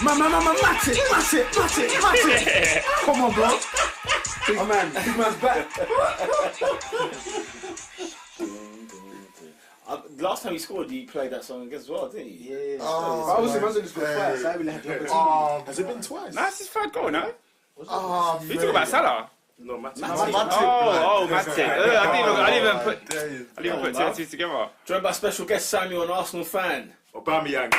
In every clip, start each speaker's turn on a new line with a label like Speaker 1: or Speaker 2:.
Speaker 1: Match it. Come on, bro. Big man's back.
Speaker 2: Last time he scored, he played that song again as well, didn't he?
Speaker 1: Yeah. I was imagining this twice. I really had the opportunity.
Speaker 3: Has it been twice?
Speaker 4: No, that's his third goal, no?
Speaker 3: You
Speaker 4: You talk about Salah?
Speaker 3: No, Matip.
Speaker 4: Matip. I didn't even put two and two together.
Speaker 2: Joined by special guest Samuel, an Arsenal fan.
Speaker 3: Aubameyang.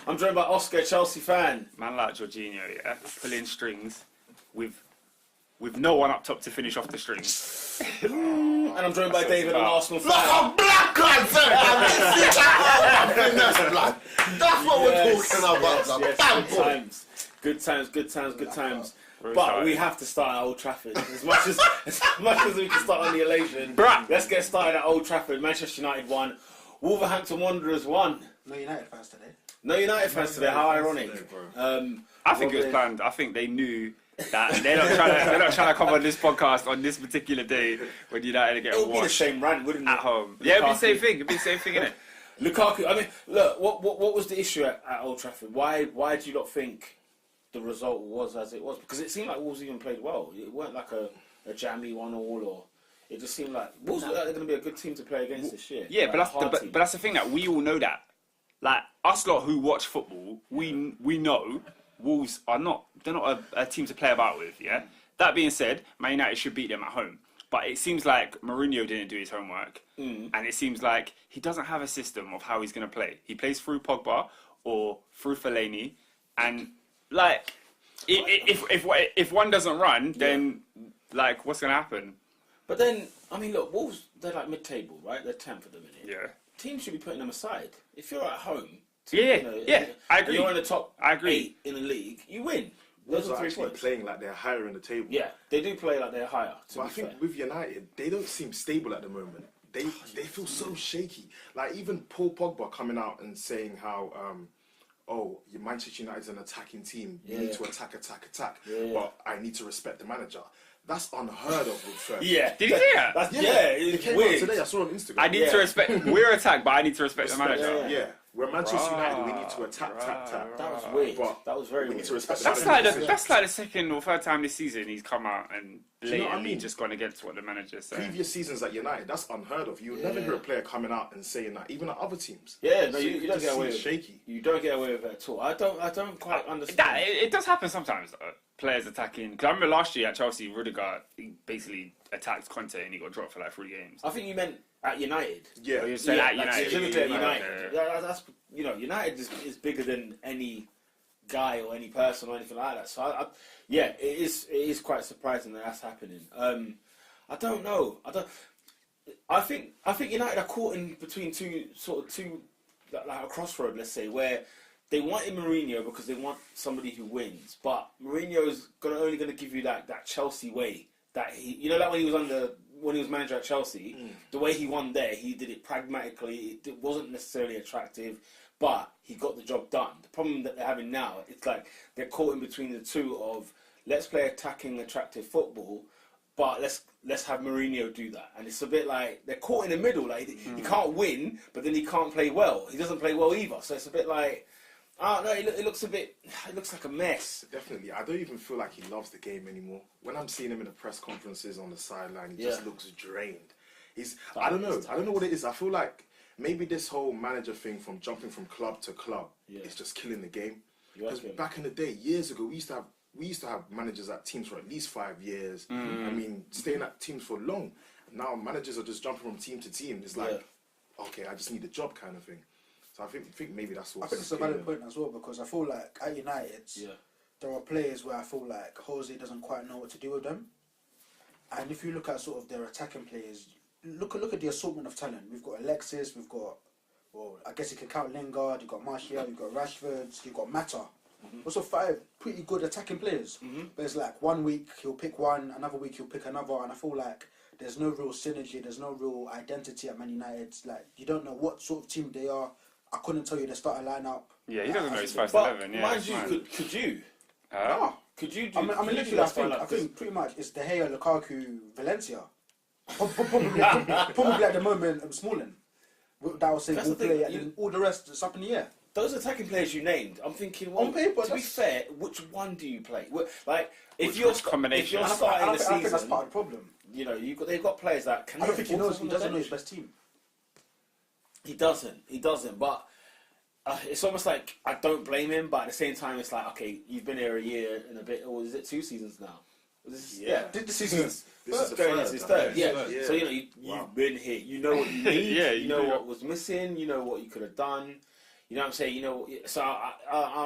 Speaker 2: I'm joined by Oscar, Chelsea fan.
Speaker 4: Man like Jorginho, yeah, pulling strings with no one up top to finish off the strings.
Speaker 2: And I'm joined by David, an Arsenal fan.
Speaker 5: Like a black guy, that's what we're talking about.
Speaker 2: Yes, good times. But we have to start at Old Trafford. As much as we can start on the elation, let's get started at Old Trafford. Manchester United won. Wolverhampton Wanderers won.
Speaker 1: No United fans today.
Speaker 2: No United fans today. How ironic.
Speaker 4: I think it was planned. I think they knew that they're not trying to come on this podcast on this particular day when United get
Speaker 2: It would be the
Speaker 4: washed
Speaker 2: same rant, wouldn't it?
Speaker 4: at home. Yeah, it'd be the same thing. It'd be the same thing, innit?
Speaker 2: Lukaku. I mean, look. What was the issue at Old Trafford? Why do you not think the result was as it was? Because it seemed like Wolves even played well. It weren't like a jammy 1-1, or it just seemed like Wolves are going to be a good team to play against this year.
Speaker 4: Yeah,
Speaker 2: like
Speaker 4: but that's the thing that we all know that. Like us lot who watch football, we know Wolves are not a team to play about with. Yeah. That being said, Man United should beat them at home. But it seems like Mourinho didn't do his homework, and it seems like he doesn't have a system of how he's going to play. He plays through Pogba or through Fellaini, and like if one doesn't run, then like what's going to happen?
Speaker 2: But then, I mean, look, Wolves, they're like mid-table, right? They're 10th at the minute.
Speaker 4: Yeah.
Speaker 2: Teams should be putting them aside. If you're at home,
Speaker 4: I agree.
Speaker 2: You're in the top
Speaker 4: I agree.
Speaker 2: 8 in the league, you win.
Speaker 3: Those
Speaker 2: Those are
Speaker 3: are
Speaker 2: 3
Speaker 3: actually
Speaker 2: points.
Speaker 3: playing like they're higher in the table.
Speaker 2: Yeah, they do play like they're higher.
Speaker 3: But I think with United, they don't seem stable at the moment. They feel so shaky. Like even Paul Pogba coming out and saying how, your Manchester United's an attacking team. You need to attack. But I need to respect the manager. That's unheard of with Fergie.
Speaker 2: Yeah.
Speaker 4: Did you see that?
Speaker 2: It's
Speaker 3: It came
Speaker 2: weird.
Speaker 3: out today. I saw it on Instagram.
Speaker 4: I need to respect. We're attacked, but I need to respect the manager.
Speaker 3: Yeah. We're Manchester United. We need to attack.
Speaker 2: That was weird.
Speaker 3: But
Speaker 2: that was very
Speaker 3: we
Speaker 2: weird.
Speaker 3: need to respect.
Speaker 4: That's like the second or third time this season he's come out and
Speaker 3: you know what I
Speaker 4: blatantly
Speaker 3: mean?
Speaker 4: just gone against what the manager said.
Speaker 3: Previous seasons at United, that's unheard of. You would never hear a player coming out and saying that, even at other teams.
Speaker 2: Yeah, no,
Speaker 3: So
Speaker 2: you don't get away with it.
Speaker 3: shaky.
Speaker 2: You don't get away with it at all. I don't quite understand.
Speaker 4: It does happen sometimes. Players attacking. Because I remember last year at Chelsea, Rudiger basically attacked Conte and he got dropped for like 3 games.
Speaker 2: I think you meant at United.
Speaker 3: Yeah.
Speaker 4: Or you said at
Speaker 2: like,
Speaker 4: United.
Speaker 2: specifically at United.
Speaker 4: Yeah.
Speaker 2: That's United is bigger than any guy or any person or anything like that. So it is quite surprising that that's happening. I don't know. I think United are caught in between two like a crossroad, let's say, where they wanted Mourinho because they want somebody who wins, but Mourinho's only going to give you that Chelsea way that like when he was manager at Chelsea, the way he won there, he did it pragmatically. It wasn't necessarily attractive, but he got the job done. The problem that they're having now, it's like they're caught in between the two of let's play attacking, attractive football, but let's have Mourinho do that. And it's a bit like they're caught in the middle. Like he can't win, but then he can't play well. He doesn't play well either. So it's a bit like, it looks like a mess.
Speaker 3: Definitely. I don't even feel like he loves the game anymore. When I'm seeing him in the press conferences on the sideline, he just looks drained. I don't know what it is. I feel like maybe this whole manager thing from jumping from club to club is just killing the game. Because back in the day, years ago, we used to have managers at teams for at least 5 years. I mean, staying at teams for long. Now managers are just jumping from team to team. It's like, okay, I just need a job kind of thing. So I think maybe that's what.
Speaker 1: I think it's a valid point as well, because I feel like at United, there are players where I feel like Jose doesn't quite know what to do with them. And if you look at sort of their attacking players, look at the assortment of talent. We've got Alexis, we've got, well, I guess you could count Lingard, you've got Martial, you've got Rashford, you've got Mata. Also 5 pretty good attacking players. But it's like 1 week he'll pick one, another week he'll pick another, and I feel like there's no real synergy, there's no real identity at Man United. Like, you don't know what sort of team they are. I couldn't tell you the starting lineup.
Speaker 4: Yeah, he doesn't know his first
Speaker 2: But
Speaker 4: 11. Yeah,
Speaker 2: mind you, could you?
Speaker 4: Oh.
Speaker 2: Could you do?
Speaker 1: I mean, literally, I think pretty much it's De Gea, Lukaku, Valencia. Probably at the moment, Smalling. That will say
Speaker 2: That's
Speaker 1: will
Speaker 2: the thing,
Speaker 1: play, and then all the rest is up in the air.
Speaker 2: Those attacking players you named, I'm thinking, well,
Speaker 1: On paper,
Speaker 2: to be
Speaker 1: that's-
Speaker 2: fair, which one do you play? Like, if
Speaker 4: Which
Speaker 2: you're
Speaker 4: combination?
Speaker 2: if you're
Speaker 1: And
Speaker 2: starting the
Speaker 1: I think that's
Speaker 2: season,
Speaker 1: part of the problem.
Speaker 2: you know, they've got players that can.
Speaker 1: I don't think he knows. He doesn't know
Speaker 2: his
Speaker 1: his best team.
Speaker 2: He doesn't. But it's almost like I don't blame him. But at the same time, it's like, okay, you've been here a year and a bit, or is it 2 seasons now?
Speaker 1: This season.
Speaker 3: This is the
Speaker 2: going
Speaker 3: third.
Speaker 2: into his third. Yeah.
Speaker 3: Yeah.
Speaker 2: So you know you've been here. You know what you need.
Speaker 4: Yeah,
Speaker 2: you know
Speaker 4: do.
Speaker 2: what was missing. You know what you could have done. You know what I'm saying? You know. So I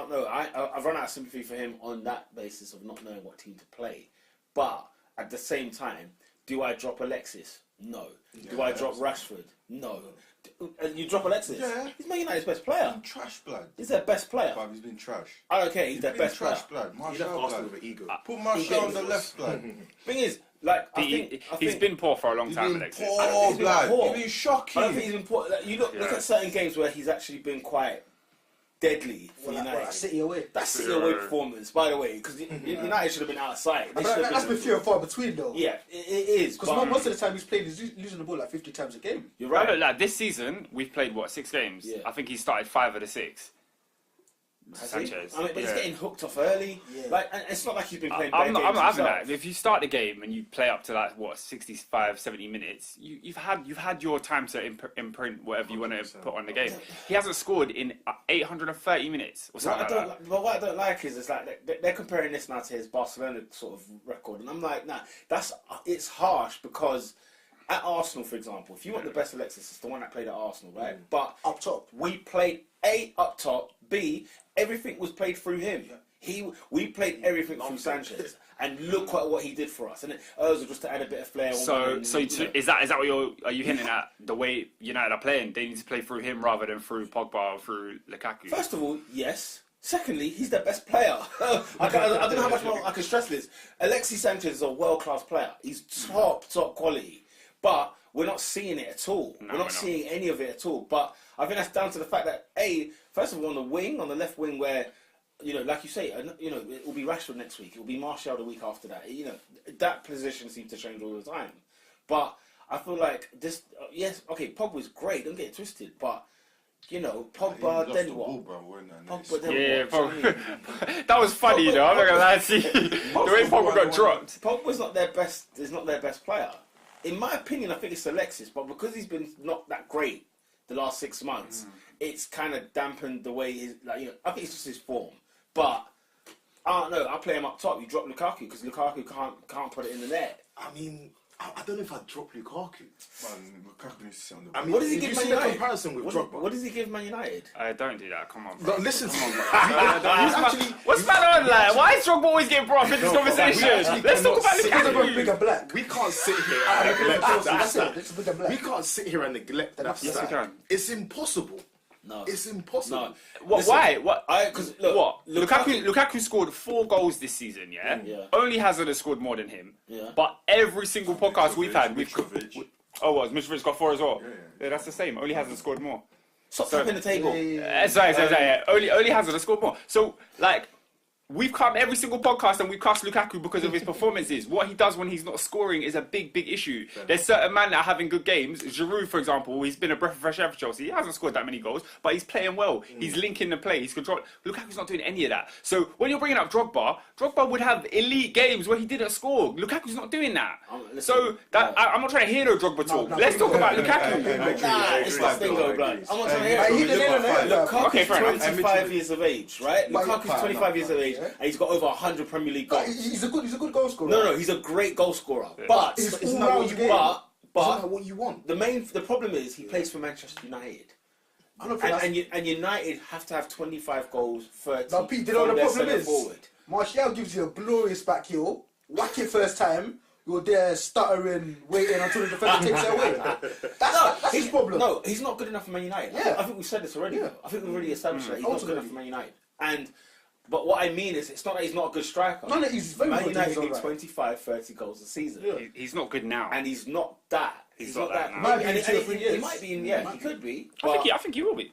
Speaker 2: don't know. I've run out of sympathy for him on that basis of not knowing what team to play. But at the same time, do I drop Alexis? No. Do I drop Rashford? No. You drop Alexis?
Speaker 5: Yeah.
Speaker 2: He's Man United's best player.
Speaker 5: Trash blood.
Speaker 2: He's their best player.
Speaker 5: But he's been trash.
Speaker 2: I don't care. He's their
Speaker 5: Been
Speaker 2: best
Speaker 5: trash
Speaker 2: player.
Speaker 5: blood.
Speaker 3: He left
Speaker 5: Martial
Speaker 3: Arsenal
Speaker 5: blood.
Speaker 3: with ego.
Speaker 5: Put Martial on the left blood.
Speaker 2: Thing is, like,
Speaker 4: He's been poor for a long
Speaker 5: He's
Speaker 4: time,
Speaker 5: been
Speaker 4: Alexis.
Speaker 5: poor
Speaker 2: he's been
Speaker 5: blood.
Speaker 2: poor.
Speaker 5: He's been
Speaker 2: I
Speaker 5: shocking.
Speaker 2: don't think he's been poor. Like, you look at certain games where he's actually been quite deadly for United.
Speaker 1: City away.
Speaker 2: That's City away performance, by the way, because United should have been outside. They
Speaker 1: But
Speaker 2: should have
Speaker 1: that's been few and far between, though.
Speaker 2: Yeah, it is.
Speaker 1: Because
Speaker 2: but
Speaker 1: most of the time he's playing, he's losing the ball like 50 times a game.
Speaker 2: you're
Speaker 4: Right.
Speaker 2: right.
Speaker 4: Like this season, we've played 6 games.
Speaker 2: Yeah.
Speaker 4: I think he started 5 of the 6.
Speaker 2: Has he?
Speaker 4: Sanchez.
Speaker 2: I mean, but
Speaker 4: Yeah.
Speaker 2: he's getting hooked off early.
Speaker 1: Yeah.
Speaker 2: Like, and it's not like he's been playing.
Speaker 4: I'm
Speaker 2: bad
Speaker 4: not
Speaker 2: games
Speaker 4: having
Speaker 2: himself.
Speaker 4: that. If you start the game and you play up to 65, 70 minutes, you've had your time to imprint whatever you want to put on the game. He hasn't scored in 830 minutes or something like that.
Speaker 2: But what I don't like is it's like they're comparing this now to his Barcelona sort of record, and I'm like, nah, it's harsh because at Arsenal, for example, if you want the best Alexis, it's the one that played at Arsenal, right? But
Speaker 1: Up top.
Speaker 2: we played A up top, B everything was played through him. We played everything through Sanchez, and look at what he did for us. And Ozil just to add a bit of flair.
Speaker 4: Is that what are you hinting at? The way United are playing, they need to play through him rather than through Pogba or through Lukaku.
Speaker 2: First of all, yes. Secondly, he's their best player. I don't know how much more I can stress this. Alexis Sanchez is a world-class player. He's top quality. But we're not seeing it at all. We're not seeing any of it at all. But I think that's down to the fact that, first of all, on the left wing where, like you say, it will be Rashford next week. It will be Martial the week after that. That position seems to change all the time. But I feel like this, Pogba's great, don't get it twisted. But, Pogba, then what? Pogba, then what?
Speaker 4: That was funny, though. I'm not gonna lie to you. The way Pogba got dropped.
Speaker 2: Pogba's not their best. Is not their best player. In my opinion, I think it's Alexis, but because he's been not that great the last 6 months, it's kind of dampened the way he's I think it's just his form. But I don't know. I play him up top. You drop Lukaku because Lukaku can't put it in the net.
Speaker 3: I mean, I don't know if I'd drop Lukaku.
Speaker 5: Man, Lukaku needs to sit on the
Speaker 3: I mean,
Speaker 2: What does he
Speaker 3: if
Speaker 2: give
Speaker 3: you
Speaker 2: Man
Speaker 3: see the
Speaker 2: United?
Speaker 3: comparison with Drogba?
Speaker 2: What does he give Man United?
Speaker 4: Don't do that. Come on,
Speaker 3: No,
Speaker 4: bro.
Speaker 3: listen.
Speaker 4: What's that on? Like, why is Drogba always getting brought up in this conversation?
Speaker 3: actually
Speaker 4: Let's talk about
Speaker 3: cannot
Speaker 1: Because
Speaker 4: Lukaku.
Speaker 1: of bigger black.
Speaker 3: We can't sit here and neglect that
Speaker 1: That's
Speaker 3: stat.
Speaker 1: it. It's bigger black.
Speaker 3: We can't sit here and neglect that
Speaker 1: Yes, we
Speaker 3: stat.
Speaker 4: can.
Speaker 3: It's impossible.
Speaker 2: No.
Speaker 3: It's impossible.
Speaker 2: No.
Speaker 4: What?
Speaker 2: Listen,
Speaker 4: Why? What?
Speaker 2: Because look,
Speaker 4: What? Lukaku scored 4 goals this season, yeah?
Speaker 2: Yeah.
Speaker 4: Only Hazard has scored more than him.
Speaker 2: Yeah.
Speaker 4: But every single podcast we've had,
Speaker 5: Mitrovic.
Speaker 4: Mitrovic's got 4 as well. Yeah, that's the same. Only Hazard scored more.
Speaker 2: Stop tapping the table.
Speaker 4: Sorry. Only Hazard has scored more. So, we've come every single podcast and we've cast Lukaku because of his performances. What he does when he's not scoring is a big issue. There's certain men that are having good games. Giroud, for example, he's been a breath of fresh air for Chelsea. He hasn't scored that many goals, but he's playing well. He's linking the play. He's controlling. Lukaku's not doing any of that. So when you're bringing up Drogba would have elite games where he didn't score. Lukaku's not doing that. I'm not trying to hear no Drogba talk. Let's talk about Lukaku.
Speaker 2: Nah, it's not bingo, blood. I'm not trying to hear it.
Speaker 1: He didn't know that.
Speaker 2: Lukaku's
Speaker 4: fair enough.
Speaker 2: 25 years of age, right?
Speaker 1: But-
Speaker 2: Lukaku's 25 years of age, and he's got over 100 Premier League goals.
Speaker 1: He's a good goal scorer.
Speaker 2: No, he's a great goal scorer. But
Speaker 1: He's
Speaker 3: Isn't
Speaker 1: all
Speaker 3: that what
Speaker 1: round
Speaker 3: you
Speaker 1: game.
Speaker 3: want?
Speaker 2: but
Speaker 3: Isn't that what you want?
Speaker 2: the problem is he plays for Manchester United.
Speaker 1: I don't think that's...
Speaker 2: And United have to have 25 goals, 30
Speaker 1: Now, Pete, do you know
Speaker 2: from
Speaker 1: what the
Speaker 2: their
Speaker 1: problem
Speaker 2: centre
Speaker 1: is?
Speaker 2: forward.
Speaker 1: Martial gives you a glorious back heel, whack it first time, you're there stuttering, waiting until the defender takes it away. That's his problem.
Speaker 2: No, he's not good enough for Man United.
Speaker 1: Yeah.
Speaker 2: I think we've said this already.
Speaker 1: Yeah.
Speaker 2: I think we've already established that he's not good
Speaker 1: Ultimately.
Speaker 2: enough for Man United. But what I mean is, it's not that he's not a good striker.
Speaker 1: No, he's very
Speaker 2: Man
Speaker 1: good.
Speaker 2: United
Speaker 1: He's
Speaker 2: get
Speaker 1: alright.
Speaker 2: 25, 30 goals a season.
Speaker 4: He's not good now.
Speaker 2: And he's not that.
Speaker 4: He's not that now.
Speaker 1: Might be
Speaker 2: And
Speaker 1: in 2 or 3
Speaker 2: he
Speaker 1: years.
Speaker 2: might be in, he could be.
Speaker 4: I think he will be.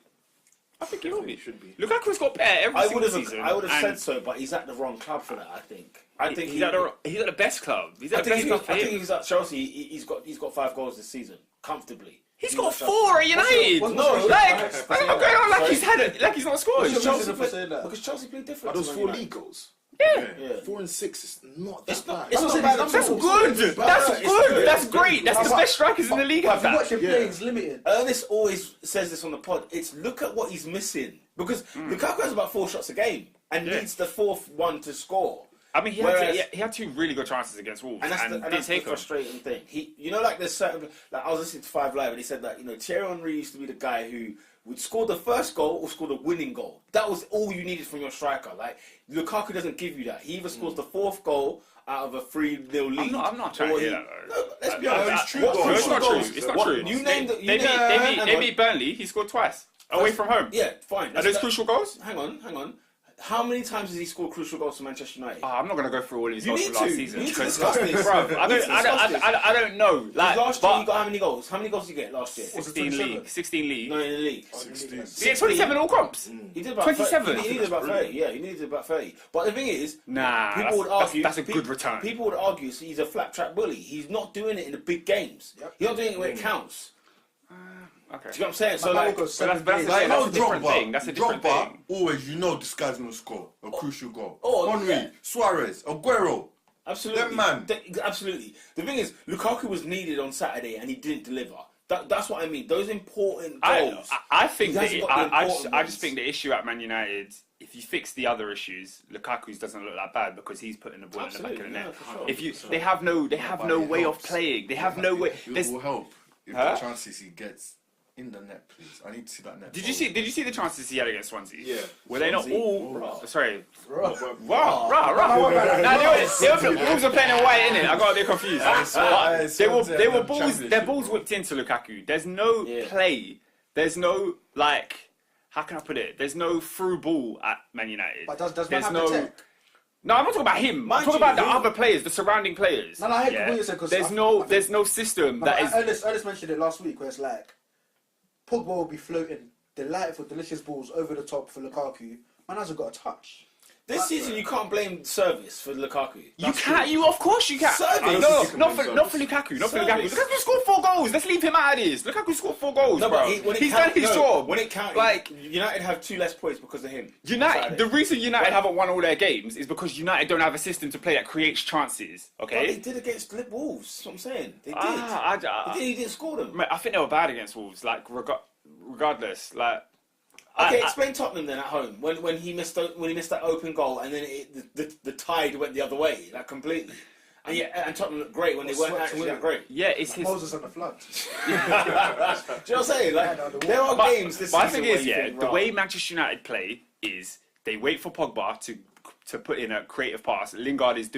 Speaker 4: I think he will be.
Speaker 3: Should be.
Speaker 4: Lukaku's got better every single season.
Speaker 2: I would have
Speaker 4: and
Speaker 2: said so, but he's at the wrong club for that. I think. I think
Speaker 4: he's at the best club. He's at the best club for
Speaker 2: I think
Speaker 4: him.
Speaker 2: if he's at Chelsea, he's got 5 goals this season comfortably.
Speaker 4: He's got 4 at United.
Speaker 1: what's
Speaker 2: No,
Speaker 1: your-
Speaker 4: Like,
Speaker 2: what's
Speaker 4: what's
Speaker 2: your-
Speaker 4: going on? Like
Speaker 2: Sorry?
Speaker 4: he's not scored.
Speaker 1: What's your
Speaker 2: Chelsea
Speaker 1: reason for saying that?
Speaker 2: because Chelsea played
Speaker 3: Are
Speaker 2: different.
Speaker 3: those
Speaker 2: to Man
Speaker 3: 4
Speaker 2: United.
Speaker 3: league goals?
Speaker 2: Yeah.
Speaker 3: 4 and 6 is not that
Speaker 2: It's not.
Speaker 3: bad.
Speaker 2: It's not
Speaker 1: saying
Speaker 2: bad.
Speaker 1: he's
Speaker 4: That's
Speaker 1: not
Speaker 4: good.
Speaker 3: It's
Speaker 4: That's
Speaker 3: good.
Speaker 4: good. That's
Speaker 2: It's
Speaker 4: great.
Speaker 2: good.
Speaker 4: That's the
Speaker 1: But-
Speaker 4: best strikers in the league.
Speaker 1: But
Speaker 4: Have
Speaker 1: if you
Speaker 4: that.
Speaker 1: watch him play, he's limited.
Speaker 2: Ernest always says this on the pod. It's look at what he's missing because Lukaku has about 4 shots a game and needs the 4th one to score.
Speaker 4: I mean, he had 2 really good chances against Wolves
Speaker 2: And that's
Speaker 4: and
Speaker 2: the
Speaker 4: didn't take them.
Speaker 2: frustrating thing. Like there's certain, like I was listening to 5 Live and he said that, Thierry Henry used to be the guy who would score the first goal or score the winning goal. That was all you needed from your striker. Like, Lukaku doesn't give you that. He either scores the 4th goal out of a 3-0 lead.
Speaker 4: I'm not trying to hear that, though.
Speaker 2: No, let's be
Speaker 4: No,
Speaker 2: honest.
Speaker 3: it's true,
Speaker 2: What
Speaker 3: though.
Speaker 4: No, it's
Speaker 2: crucial
Speaker 4: not true.
Speaker 2: goals-
Speaker 4: It's not
Speaker 2: what-
Speaker 4: true.
Speaker 2: You named the...
Speaker 4: They beat Burnley. He scored twice away from home.
Speaker 2: Yeah, fine.
Speaker 4: Are those crucial goals?
Speaker 2: Hang on. How many times has he scored crucial goals for Manchester United?
Speaker 4: I'm not going to go through all his
Speaker 2: You
Speaker 4: goals
Speaker 2: need
Speaker 4: from last
Speaker 2: to.
Speaker 4: season.
Speaker 2: You need to
Speaker 4: because-
Speaker 2: discuss this.
Speaker 4: Bruv,
Speaker 2: You
Speaker 4: I
Speaker 2: need to discuss this.
Speaker 4: don't know. Like,
Speaker 2: last year
Speaker 4: but
Speaker 2: he got how many goals? How many goals did he get last year?
Speaker 4: 16 league. 16 league.
Speaker 2: No, in the league.
Speaker 3: 16.
Speaker 4: He had 27 all comps.
Speaker 2: He did about
Speaker 4: 27.
Speaker 2: 30. He needed about 30. Yeah, he needed about 30. But the thing is,
Speaker 4: Nah,
Speaker 2: people would argue
Speaker 4: that's a good return.
Speaker 2: People would argue he's a flat track bully. He's not doing it in the big games.
Speaker 1: Yep.
Speaker 2: He's not doing it when it counts.
Speaker 4: Okay.
Speaker 2: Do you know what I'm saying? So
Speaker 1: But
Speaker 2: like,
Speaker 1: that will go 7
Speaker 4: that's
Speaker 1: days.
Speaker 4: like-
Speaker 5: No,
Speaker 4: a different thing. That's a different
Speaker 5: Drogba,
Speaker 4: thing.
Speaker 5: always, this guy's going to score a crucial goal.
Speaker 2: Oh,
Speaker 5: Henry,
Speaker 2: yeah.
Speaker 5: Suarez, Aguero.
Speaker 2: absolutely,
Speaker 5: Them man.
Speaker 2: Absolutely. The thing is, Lukaku was needed on Saturday and he didn't deliver. That's what I mean. Those important goals.
Speaker 4: I think
Speaker 2: He
Speaker 4: that
Speaker 2: hasn't got the important
Speaker 4: I just
Speaker 2: ones.
Speaker 4: think the issue at Man United, if you fix the other issues, Lukaku's doesn't look that bad because he's putting the ball in the back of the
Speaker 2: Absolutely,
Speaker 4: net.
Speaker 2: yeah, for sure.
Speaker 4: If you,
Speaker 2: For sure.
Speaker 4: they have no
Speaker 5: it
Speaker 4: way of
Speaker 5: helps.
Speaker 4: playing. They have no way.
Speaker 5: It
Speaker 4: There's-
Speaker 5: will help if
Speaker 4: Huh?
Speaker 5: the chances he gets in the net, please. I need to see that net.
Speaker 4: Did you see the chances he had against Swansea?
Speaker 3: Yeah.
Speaker 4: Were they not
Speaker 2: Swansea.
Speaker 4: all? Sorry.
Speaker 1: Bro.
Speaker 4: Wow. Nah, the Wolves were playing in white, innit? I got a bit confused. But they were balls. Their balls whipped into Lukaku. There's no play. There's no like. How can I put it? There's no through ball at Man United.
Speaker 1: But does man
Speaker 4: There's
Speaker 1: have
Speaker 4: no.
Speaker 1: the tech?
Speaker 4: No, I'm not talking about him. I'm
Speaker 2: Mind
Speaker 4: talking
Speaker 2: you,
Speaker 4: about the
Speaker 2: who-
Speaker 4: other players, the surrounding players.
Speaker 1: No, I heard what you said, 'cause
Speaker 4: There's no system that is.
Speaker 1: Ernest mentioned it last week, where it's like Pogba will be floating delightful, delicious balls over the top for Lukaku. Man hasn't got a touch.
Speaker 2: This season, you can't blame service for Lukaku.
Speaker 4: You can't. You of course you can.
Speaker 2: Service.
Speaker 4: No,
Speaker 3: You can
Speaker 4: not
Speaker 3: blame
Speaker 4: for
Speaker 3: service.
Speaker 4: Lukaku. Not for
Speaker 2: Service.
Speaker 4: Lukaku. Lukaku scored 4 goals. Let's leave him out of this. Lukaku scored 4 goals,
Speaker 2: No,
Speaker 4: bro.
Speaker 2: but when it
Speaker 4: He's done
Speaker 2: counted,
Speaker 4: his job.
Speaker 2: When it counted,
Speaker 4: Like
Speaker 2: United have 2 less points because of him.
Speaker 4: United. The
Speaker 2: Saturday.
Speaker 4: reason United haven't won all their games is because United don't have a system to play that creates chances.
Speaker 2: But they
Speaker 4: Okay.
Speaker 2: did against Wolves. That's what I'm saying. They did. He didn't score them.
Speaker 4: I think they were bad against Wolves. Like regardless, like.
Speaker 2: Okay, explain Tottenham then at home when he missed that open goal and then the tide went the other way like completely. And Tottenham looked great when they weren't actually that great.
Speaker 4: Yeah, it's his.
Speaker 1: Moses on the flood.
Speaker 2: Do you know what I'm saying? Like there are games this
Speaker 4: But
Speaker 2: season.
Speaker 4: the thing is,
Speaker 2: where you
Speaker 4: yeah,
Speaker 2: think,
Speaker 4: the
Speaker 2: right.
Speaker 4: way Manchester United play is they wait for Pogba to put in a creative pass. Lingard is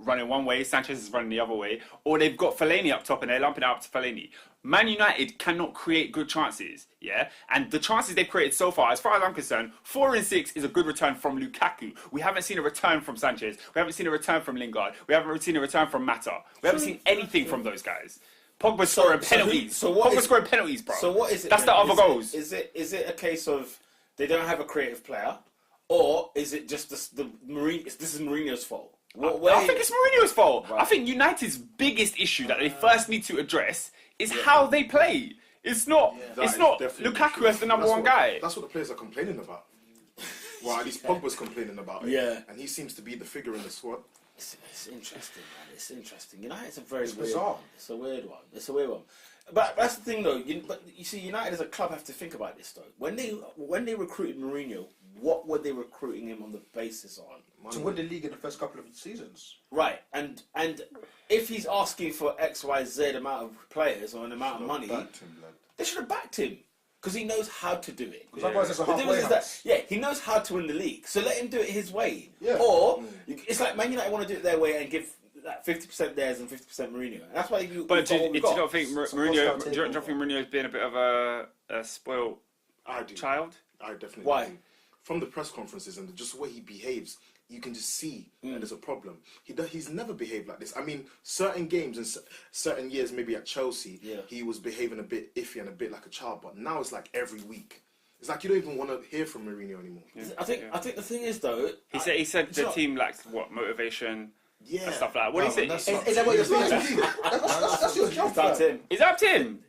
Speaker 4: running one way, Sanchez is running the other way, or they've got Fellaini up top and they're lumping it up to Fellaini. Man United cannot create good chances, yeah? And the chances they've created so far, as far as I'm concerned, 4 and 6 is a good return from Lukaku. We haven't seen a return from Sanchez. We haven't seen a return from Lingard. We haven't seen a return from Mata. We haven't seen anything from those guys. Pogba's scoring penalties. Pogba's scoring penalties, bro.
Speaker 2: So what is it?
Speaker 4: That's the
Speaker 2: then?
Speaker 4: other goals.
Speaker 2: Is it a case of they don't have a creative player, or is it just this is Mourinho's fault?
Speaker 4: I think it's Mourinho's fault.
Speaker 2: Right.
Speaker 4: I think United's biggest issue that they first need to address is how they play. It's not.
Speaker 3: That
Speaker 4: It's
Speaker 3: is
Speaker 4: not
Speaker 3: definitely
Speaker 4: Lukaku
Speaker 3: true.
Speaker 4: as the number
Speaker 3: That's
Speaker 4: one
Speaker 3: what-
Speaker 4: guy.
Speaker 3: That's what the players are complaining about. Well, at least Pogba's complaining about it.
Speaker 2: Yeah.
Speaker 3: And he seems to be the figure in the squad.
Speaker 2: It's interesting, man. It's interesting. United, it's a very weird
Speaker 1: bizarre.
Speaker 2: one. It's a weird one. It's a weird one. But that's the thing, though. But you see, United as a club have to think about this, though. When they recruited Mourinho, what were they recruiting him on the basis on?
Speaker 1: To win the league in the first couple of seasons.
Speaker 2: Right, and if he's asking for X, Y, Z amount of players or an amount of money,
Speaker 5: Backed him, lad.
Speaker 2: they should have backed him because he knows how to do it.
Speaker 1: Because otherwise it's a
Speaker 2: The difference
Speaker 1: halfway
Speaker 2: is that,
Speaker 1: house.
Speaker 2: yeah, he knows how to win the league, so let him do it his way.
Speaker 1: Yeah.
Speaker 2: Or it's like Man United want to do it their way and give like 50% theirs and 50% Mourinho. And that's why you.
Speaker 4: But do
Speaker 2: we've
Speaker 4: you
Speaker 2: got.
Speaker 4: not think
Speaker 1: It's a
Speaker 4: Mourinho?
Speaker 1: hostile
Speaker 4: Do you not
Speaker 1: takeover.
Speaker 4: think Mourinho's been a bit of a spoiled
Speaker 3: I do.
Speaker 4: child?
Speaker 3: I definitely
Speaker 2: Why?
Speaker 3: do. From the press conferences and just the way he behaves, you can just see that there's a problem. He's never behaved like this. I mean, certain games and certain years, maybe at Chelsea, he was behaving a bit iffy and a bit like a child. But now it's like every week. It's like you don't even want to hear from Mourinho anymore.
Speaker 2: Yeah. I think the thing is though.
Speaker 4: He said the team lacks what motivation.
Speaker 3: Yeah.
Speaker 4: And stuff like that. What do you say?
Speaker 1: Is that what you're saying? That's your job.
Speaker 2: That's him.
Speaker 4: Is that up to him?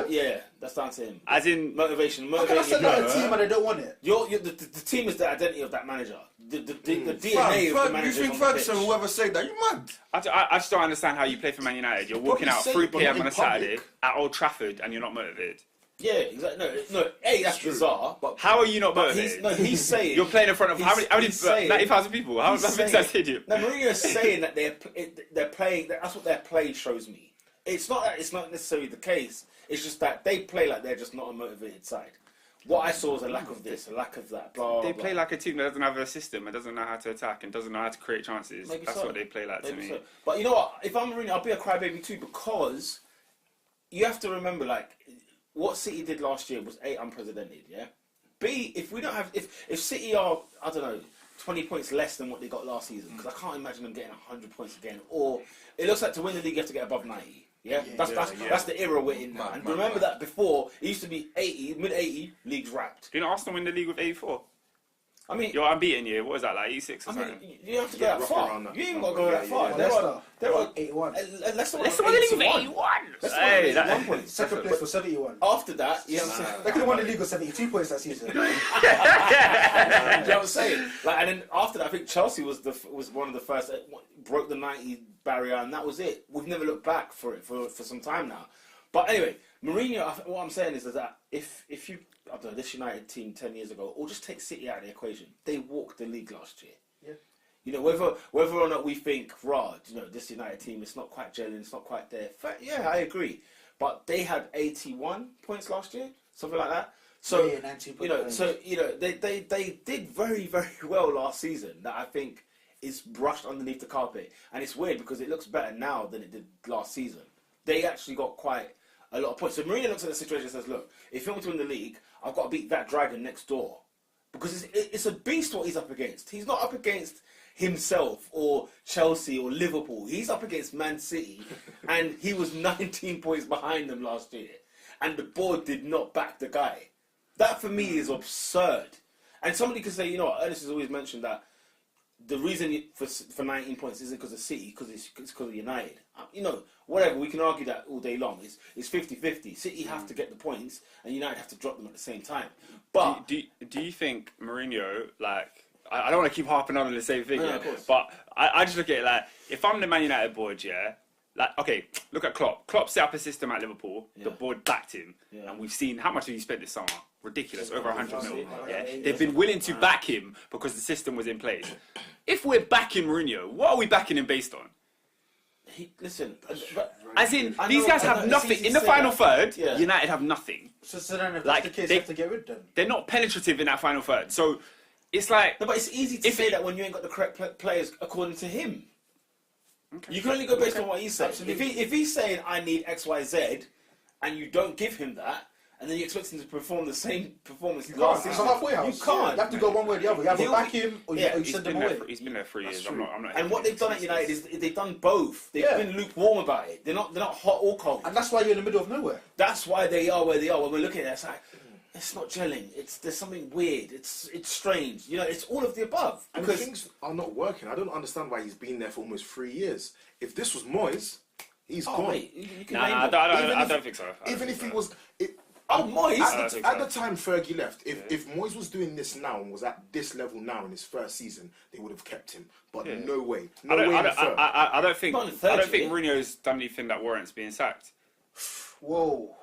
Speaker 2: Yeah, that's down to him.
Speaker 4: As in
Speaker 2: motivation.
Speaker 1: How can I send out a team and they don't want it?
Speaker 2: The team is the identity of that manager. The DNA of the manager.
Speaker 5: You think Ferguson will ever say that? You mad?
Speaker 4: I just don't understand how you play for Man United. You're walking out 3 p.m. on a Saturday at Old Trafford and you're not motivated.
Speaker 2: Yeah, exactly. No, that's bizarre. But
Speaker 4: how are you not motivated?
Speaker 2: He's saying
Speaker 4: you're playing in front of how many 90,000 people. How big that stadium?
Speaker 2: No, Mourinho's saying that they're playing. That's what their play shows me. It's not that it's not necessarily the case. It's just that they play like they're just not a motivated side. What I saw was a lack of this, a lack of that. Blah.
Speaker 4: They play like a team that doesn't have a system and doesn't know how to attack and doesn't know how to create chances. That's what they play like to me.
Speaker 2: So. But you know what? If I'm Mourinho, I'll be a crybaby too, because you have to remember, like, what City did last year was A, unprecedented, yeah? B, if we don't have... If City are, I don't know, 20 points less than what they got last season, because I can't imagine them getting 100 points again, or it looks like to win the league you have to get above 90, yeah? That's the era we're in now. And remember that before, it used to be 80, mid-80, leagues wrapped.
Speaker 4: Didn't Arsenal win the league with 84?
Speaker 2: I mean,
Speaker 4: you're unbeaten here. What was that, like 86 or something?
Speaker 2: You don't have to go that far. You ain't got to go that far. They were
Speaker 1: 81.
Speaker 2: Leicester won
Speaker 4: the league with 81.
Speaker 2: Hey, that 1 point.
Speaker 1: Second place for 71.
Speaker 2: After that, you know what I'm saying?
Speaker 1: They could have won the league with 72 points that season.
Speaker 2: You know what I'm saying? Like, and then after that, I think Chelsea was one of the first that broke the 90 barrier, and that was it. We've never looked back for it for some time now. But anyway, Mourinho, what I'm saying is that if you, I don't know, this United team 10 years ago, or just take City out of the equation, they walked the league last year.
Speaker 1: Yeah.
Speaker 2: You know, whether or not we think, this United team, it's not quite gelling, it's not quite there. Yeah, I agree. But they had 81 points last year, something like that. So, they did very, very well last season. That I think is brushed underneath the carpet. And it's weird because it looks better now than it did last season. They actually got quite a lot of points. So Mourinho looks at the situation and says, look, if you want to win the league, I've got to beat that dragon next door. Because it's a beast what he's up against. He's not up against himself or Chelsea or Liverpool. He's up against Man City. And he was 19 points behind them last year. And the board did not back the guy. That for me is absurd. And somebody could say, you know what, Ernest has always mentioned that the reason for 19 points isn't because of City, it's because of United. You know, whatever, we can argue that all day long. It's 50-50. City have to get the points, and United have to drop them at the same time. But
Speaker 4: do you think Mourinho, like, I don't want to keep harping on the same thing, but I just look at it like, if I'm the Man United board, like, okay, look at Klopp. Klopp set up a system at Liverpool. The board backed him, and we've seen how much have you spent this summer? Ridiculous, over 100 mil. They've been willing to back him because the system was in place. If we're backing Mourinho, what are we backing him based on?
Speaker 2: Listen,
Speaker 4: as in, these guys have nothing in the final third. United have nothing.
Speaker 1: So then, if that's the case, you have to get rid of them.
Speaker 4: They're not penetrative in that final third. So it's like,
Speaker 2: no, but it's easy to say that when you ain't got the correct players according to him. Okay. You can only go based on what he's saying. If he's saying I need X, Y, Z, and you don't give him that, and then you expect him to perform the same performance last season,
Speaker 1: halfway house.
Speaker 2: You can't.
Speaker 1: You have to go one way or the other. You either back him or you send him away.
Speaker 4: He's been there 3 years. I'm not.
Speaker 2: And what they've done at United is they've done both. They've been lukewarm about it. They're not hot or cold.
Speaker 1: And that's why you're in the middle of nowhere.
Speaker 2: That's why they are where they are. When we're looking at it, it's like, it's not gelling. There's something weird. It's strange. You know, it's all of the above.
Speaker 3: And things are not working. I don't understand why he's been there for almost 3 years. If this was Moyes, he's gone.
Speaker 2: Wait,
Speaker 4: I don't think so.
Speaker 3: Even if he was...
Speaker 2: Moyes?
Speaker 3: At the time Fergie left, if Moyes was doing this now and was at this level now in his first season, they would have kept him. But no way.
Speaker 4: I don't think Mourinho's done anything that warrants being sacked.
Speaker 1: Whoa.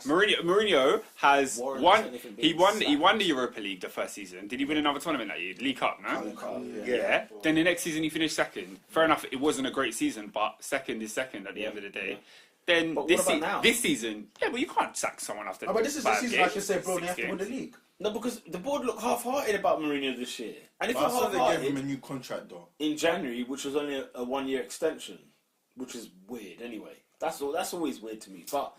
Speaker 4: Mourinho has won. He won the Europa League the first season. Did he win another tournament that year? League Cup, no?
Speaker 1: League Cup,
Speaker 4: yeah. Then the next season he finished second. Fair enough, it wasn't a great season, but second is second at the end of the day. Then this season, but you can't sack someone after.
Speaker 1: But this is the season, like you said, bro. They have to win the league.
Speaker 2: No, because the board look half-hearted about Mourinho this year. And if you're
Speaker 5: half-hearted, they gave him a new contract though
Speaker 2: in January, which was only a 1 year extension, which is weird. Anyway, that's always weird to me. But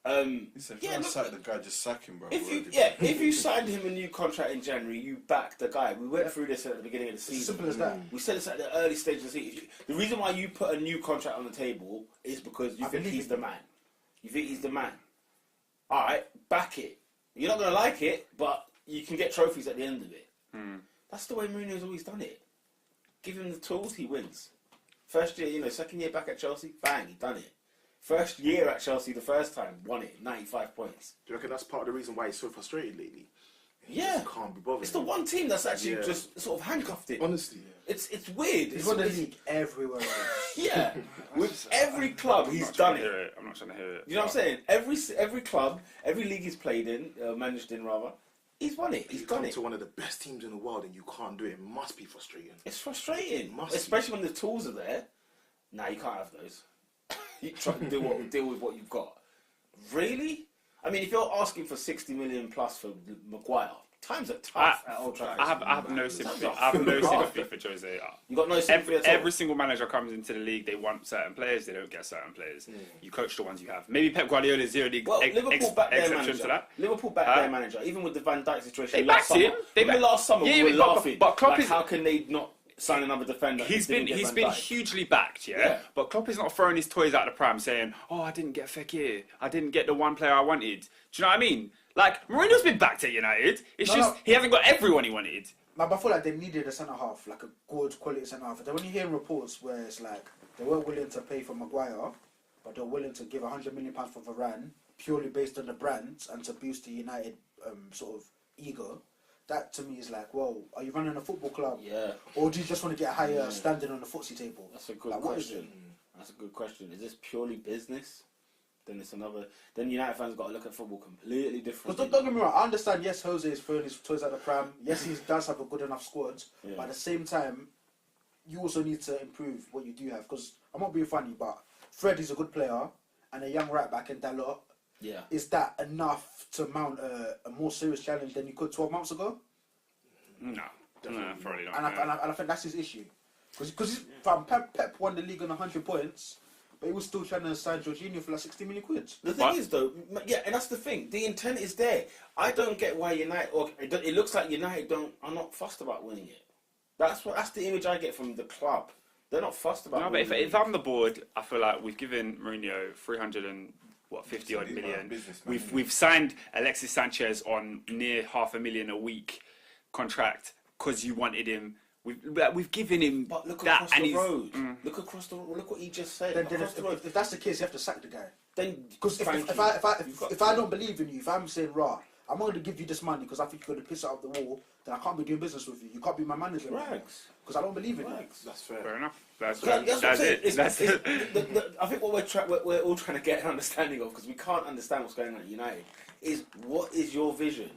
Speaker 5: listen, if you want to sack the guy, just sack him, bro.
Speaker 2: If you signed him a new contract in January, you backed the guy. We went through this at the beginning of the season.
Speaker 1: Simple as that.
Speaker 2: We said this at the early stage of the season. The reason why you put a new contract on the table is because you think he's the man. You think he's the man. All right, back it. You're not going to like it, but you can get trophies at the end of it. That's the way Mourinho's always done it. Give him the tools, he wins. First year, second year back at Chelsea, bang, he done it. First year at Chelsea, the first time, won it, 95 points.
Speaker 3: Do you reckon that's part of the reason why he's so frustrated lately? He
Speaker 2: Yeah.
Speaker 3: just can't be bothered.
Speaker 2: It's the one team that's actually just sort of handcuffed him.
Speaker 3: Honestly,
Speaker 2: It's weird.
Speaker 1: He's won the league everywhere else.
Speaker 2: Yeah. With every club, he's done it.
Speaker 4: I'm not trying to hear it.
Speaker 2: You know what I'm saying? Every club, every league he's played in, managed in rather, he's won it. He's
Speaker 3: you
Speaker 2: done
Speaker 3: come
Speaker 2: it.
Speaker 3: to one of the best teams in the world and you can't do it. It must be frustrating.
Speaker 2: It's frustrating,
Speaker 3: Must be.
Speaker 2: especially when the tools are there. Nah, you can't have those. You try to deal with what you've got. Really? I mean, if you're asking for 60 million plus for Maguire, times are tough at Old Trafford.
Speaker 4: I have no sympathy. I have no sympathy for Jose.
Speaker 2: You got no sympathy at all?
Speaker 4: Every single manager comes into the league, they want certain players, they don't get certain players. You coach the ones you have. Maybe Pep Guardiola is the only
Speaker 2: Liverpool backed their
Speaker 4: exception
Speaker 2: manager.
Speaker 4: to that.
Speaker 2: Liverpool backed their manager, even with the Van Dijk situation.
Speaker 4: They
Speaker 2: last
Speaker 4: backed him.
Speaker 2: summer. Last summer, we were laughing.
Speaker 4: But Klopp
Speaker 2: how can they not sign another defender?
Speaker 4: He's been hugely backed, yeah? But Klopp is not throwing his toys out of the pram saying, "Oh, I didn't get Fekir. I didn't get the one player I wanted." Do you know what I mean? Like Mourinho's been backed at United. It's he hasn't got everyone he wanted.
Speaker 1: But I feel like they needed a centre half, like a good quality centre half. Then when you hear reports where it's like they weren't willing to pay for Maguire, but they're willing to give £100 million for Varane purely based on the brand and to boost the United sort of ego. That to me is like, well, are you running a football club?
Speaker 2: Yeah.
Speaker 1: Or do you just want to get a higher standing on the footsie table?
Speaker 2: That's a good
Speaker 1: like,
Speaker 2: question. That's a good question. Is this purely business? Then it's another. Then United fans got to look at football completely different.
Speaker 1: Because don't get me wrong, I understand. Yes, Jose is throwing his toys at the pram. Yes, he does have a good enough squad.
Speaker 2: Yeah.
Speaker 1: But at the same time, you also need to improve what you do have. Because I'm not being funny, but Fred is a good player, and a young right back in Dalot.
Speaker 2: Yeah.
Speaker 1: Is that enough to mount a more serious challenge than you could 12 months ago?
Speaker 4: No, probably not.
Speaker 1: And I think that's his issue. Because Pep won the league on 100 points, but he was still trying to sign Jorginho for like 60 million quid.
Speaker 2: The thing is, though, yeah, and that's the thing. The intent is there. I don't get why United, or it looks like United are not fussed about winning it. That's the image I get from the club. They're not fussed about.
Speaker 4: No, but if I'm the board, I feel like we've given Mourinho 350 odd million. We've signed Alexis Sanchez on near £500,000 a week contract because you wanted him. We've given him.
Speaker 2: But look
Speaker 4: that,
Speaker 2: across
Speaker 4: and
Speaker 2: the road. Look across the road. Look what he just said.
Speaker 1: Then if that's the case, you have to sack the guy.
Speaker 2: Then
Speaker 1: because if I don't believe in you, if I'm saying raw, I'm going to give you this money because I think you're going to piss it out the wall, then I can't be doing business with you. You can't be my manager. Because I don't believe in you.
Speaker 3: That's fair.
Speaker 4: Fair enough. That's
Speaker 2: it. I think what we're all trying to get an understanding of, because we can't understand what's going on at United, is what is your vision?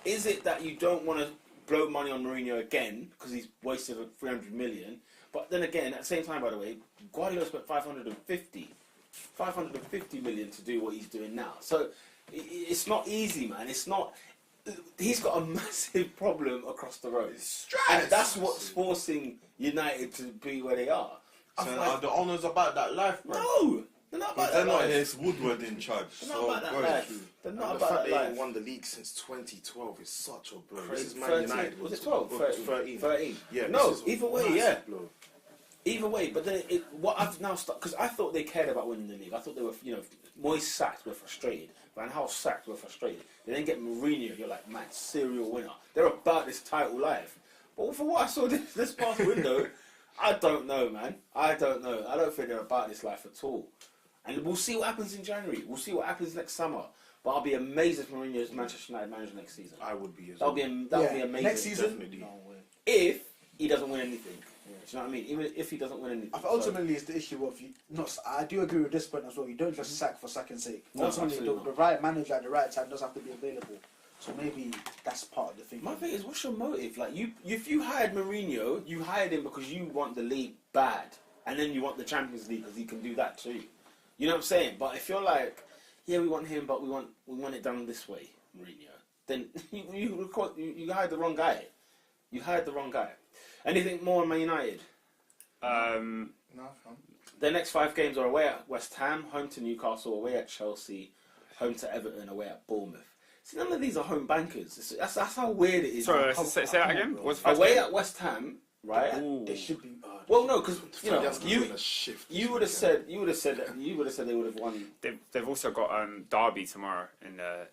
Speaker 2: Is it that you don't want to blow money on Mourinho again because he's wasted 300 million? But then again, at the same time, by the way, Guardiola spent 550 million to do what he's doing now. So it's not easy, man. It's not. He's got a massive problem across the road. And that's what's forcing United to be where they are.
Speaker 5: So are the owners about that life, bro?
Speaker 2: No! They're not about that life.
Speaker 5: It's Woodward in charge.
Speaker 2: They're not about that life. They're not about that
Speaker 3: They
Speaker 2: life.
Speaker 3: haven't won the league since 2012 is such a blow. This is Man
Speaker 2: 13,
Speaker 3: United.
Speaker 2: was it 12? 13.
Speaker 3: Yeah.
Speaker 2: No,
Speaker 3: this is a
Speaker 2: either way,
Speaker 3: massive blow.
Speaker 2: Either way, but then what I've now started, because I thought they cared about winning the league. I thought they were, Moyes sacked, we're frustrated. Van Gaal sacked, we're frustrated. They then get Mourinho, you're like, man, serial winner. They're about this title life. But for what I saw this past window, I don't know, man. I don't know. I don't think they're about this life at all. And we'll see what happens in January. We'll see what happens next summer. But I'll be amazed if Mourinho's Manchester United manager next season.
Speaker 3: I would be as
Speaker 2: That'll
Speaker 3: well.
Speaker 2: be amazing.
Speaker 1: Next season,
Speaker 3: Definitely.
Speaker 1: no way.
Speaker 2: If he doesn't win anything. Do you know what I mean? Even if he doesn't win anything.
Speaker 1: I think ultimately, it's the issue of you. I do agree with this point as well. You don't just sack for sacking's sake.
Speaker 2: No,
Speaker 1: Ultimately, the right manager at the right time does have to be available. So maybe that's part of the thing.
Speaker 2: My thing is, what's your motive? Like, if you hired Mourinho, you hired him because you want the league bad, and then you want the Champions League because he can do that too. You know what I'm saying? But if you're like, yeah, we want him, but we want it done this way, Mourinho, then you hired the wrong guy. You hired the wrong guy. Anything more on Man United?
Speaker 5: No,
Speaker 2: Their next 5 games are away at West Ham, home to Newcastle, away at Chelsea, home to Everton, away at Bournemouth. See, none of these are home bankers. That's how weird it is.
Speaker 4: Sorry, say that again. What's the first
Speaker 2: away
Speaker 4: game?
Speaker 2: at West Ham, right?
Speaker 1: They should be.
Speaker 2: Well, no, because you know, you would have said they would have won.
Speaker 4: They've also got Derby tomorrow in the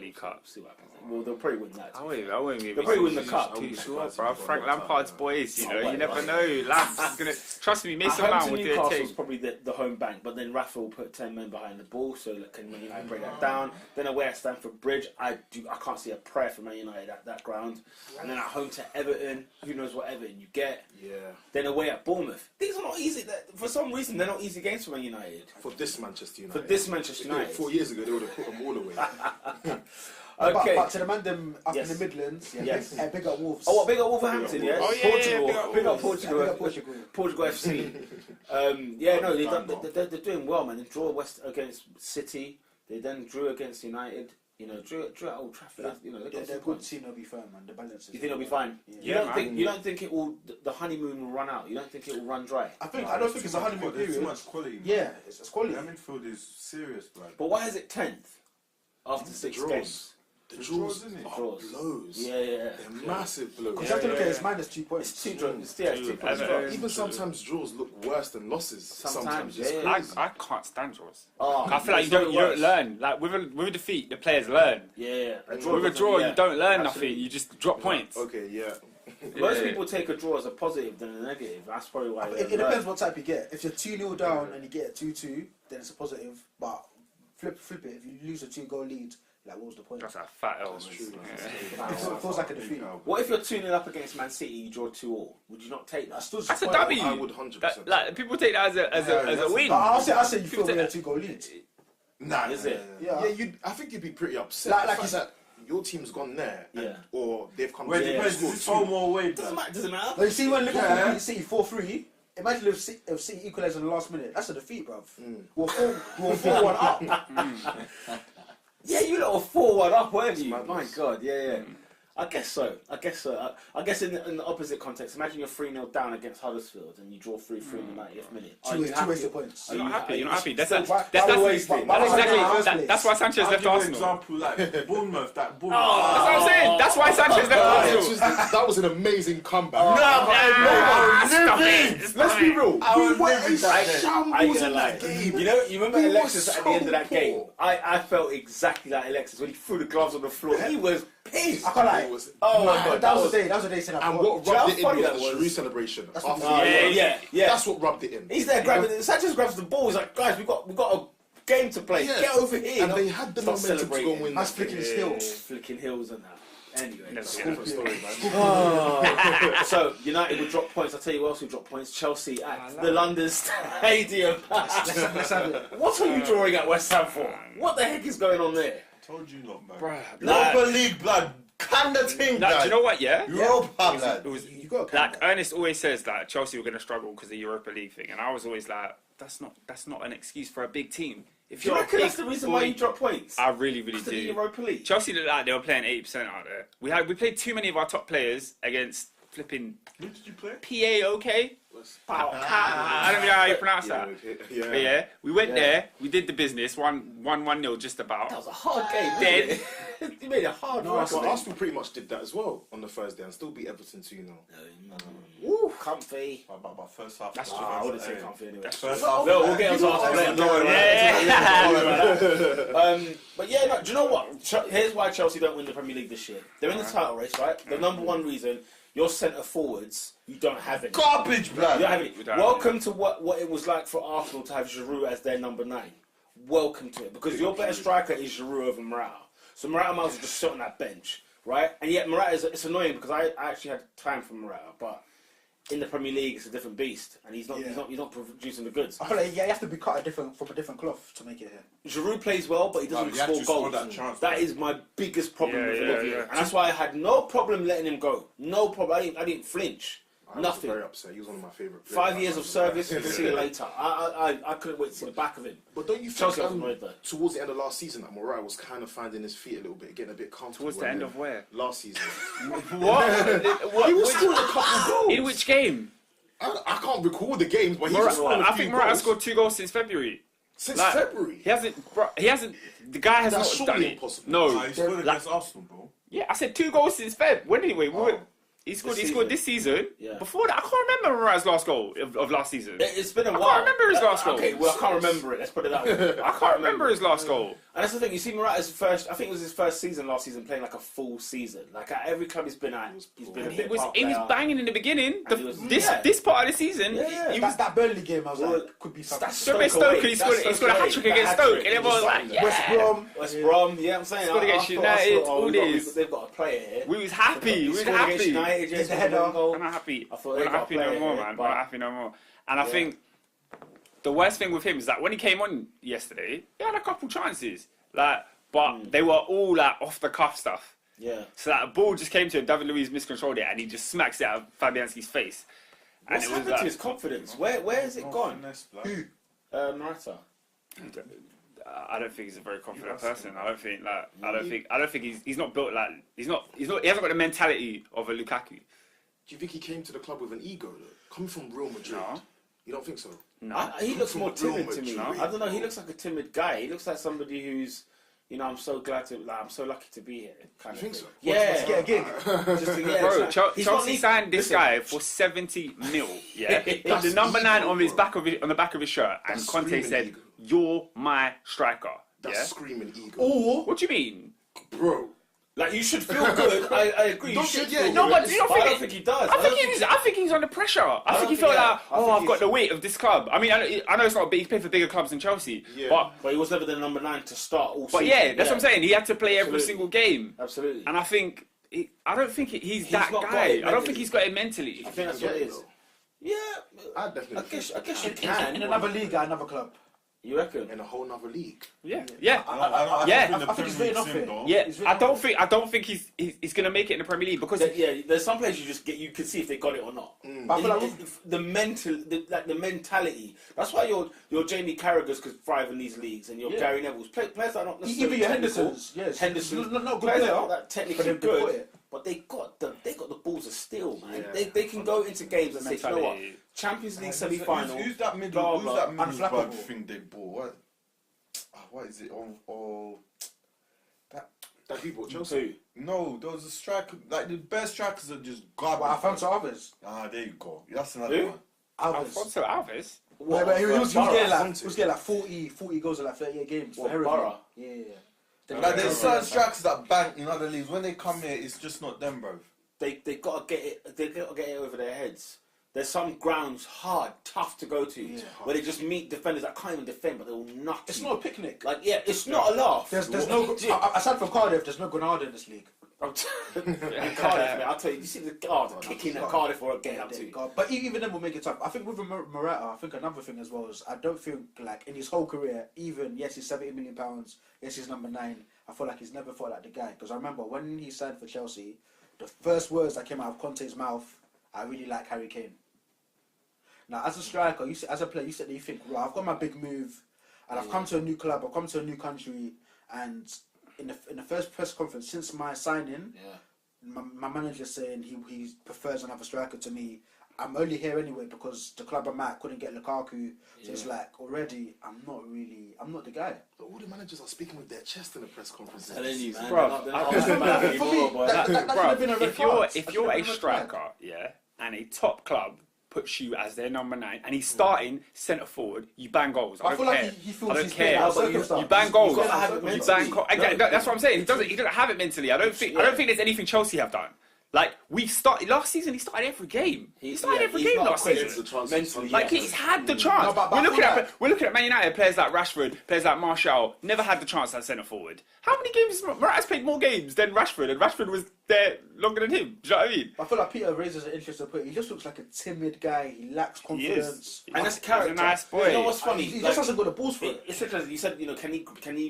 Speaker 4: League Cup.
Speaker 2: See what happens. Well, they'll probably win that.
Speaker 4: I won't be.
Speaker 2: They'll probably win the cup.
Speaker 4: Too sure, bro. Frank Lampard's boys, you know, you never know. Lampard's gonna trust me. Mason Mount will do a
Speaker 2: Newcastle's
Speaker 4: take.
Speaker 2: probably the home bank, but then Rafa will put 10 men behind the ball, so can Man United break that down. Then away at Stamford Bridge, I can't see a prayer for Man United at that ground. And then at home to Everton, who knows what Everton you get.
Speaker 3: Yeah.
Speaker 2: Then away at Bournemouth. These are not easy. For some reason, they're not easy games for Man United.
Speaker 3: For this Manchester United.
Speaker 2: For this Manchester United.
Speaker 3: 4 years ago, they would have put them all away.
Speaker 2: Okay.
Speaker 1: But to the man them up in the Midlands,
Speaker 2: Yes.
Speaker 1: Big up Wolves.
Speaker 2: Oh, what, big up Wolverhampton, yeah?
Speaker 4: Oh, yeah,
Speaker 2: Portugal. Big up Portugal.
Speaker 1: Big up Portugal.
Speaker 2: Portugal FC. Yeah, no, they're doing well, man. They draw against City. They then drew against United. You know, drew at Old Trafford. You know,
Speaker 1: They're good team. They'll be fine, man. The balance is.
Speaker 2: You think they'll be fine?
Speaker 1: Yeah.
Speaker 2: You don't think it will? The honeymoon will run out. You don't think it will run dry?
Speaker 1: I don't think it's a honeymoon
Speaker 5: There's too
Speaker 1: period.
Speaker 5: much quality. Man.
Speaker 1: Yeah, it's quality.
Speaker 5: That midfield is serious, blood.
Speaker 2: But why is it 10th after 6
Speaker 3: draws.
Speaker 2: games?
Speaker 3: The
Speaker 5: The
Speaker 3: draws
Speaker 5: draws, innit?
Speaker 3: are
Speaker 2: Draws.
Speaker 3: blows.
Speaker 2: Yeah.
Speaker 3: They're massive blows.
Speaker 1: Because you have to look at it, it's minus 2 points.
Speaker 2: It's 2 draws. It's 2 points.
Speaker 4: Everton.
Speaker 3: Even sometimes draws look worse than losses.
Speaker 2: Sometimes,
Speaker 3: It's
Speaker 2: yeah.
Speaker 3: crazy.
Speaker 4: I can't stand draws.
Speaker 2: Oh,
Speaker 4: I feel like you don't learn. Like with a defeat, the players learn.
Speaker 2: Yeah.
Speaker 4: With a draw, you don't learn
Speaker 2: Absolutely.
Speaker 4: nothing. You just drop points.
Speaker 3: Okay, yeah.
Speaker 2: Most people take a draw as a positive than a negative. That's probably why.
Speaker 1: It depends what type you get. If you're 2-0 down and you get a 2-2, then it's a positive. But flip it. If you lose a 2-goal lead, like what was the point?
Speaker 4: That's a fat L.
Speaker 3: That's true.
Speaker 1: It feels like a defeat.
Speaker 2: What if you're 2-0 up against Man City, you draw 2-2? Would you not take that?
Speaker 4: That's a W.
Speaker 3: I would 100%.
Speaker 4: Like people take that as a win.
Speaker 1: But I'll say you feel
Speaker 4: People
Speaker 1: with a
Speaker 4: take
Speaker 1: 2-goal lead.
Speaker 3: Nah,
Speaker 2: Is it?
Speaker 1: Yeah.
Speaker 3: I think you'd be pretty upset.
Speaker 1: Like
Speaker 3: the
Speaker 1: you
Speaker 3: fact
Speaker 1: said-
Speaker 3: that your team's gone there,
Speaker 2: Yeah.
Speaker 3: or they've come.
Speaker 5: Wait,
Speaker 3: to
Speaker 5: depends.
Speaker 3: score
Speaker 5: Is this
Speaker 3: two.
Speaker 5: home or away?
Speaker 2: Doesn't matter. Doesn't matter.
Speaker 1: But you see when Liverpool
Speaker 5: Yeah.
Speaker 1: beat City 4-3, imagine if City equalised in the last minute. That's a defeat, bruv. We're 4-1 up.
Speaker 2: Yeah, you lot were 4-1 up, weren't you?
Speaker 3: madness.
Speaker 2: My God, yeah. I guess so. I guess in the opposite context, imagine you're 3-0 down against Huddersfield and you draw 3-3 in the 90th minute. Are you
Speaker 1: Two
Speaker 2: happy?
Speaker 1: wasted points.
Speaker 2: Are
Speaker 4: You're not happy. You're not happy. That's
Speaker 1: why-
Speaker 4: that's why Sanchez
Speaker 5: I'll
Speaker 4: left
Speaker 5: give you an
Speaker 4: Arsenal.
Speaker 5: example like Bournemouth. That Bournemouth.
Speaker 4: That's what I'm saying. That's why Sanchez left Arsenal.
Speaker 3: That was an amazing comeback.
Speaker 4: Stop it.
Speaker 3: Let's be real. We were
Speaker 5: never
Speaker 3: in
Speaker 5: that day.
Speaker 3: shambles in that game.
Speaker 2: You remember
Speaker 3: We were
Speaker 2: Alexis at the end of that
Speaker 3: so
Speaker 2: game?
Speaker 3: poor.
Speaker 2: I felt exactly like Alexis when he threw the gloves on the floor. He was pissed.
Speaker 1: I can't lie.
Speaker 3: It was
Speaker 2: Oh my
Speaker 3: mad.
Speaker 2: God,
Speaker 1: That was the day said I
Speaker 3: And
Speaker 1: forgot.
Speaker 3: what
Speaker 2: Do you know
Speaker 3: rubbed
Speaker 2: how
Speaker 3: it in
Speaker 2: funny
Speaker 3: was
Speaker 2: that
Speaker 3: the
Speaker 2: was?
Speaker 3: Giroud celebration.
Speaker 1: That's
Speaker 3: After
Speaker 1: what-
Speaker 2: Yeah.
Speaker 3: That's what rubbed it in.
Speaker 2: He's there grabbing it. Sanchez grabs the ball. He's like, guys, we got a game to play.
Speaker 3: Yeah.
Speaker 2: Get over here.
Speaker 3: And they had the
Speaker 2: Stop
Speaker 3: momentum to go
Speaker 2: celebrating.
Speaker 3: and win.
Speaker 1: That's
Speaker 3: that
Speaker 1: flicking
Speaker 3: game.
Speaker 1: his heels.
Speaker 2: Flicking heels and that. Anyway.
Speaker 4: Never
Speaker 3: Different
Speaker 4: get
Speaker 3: story, man.
Speaker 2: So United will drop points. I'll tell you who else will drop points. Chelsea at the London Stadium.
Speaker 1: Let's have it.
Speaker 2: What are you drawing at West Ham for? What the heck is going on there?
Speaker 5: Told you not, man.
Speaker 6: Europa League, blood. Kind of thing,
Speaker 4: Nah, do
Speaker 6: blood.
Speaker 4: you know what? Yeah.
Speaker 6: Europa, blood.
Speaker 4: It was
Speaker 1: You got to
Speaker 4: like Ernest always says that Chelsea were going to struggle because of the Europa League thing, and I was always like, that's not an excuse for a big team. If
Speaker 2: Do you
Speaker 4: you're a
Speaker 2: reckon
Speaker 4: big
Speaker 2: that's the reason
Speaker 4: boy-
Speaker 2: why you drop points?
Speaker 4: I really
Speaker 2: Because of the
Speaker 4: do.
Speaker 2: Europa League.
Speaker 4: Chelsea looked like they were playing 80% out there. We played too many of our top players against flipping
Speaker 5: Who did you play?
Speaker 4: PAOK. I don't know how you pronounce that.
Speaker 3: Yeah.
Speaker 4: But yeah, we went there. We did the business. 1-0 just about.
Speaker 2: That was a hard game.
Speaker 4: Dead.
Speaker 2: Wasn't it? You made it hard.
Speaker 3: No,
Speaker 2: work of it.
Speaker 3: Arsenal pretty much did that as well on the Thursday and still beat Everton 2-0.
Speaker 2: Woo, comfy.
Speaker 5: But first half.
Speaker 4: That's
Speaker 2: I wouldn't say comfy anyway.
Speaker 5: First
Speaker 2: No,
Speaker 5: half.
Speaker 2: we'll get onto Arsenal later. Don't worry about that. But yeah, no, do you know what? Here's why Chelsea don't win the Premier League this year. They're in the title race, right? The number one reason, your centre forwards, you don't have any.
Speaker 6: Garbage,
Speaker 2: You
Speaker 6: blood.
Speaker 2: don't have any.
Speaker 4: We don't
Speaker 2: Welcome to what it was like for Arsenal to have Giroud as their number 9. Welcome to it. Because your better striker is Giroud over Morata. So Morata might as well just sit on that bench, right? And yet Morata it's annoying because I actually had time for Morata, but in the Premier League it's a different beast, and he's not producing the goods.
Speaker 1: I feel like you have to be cut from a different cloth to make it here.
Speaker 2: Giroud plays well, but he doesn't
Speaker 5: he actually
Speaker 2: score
Speaker 5: scored
Speaker 2: goals.
Speaker 5: that chance,
Speaker 2: That
Speaker 5: man.
Speaker 2: is my biggest problem
Speaker 4: Yeah,
Speaker 2: with
Speaker 4: yeah,
Speaker 2: him.
Speaker 4: yeah.
Speaker 2: And that's why I had no problem letting him go. No problem. I didn't flinch.
Speaker 3: I was
Speaker 2: Nothing.
Speaker 3: very upset. He was one of my favourite players.
Speaker 2: 5 years of service, see you later. I couldn't wait to see the back of him.
Speaker 3: But don't you think
Speaker 2: Chelsea was annoyed though.
Speaker 3: towards the end of last season that Morata was kind of finding his feet a little bit, getting a bit comfortable?
Speaker 4: Towards the end of where?
Speaker 3: Last season.
Speaker 4: What?
Speaker 3: He was scoring a couple goals.
Speaker 4: In which game?
Speaker 3: I can't recall the games, but he was scoring a
Speaker 4: I
Speaker 3: few
Speaker 4: think Morata
Speaker 3: goals.
Speaker 4: scored 2 goals since February.
Speaker 3: Since
Speaker 4: Like,
Speaker 3: February.
Speaker 4: He hasn't. The guy has
Speaker 3: That's
Speaker 4: not
Speaker 3: surely
Speaker 4: done it.
Speaker 3: impossible.
Speaker 4: No.
Speaker 5: Nah, he scored against Arsenal, bro.
Speaker 4: Yeah, I said 2 goals since Feb. When anyway?
Speaker 5: Oh.
Speaker 4: He scored this season.
Speaker 2: Yeah.
Speaker 4: Before that, I can't remember Morata's last goal of last season.
Speaker 2: It's been a while.
Speaker 4: I can't remember his last goal.
Speaker 2: Okay, well, I can't remember it. Let's put it that way.
Speaker 4: I can't remember his last goal.
Speaker 2: And that's the thing. You see, Morata's first. I think it was his first season last season, playing like a full season. Like at every club he's been at, he's been a bit.
Speaker 4: He was banging in the beginning.
Speaker 2: And
Speaker 4: This part of the season,
Speaker 2: Yeah.
Speaker 4: he was.
Speaker 1: That Burnley game, I was like, could be something.
Speaker 4: Stoke, he scored a hat-trick against Stoke, and everyone was like, yeah.
Speaker 2: West Brom, yeah, I'm saying.
Speaker 4: Scored against United, all this.
Speaker 2: They've got a player here.
Speaker 4: We was happy. We was
Speaker 2: Scored against
Speaker 4: happy.
Speaker 2: United,
Speaker 1: Did the header.
Speaker 2: goal.
Speaker 4: We're not happy.
Speaker 2: I thought
Speaker 4: We're
Speaker 2: they
Speaker 4: not
Speaker 2: got a
Speaker 4: happy
Speaker 2: player
Speaker 4: no more,
Speaker 2: here,
Speaker 4: man.
Speaker 2: but-
Speaker 4: We're not happy no more. And I think the worst thing with him is that when he came on yesterday, he had a couple chances, but they were all like off the cuff stuff.
Speaker 2: Yeah.
Speaker 4: So that a ball just came to him, David Luiz miscontrolled it, and he just smacks it out of Fabianski's face. And
Speaker 2: What's
Speaker 4: it was
Speaker 2: happened to his confidence? Where has it gone?
Speaker 5: Finesse, blood.
Speaker 2: Morata.
Speaker 4: I don't think he's a very confident person. I don't think he's not built like he hasn't got the mentality of a Lukaku.
Speaker 3: Do you think he came to the club with an ego, though? Coming from Real Madrid.
Speaker 4: No.
Speaker 3: You don't think so?
Speaker 4: No.
Speaker 2: He looks more
Speaker 3: From
Speaker 2: timid to me.
Speaker 3: Real Madrid.
Speaker 2: I don't know. He looks like a timid guy. He looks like somebody who's, I'm so glad to, I'm so lucky to be here. Kind
Speaker 3: You
Speaker 2: of
Speaker 3: think
Speaker 2: thing.
Speaker 3: so?
Speaker 2: Yeah.
Speaker 1: Let's get a gig.
Speaker 4: Bro,
Speaker 2: He's not
Speaker 4: Chelsea signed this guy for 70 mil. Yeah, put the number 9 on his back on the back of his shirt, and
Speaker 3: That's
Speaker 4: Conte
Speaker 3: screaming
Speaker 4: said,
Speaker 3: ego.
Speaker 4: "You're my striker."
Speaker 3: That's
Speaker 4: Yeah.
Speaker 3: screaming ego.
Speaker 1: Or
Speaker 4: What do you mean?
Speaker 3: Bro.
Speaker 2: Like, you should feel good. I agree.
Speaker 3: Don't
Speaker 2: you should
Speaker 3: you- yeah,
Speaker 2: feel
Speaker 3: no,
Speaker 2: good.
Speaker 4: but do you not
Speaker 2: I
Speaker 4: think
Speaker 2: don't
Speaker 4: it-
Speaker 2: think he does.
Speaker 4: I think he's under pressure. I think he felt like, I've got the weight of this club. I mean, I know it's not big. He's played for bigger clubs than Chelsea,
Speaker 3: Yeah.
Speaker 2: But he was never the number 9 to start all
Speaker 4: but
Speaker 2: season.
Speaker 4: yeah, that's what I'm saying. He had to play every
Speaker 2: Absolutely.
Speaker 4: single game,
Speaker 2: Absolutely.
Speaker 4: and I think I don't think he's that
Speaker 2: not got
Speaker 4: guy.
Speaker 2: it
Speaker 4: I don't think
Speaker 2: mentally.
Speaker 4: he's got it mentally.
Speaker 2: I think that's what it is. Yeah.
Speaker 3: I definitely
Speaker 2: I guess you can.
Speaker 1: in another league at another club.
Speaker 2: You reckon?
Speaker 3: in a whole nother league.
Speaker 4: Yeah.
Speaker 1: I think he's written off it.
Speaker 4: Yeah,
Speaker 1: He's
Speaker 4: I
Speaker 1: written
Speaker 4: don't think he's gonna make it in the Premier League because
Speaker 2: There's some players you can see if they got it or not.
Speaker 1: But I feel like
Speaker 2: The mentality. That's why your Jamie Carragher's could thrive in these leagues, and your Gary Neville's players that are not necessarily
Speaker 1: even your
Speaker 2: technical.
Speaker 1: Hendersons, yes.
Speaker 2: Henderson,
Speaker 1: Not good
Speaker 2: players that
Speaker 1: player,
Speaker 2: are not that
Speaker 1: but
Speaker 2: technically
Speaker 1: they've
Speaker 2: good,
Speaker 1: put it.
Speaker 2: but they got the balls of steel, man.
Speaker 3: Yeah.
Speaker 2: They can go into games and say, you know what,
Speaker 4: Mentality.
Speaker 2: Champions League semi-final.
Speaker 5: Who's that
Speaker 2: blah,
Speaker 5: middle? Who's
Speaker 2: blah.
Speaker 5: that middle
Speaker 1: Unflappable.
Speaker 5: bug thing they bought? What is it?
Speaker 3: That people Chelsea.
Speaker 5: No, there was a striker. Like the best strikers are just garbage.
Speaker 1: Well, Alfonso Alves.
Speaker 5: There you go. That's another
Speaker 2: Who?
Speaker 5: one.
Speaker 1: Alves.
Speaker 4: Alfonso Alves.
Speaker 1: But he was getting
Speaker 2: Borough.
Speaker 1: like 40 goals in like 38 games for
Speaker 2: What,
Speaker 1: Hereford.
Speaker 2: Borough?
Speaker 1: Yeah.
Speaker 5: Like there's certain strikers that bank in other leagues. When they come here, it's just not them, bro.
Speaker 2: They got to get it. They got to get it over their heads. There's some grounds hard, tough to go to, where they just meet defenders that can't even defend, but they will knock
Speaker 1: It's
Speaker 2: you.
Speaker 1: not a picnic.
Speaker 2: Like, yeah, it's not a laugh.
Speaker 1: There's no aside from Cardiff, there's no Granada in this league.
Speaker 2: And Cardiff, man, I'll tell you, you see the kicking that Cardiff were getting up to.
Speaker 1: God. But even then, will make it tough. I think with Morata, I think another thing as well is I don't think like in his whole career, even yes, he's £70 million, yes, he's number 9. I feel like he's never felt like the guy. Because I remember when he signed for Chelsea, the first words that came out of Conte's mouth, I really like Harry Kane. Now, as a striker, as a player, you said that you think, well, I've got my big move, and I've come to a new club, I've come to a new country, and in the first press conference since my signing, my manager's saying he prefers another striker to me. I'm only here anyway because the club I'm at couldn't get Lukaku. So it's like already I'm not the guy.
Speaker 3: But all the managers are speaking with their chest in the press conferences.
Speaker 2: Telling you, man.
Speaker 4: Bro,
Speaker 2: they're not that bad anymore, boy.
Speaker 1: that should have been a red
Speaker 4: if you're
Speaker 1: card.
Speaker 4: if
Speaker 1: That should
Speaker 4: you're
Speaker 1: have
Speaker 4: a
Speaker 1: been red
Speaker 4: striker,
Speaker 1: flag.
Speaker 4: yeah, and a top club puts you as their number 9, and he's starting centre forward, you bang goals. I
Speaker 1: I
Speaker 4: don't
Speaker 1: feel like
Speaker 4: care.
Speaker 1: he feels
Speaker 4: I don't
Speaker 1: he's
Speaker 4: care.
Speaker 1: playing out
Speaker 2: but
Speaker 1: circumstance.
Speaker 4: You bang goals.
Speaker 2: gotta have it
Speaker 4: You
Speaker 2: mentally.
Speaker 4: bang. That's what I'm saying. He doesn't have it mentally. I don't think there's anything Chelsea have done. Like we've started last season, he started every game. He started every game last season.
Speaker 2: Mentally,
Speaker 4: Like he's had the chance.
Speaker 1: No, but
Speaker 4: we're
Speaker 1: I
Speaker 4: looking at Man United players like Rashford, players like Martial, never had the chance at centre forward. How many games? Morata's played more games than Rashford, and Rashford was there longer than him. Do you know what I mean?
Speaker 1: I feel like Peter raises an interesting point. He just looks like a timid guy. He lacks confidence.
Speaker 2: And that's character.
Speaker 4: He's a nice boy.
Speaker 2: You know what's funny?
Speaker 1: He just hasn't got the balls for it.
Speaker 2: It's because you said, can he?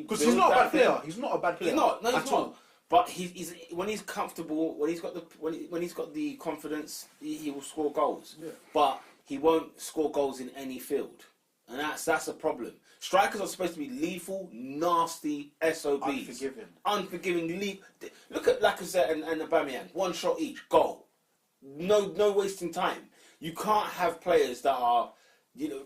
Speaker 1: Because he's not a bad player. He's not a bad player.
Speaker 2: He's not. No, he's
Speaker 1: at
Speaker 2: not.
Speaker 1: all.
Speaker 2: But he's when he's comfortable, when he's got the confidence, he will score goals.
Speaker 1: Yeah.
Speaker 2: But he won't score goals in any field, and that's a problem. Strikers are supposed to be lethal, nasty SOBs, unforgiving. Look at Lacazette and Aubameyang. One shot each, goal. No wasting time. You can't have players that are,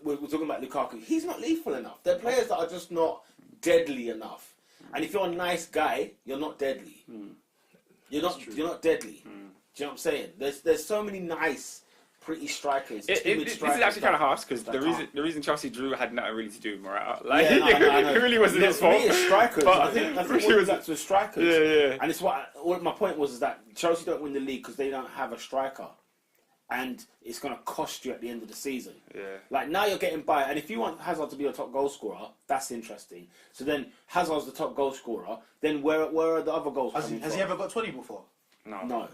Speaker 2: we're talking about Lukaku. He's not lethal enough. They're players that are just not deadly enough. And if you're a nice guy, you're not deadly. You're not deadly. Do Do you know what I'm saying? There's so many nice, pretty strikers.
Speaker 4: This is actually kind of harsh because the reason Chelsea drew had nothing really to do with Morata. Like,
Speaker 2: I know.
Speaker 4: it really wasn't his fault.
Speaker 2: For me, it's strikers.
Speaker 4: But
Speaker 2: I think
Speaker 4: really
Speaker 2: what was that with strikers.
Speaker 4: Yeah.
Speaker 2: And it's what my point was is that Chelsea don't win the league because they don't have a striker, and it's going to cost you at the end of the season.
Speaker 4: Yeah.
Speaker 2: Like now you're getting by, and if you want Hazard to be your top goal scorer, that's interesting. So then Hazard's the top goal scorer. Then where are the other goals coming from?
Speaker 1: Has he ever got 20 before?
Speaker 2: No.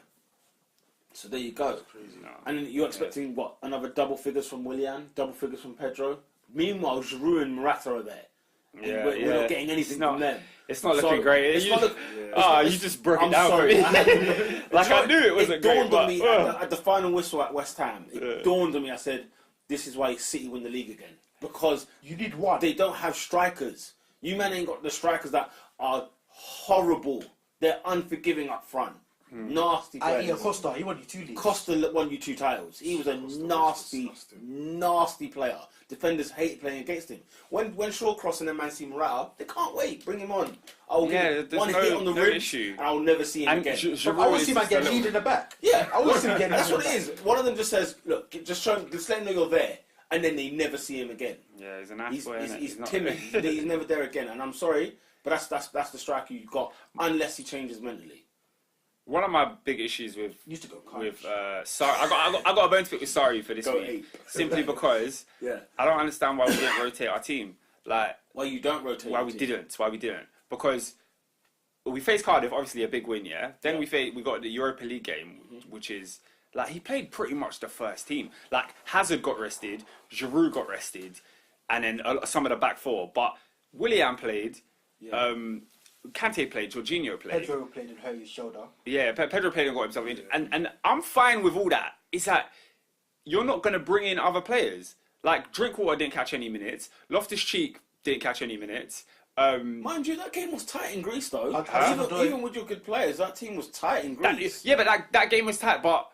Speaker 2: So there you go.
Speaker 4: Crazy. No.
Speaker 2: And then you're expecting what? Another double figures from Willian, double figures from Pedro. Meanwhile, Giroud and Morata are there.
Speaker 4: Yeah,
Speaker 2: We're not getting anything from them.
Speaker 4: It's not looking great. You just broke it down
Speaker 2: sorry.
Speaker 4: for me. Like I knew it wasn't great.
Speaker 2: It dawned on me at the final whistle at West Ham. It dawned on me. I said, "This is why City win the league again because
Speaker 1: you need one.
Speaker 2: They don't have strikers. You man ain't got the strikers that are horrible. They're unforgiving up front. Nasty players.
Speaker 1: Costa, he won you 2 leagues.
Speaker 2: Costa won you 2 titles. He was a nasty player. Defenders hate playing against him. When Shawcross and then Man City Morata, they can't wait. Bring him on. I'll give one hit on the ribs, and I'll never see him again.
Speaker 1: I want to see him get lead in the back.
Speaker 2: Yeah,
Speaker 1: I want to see him get
Speaker 2: that's what it is. One of them just says, "Look, just let him know you're there," and then they never see him again.
Speaker 4: Yeah, he's a nice boy.
Speaker 2: He's timid. He's never there again. And I'm sorry, but that's the striker you've got unless he changes mentally.
Speaker 4: One of my big issues with
Speaker 2: Sarri,
Speaker 4: I got a bone to pick with Sarri for this week, simply because I don't understand why we didn't rotate our team. Like
Speaker 2: why you don't rotate?
Speaker 4: Why we didn't? Because we faced Cardiff, obviously a big win, yeah. Then we got the Europa League game, which is like he played pretty much the first team. Like Hazard got rested, Giroud got rested, and then some of the back four. But Willian played. Yeah. Kante played, Jorginho played.
Speaker 1: Pedro played and hurt his shoulder.
Speaker 4: Yeah, Pedro played and got himself injured. And I'm fine with all that. It's that you're not going to bring in other players. Like, Drinkwater didn't catch any minutes. Loftus-Cheek didn't catch any minutes.
Speaker 2: Mind you, that game was tight in Greece, though. Even with your good players, that team was tight in Greece.
Speaker 4: But that game was tight, but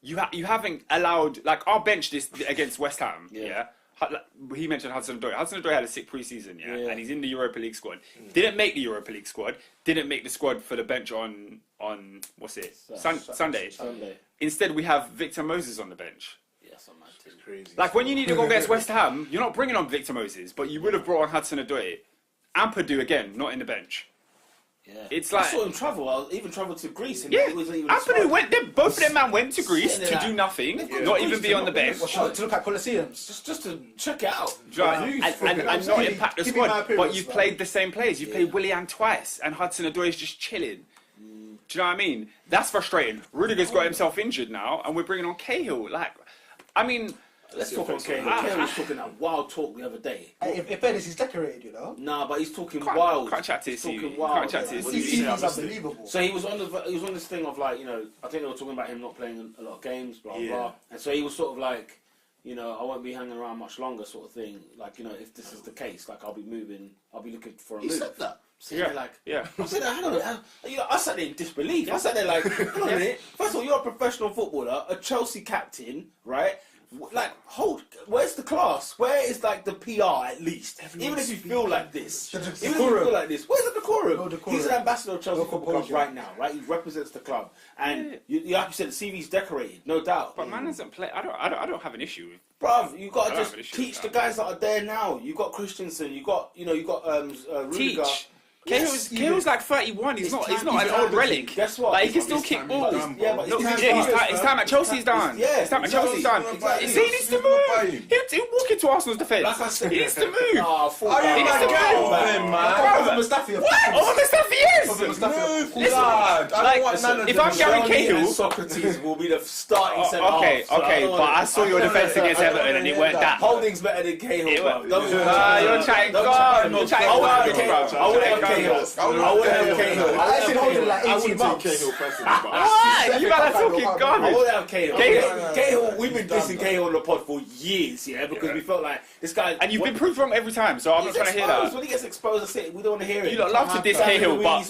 Speaker 4: you haven't allowed... Like, our bench this against West Ham, yeah? He mentioned Hudson-Odoi. Hudson-Odoi had a sick pre-season, and he's in the Europa League squad. Didn't make the Europa League squad. Didn't make the squad for the bench on what's it? Sunday. Instead, we have Victor Moses on the bench.
Speaker 2: Yes, I'm crazy.
Speaker 4: Like when you need to go against West Ham, you're not bringing on Victor Moses, but you would have brought on Hudson-Odoi. Ampadu again, not in the bench.
Speaker 2: Yeah.
Speaker 4: It's like
Speaker 2: I saw him travel. I even travelled to Greece. And
Speaker 4: Ampadu went. Both of them man went to Greece to do nothing, not even be on the bench.
Speaker 1: To look at Colosseums,
Speaker 2: just to check it out,
Speaker 4: and not impact the squad. But you've played the same players. You've played Willian twice, and Hudson-Odoi is just chilling. Do you know what I mean? That's frustrating. Rudiger's got himself injured now, and we're bringing on Cahill. Like, I mean.
Speaker 2: Let's talk on Cahill. Cahill was talking that wild talk the other day.
Speaker 1: In fairness, he's decorated, you know.
Speaker 2: Nah, but he's talking wild.
Speaker 4: Can't chat to his
Speaker 2: talking
Speaker 4: CV.
Speaker 2: wild.
Speaker 4: Can't chat to his CV.
Speaker 1: He's unbelievable.
Speaker 2: So he was on this thing of like, you know, I think they were talking about him not playing a lot of games, blah blah. And so he was sort of like, you know, I won't be hanging around much longer, sort of thing. Like, you know, if this is the case, like I'll be looking for a move.
Speaker 1: He said that.
Speaker 2: I said, hang on a minute. You know, I sat there in disbelief. I sat there like, hang on a minute. First of all, you're a professional footballer, a Chelsea captain, right? Like, where's the class? Where is like the PR at least? Even if you feel like this, where's the decorum? He's an ambassador of Chelsea Football Club right now, right? He represents the club, and like you said, the CV's decorated, no doubt.
Speaker 4: But man doesn't play. I don't have an issue with.
Speaker 2: Bruv, you got to just teach the guys that are there now. You got Christensen, you got Rudiger.
Speaker 4: Teach. Cahill's like 31. He's not an old relic.
Speaker 2: Guess what?
Speaker 4: Like, he can still kick balls. His time at Chelsea's done. His time at Chelsea's done. He needs to move. He'll walk into Arsenal's defence. He needs to move. He needs to move. Over Mustafi, yes. Listen, if I'm Gary Cahill,
Speaker 2: Socrates will be the starting centre.
Speaker 4: Okay, but I saw your defence against Everton and it weren't that.
Speaker 2: Holding's better than Cahill.
Speaker 4: You're chatting God. You're chatting God.
Speaker 2: I would have Cahill.
Speaker 1: I actually Holding like 18 months.
Speaker 4: What? You guys are talking garbage.
Speaker 2: I would have Cahill. We've been dissing Cahill on the pod for years, because we felt like this guy.
Speaker 4: And you've been proved wrong every time, so I'm not trying to hear that.
Speaker 2: When he gets exposed, I say we don't want to hear it.
Speaker 4: You lot love to diss Cahill, but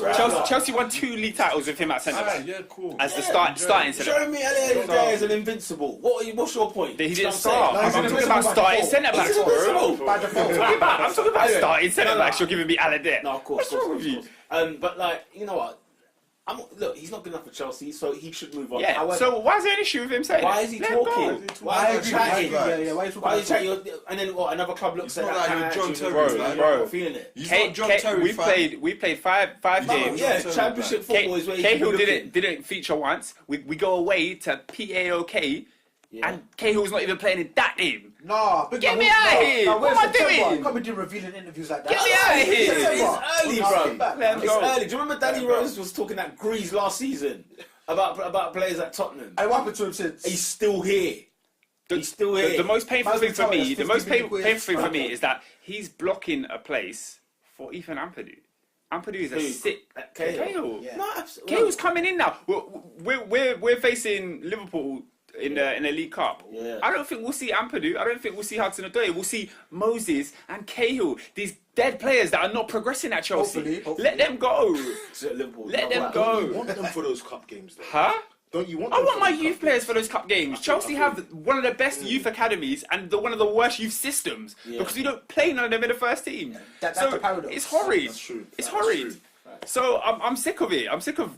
Speaker 4: Chelsea won 2 league titles with him at centre back.
Speaker 5: Yeah, cool.
Speaker 4: As the starting centre back.
Speaker 2: Jeremy Elliott is an invincible. What's your point?
Speaker 4: He didn't start. I'm talking about starting centre backs, bro. I'm talking about starting centre backs. You're giving me Aladet.
Speaker 2: No, of course.
Speaker 4: What's wrong with you?
Speaker 2: But like, you know what? Look, he's not good enough for Chelsea, so he should move on.
Speaker 4: Yeah.
Speaker 2: However,
Speaker 4: So why is there an issue with him saying?
Speaker 2: why is he
Speaker 4: Let him
Speaker 2: talking?
Speaker 4: go.
Speaker 2: Why is he chatting?
Speaker 1: Yeah, why are you talking?
Speaker 2: And then what? Another club looks
Speaker 5: It's
Speaker 2: at
Speaker 5: not
Speaker 2: that.
Speaker 5: like you're John Terry,
Speaker 2: bro.
Speaker 5: man.
Speaker 2: You're not feeling it.
Speaker 5: He's not John Terry
Speaker 4: we
Speaker 5: fan.
Speaker 4: played five games.
Speaker 2: Yeah, Championship football is where he
Speaker 4: Cahill
Speaker 2: should be looking.
Speaker 4: didn't feature once. We go away to PAOK, and Cahill's not even playing in that game.
Speaker 1: Nah,
Speaker 4: Get me out of here! What am I doing?
Speaker 1: You can't be doing revealing interviews like that.
Speaker 4: Get me out of here!
Speaker 2: It's early, bro.
Speaker 4: Let him
Speaker 2: It's
Speaker 4: go.
Speaker 2: early. Do you remember Danny Rose was talking at Grease last season about players at Tottenham?
Speaker 1: And what happened to him since?
Speaker 2: He's still here. He's still here.
Speaker 4: The most painful
Speaker 1: Man's
Speaker 4: thing for
Speaker 1: retired,
Speaker 4: me, the
Speaker 1: 50
Speaker 4: most
Speaker 1: million quid.
Speaker 4: painful thing for me is that he's blocking a place for Ethan Ampadu. Ampadu is a
Speaker 2: Who?
Speaker 4: sick Cahill.
Speaker 2: No, absolutely.
Speaker 4: Cahill's coming in now. We're facing Liverpool in the League Cup.
Speaker 2: Yeah.
Speaker 4: I don't think we'll see Ampadu. I don't think we'll see Hudson-Odoi. We'll see Moses and Cahill. These dead players that are not progressing at Chelsea.
Speaker 1: Hopefully.
Speaker 4: Let them go.
Speaker 2: Liverpool.
Speaker 4: Let them
Speaker 3: Don't you
Speaker 4: go.
Speaker 3: want them for those cup games, though?
Speaker 4: Huh?
Speaker 3: Don't you want?
Speaker 4: I
Speaker 3: them
Speaker 4: want
Speaker 3: for
Speaker 4: my
Speaker 3: those
Speaker 4: youth
Speaker 3: cup
Speaker 4: players
Speaker 3: games?
Speaker 4: for those cup games. Chelsea have one of the best youth academies and one of the worst youth systems because we don't play none of them in the first team.
Speaker 1: That's
Speaker 4: so
Speaker 1: the paradox.
Speaker 4: it's horrid.
Speaker 3: That's true.
Speaker 4: It's
Speaker 3: That's
Speaker 4: horrid.
Speaker 3: true.
Speaker 4: So I'm sick of it. I'm sick of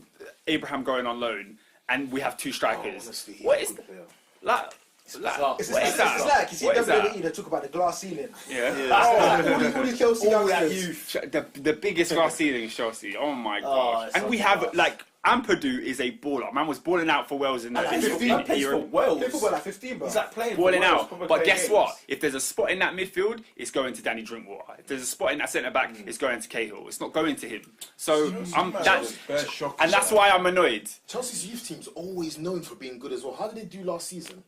Speaker 4: Abraham going on loan and we have two strikers.
Speaker 3: Honestly,
Speaker 4: What
Speaker 3: he's
Speaker 4: is
Speaker 3: a good player.
Speaker 4: like?
Speaker 2: bizarre.
Speaker 1: It's
Speaker 4: What is that?
Speaker 1: like, you see
Speaker 4: What is that?
Speaker 1: WWE, they talk about the glass ceiling.
Speaker 4: Yeah.
Speaker 1: All these Chelsea
Speaker 2: All that
Speaker 1: youngsters.
Speaker 2: youth.
Speaker 4: The biggest glass ceiling is Chelsea. Oh my gosh.
Speaker 2: it's
Speaker 4: And we
Speaker 2: so
Speaker 4: have
Speaker 2: fast.
Speaker 4: like Ampadu is a baller. Man was balling out for Wales in the
Speaker 1: Like
Speaker 2: He's
Speaker 1: 15,
Speaker 2: he plays for
Speaker 4: Euro.
Speaker 2: Wales.
Speaker 1: Play football at 15, bro.
Speaker 2: He's like playing
Speaker 4: balling
Speaker 2: for Wales,
Speaker 4: out.
Speaker 2: proper
Speaker 4: But
Speaker 2: playing
Speaker 4: guess
Speaker 2: games.
Speaker 4: what? If there's a spot in that midfield, it's going to Danny Drinkwater. If there's a spot in that centre back, it's going to Cahill. It's not going to him. So and that's why I'm annoyed.
Speaker 3: Chelsea's youth team's always known for being good as well. How did they do last season?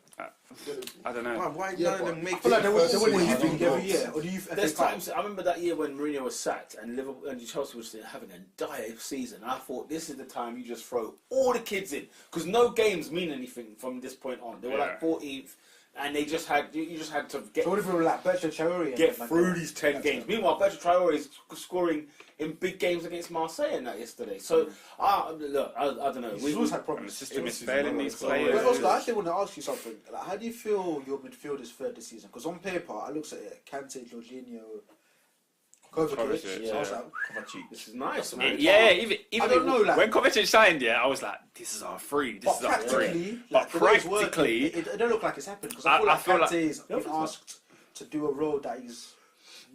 Speaker 4: I don't know.
Speaker 5: Why
Speaker 3: Yeah,
Speaker 5: none of
Speaker 3: but
Speaker 5: them make
Speaker 1: I feel like they win
Speaker 5: first
Speaker 1: the youth
Speaker 5: season?
Speaker 1: league every year. Or the youth
Speaker 2: There's
Speaker 1: FA Cup.
Speaker 2: times I remember that year when Mourinho was sacked and Liverpool and Chelsea was having a dire season. I thought this is the time you just throw all the kids in because no games mean anything from this point on. They were like 14th, and they just had you just had to get
Speaker 1: So what if we were like Bertrand Traore and
Speaker 2: get
Speaker 1: them,
Speaker 2: through
Speaker 1: like,
Speaker 2: these 10 games. Meanwhile, Bertrand Traore is scoring in big games against Marseille and that yesterday. So look, I don't know.
Speaker 1: He's always had
Speaker 4: The
Speaker 1: problems.
Speaker 4: system is failing these
Speaker 1: Wait,
Speaker 4: players.
Speaker 1: Oscar, I actually want to ask you something. Like, how do you feel your midfield is third this season? Because on paper, I looked at it, Kante, Jorginho, Kovacic.
Speaker 4: Kovacic,
Speaker 1: So I was
Speaker 2: yeah.
Speaker 1: like,
Speaker 2: This is nice, man.
Speaker 4: Yeah, even
Speaker 1: I don't know, like-
Speaker 4: when Kovacic signed, I was like, this is our three. This
Speaker 1: but
Speaker 4: is our three.
Speaker 1: practically,
Speaker 4: But
Speaker 1: like, the way it's working,
Speaker 4: practically,
Speaker 1: it don't look like it's happened. Because
Speaker 4: I
Speaker 1: I feel like
Speaker 4: feel like-
Speaker 1: Kante is been asked to do a role that he's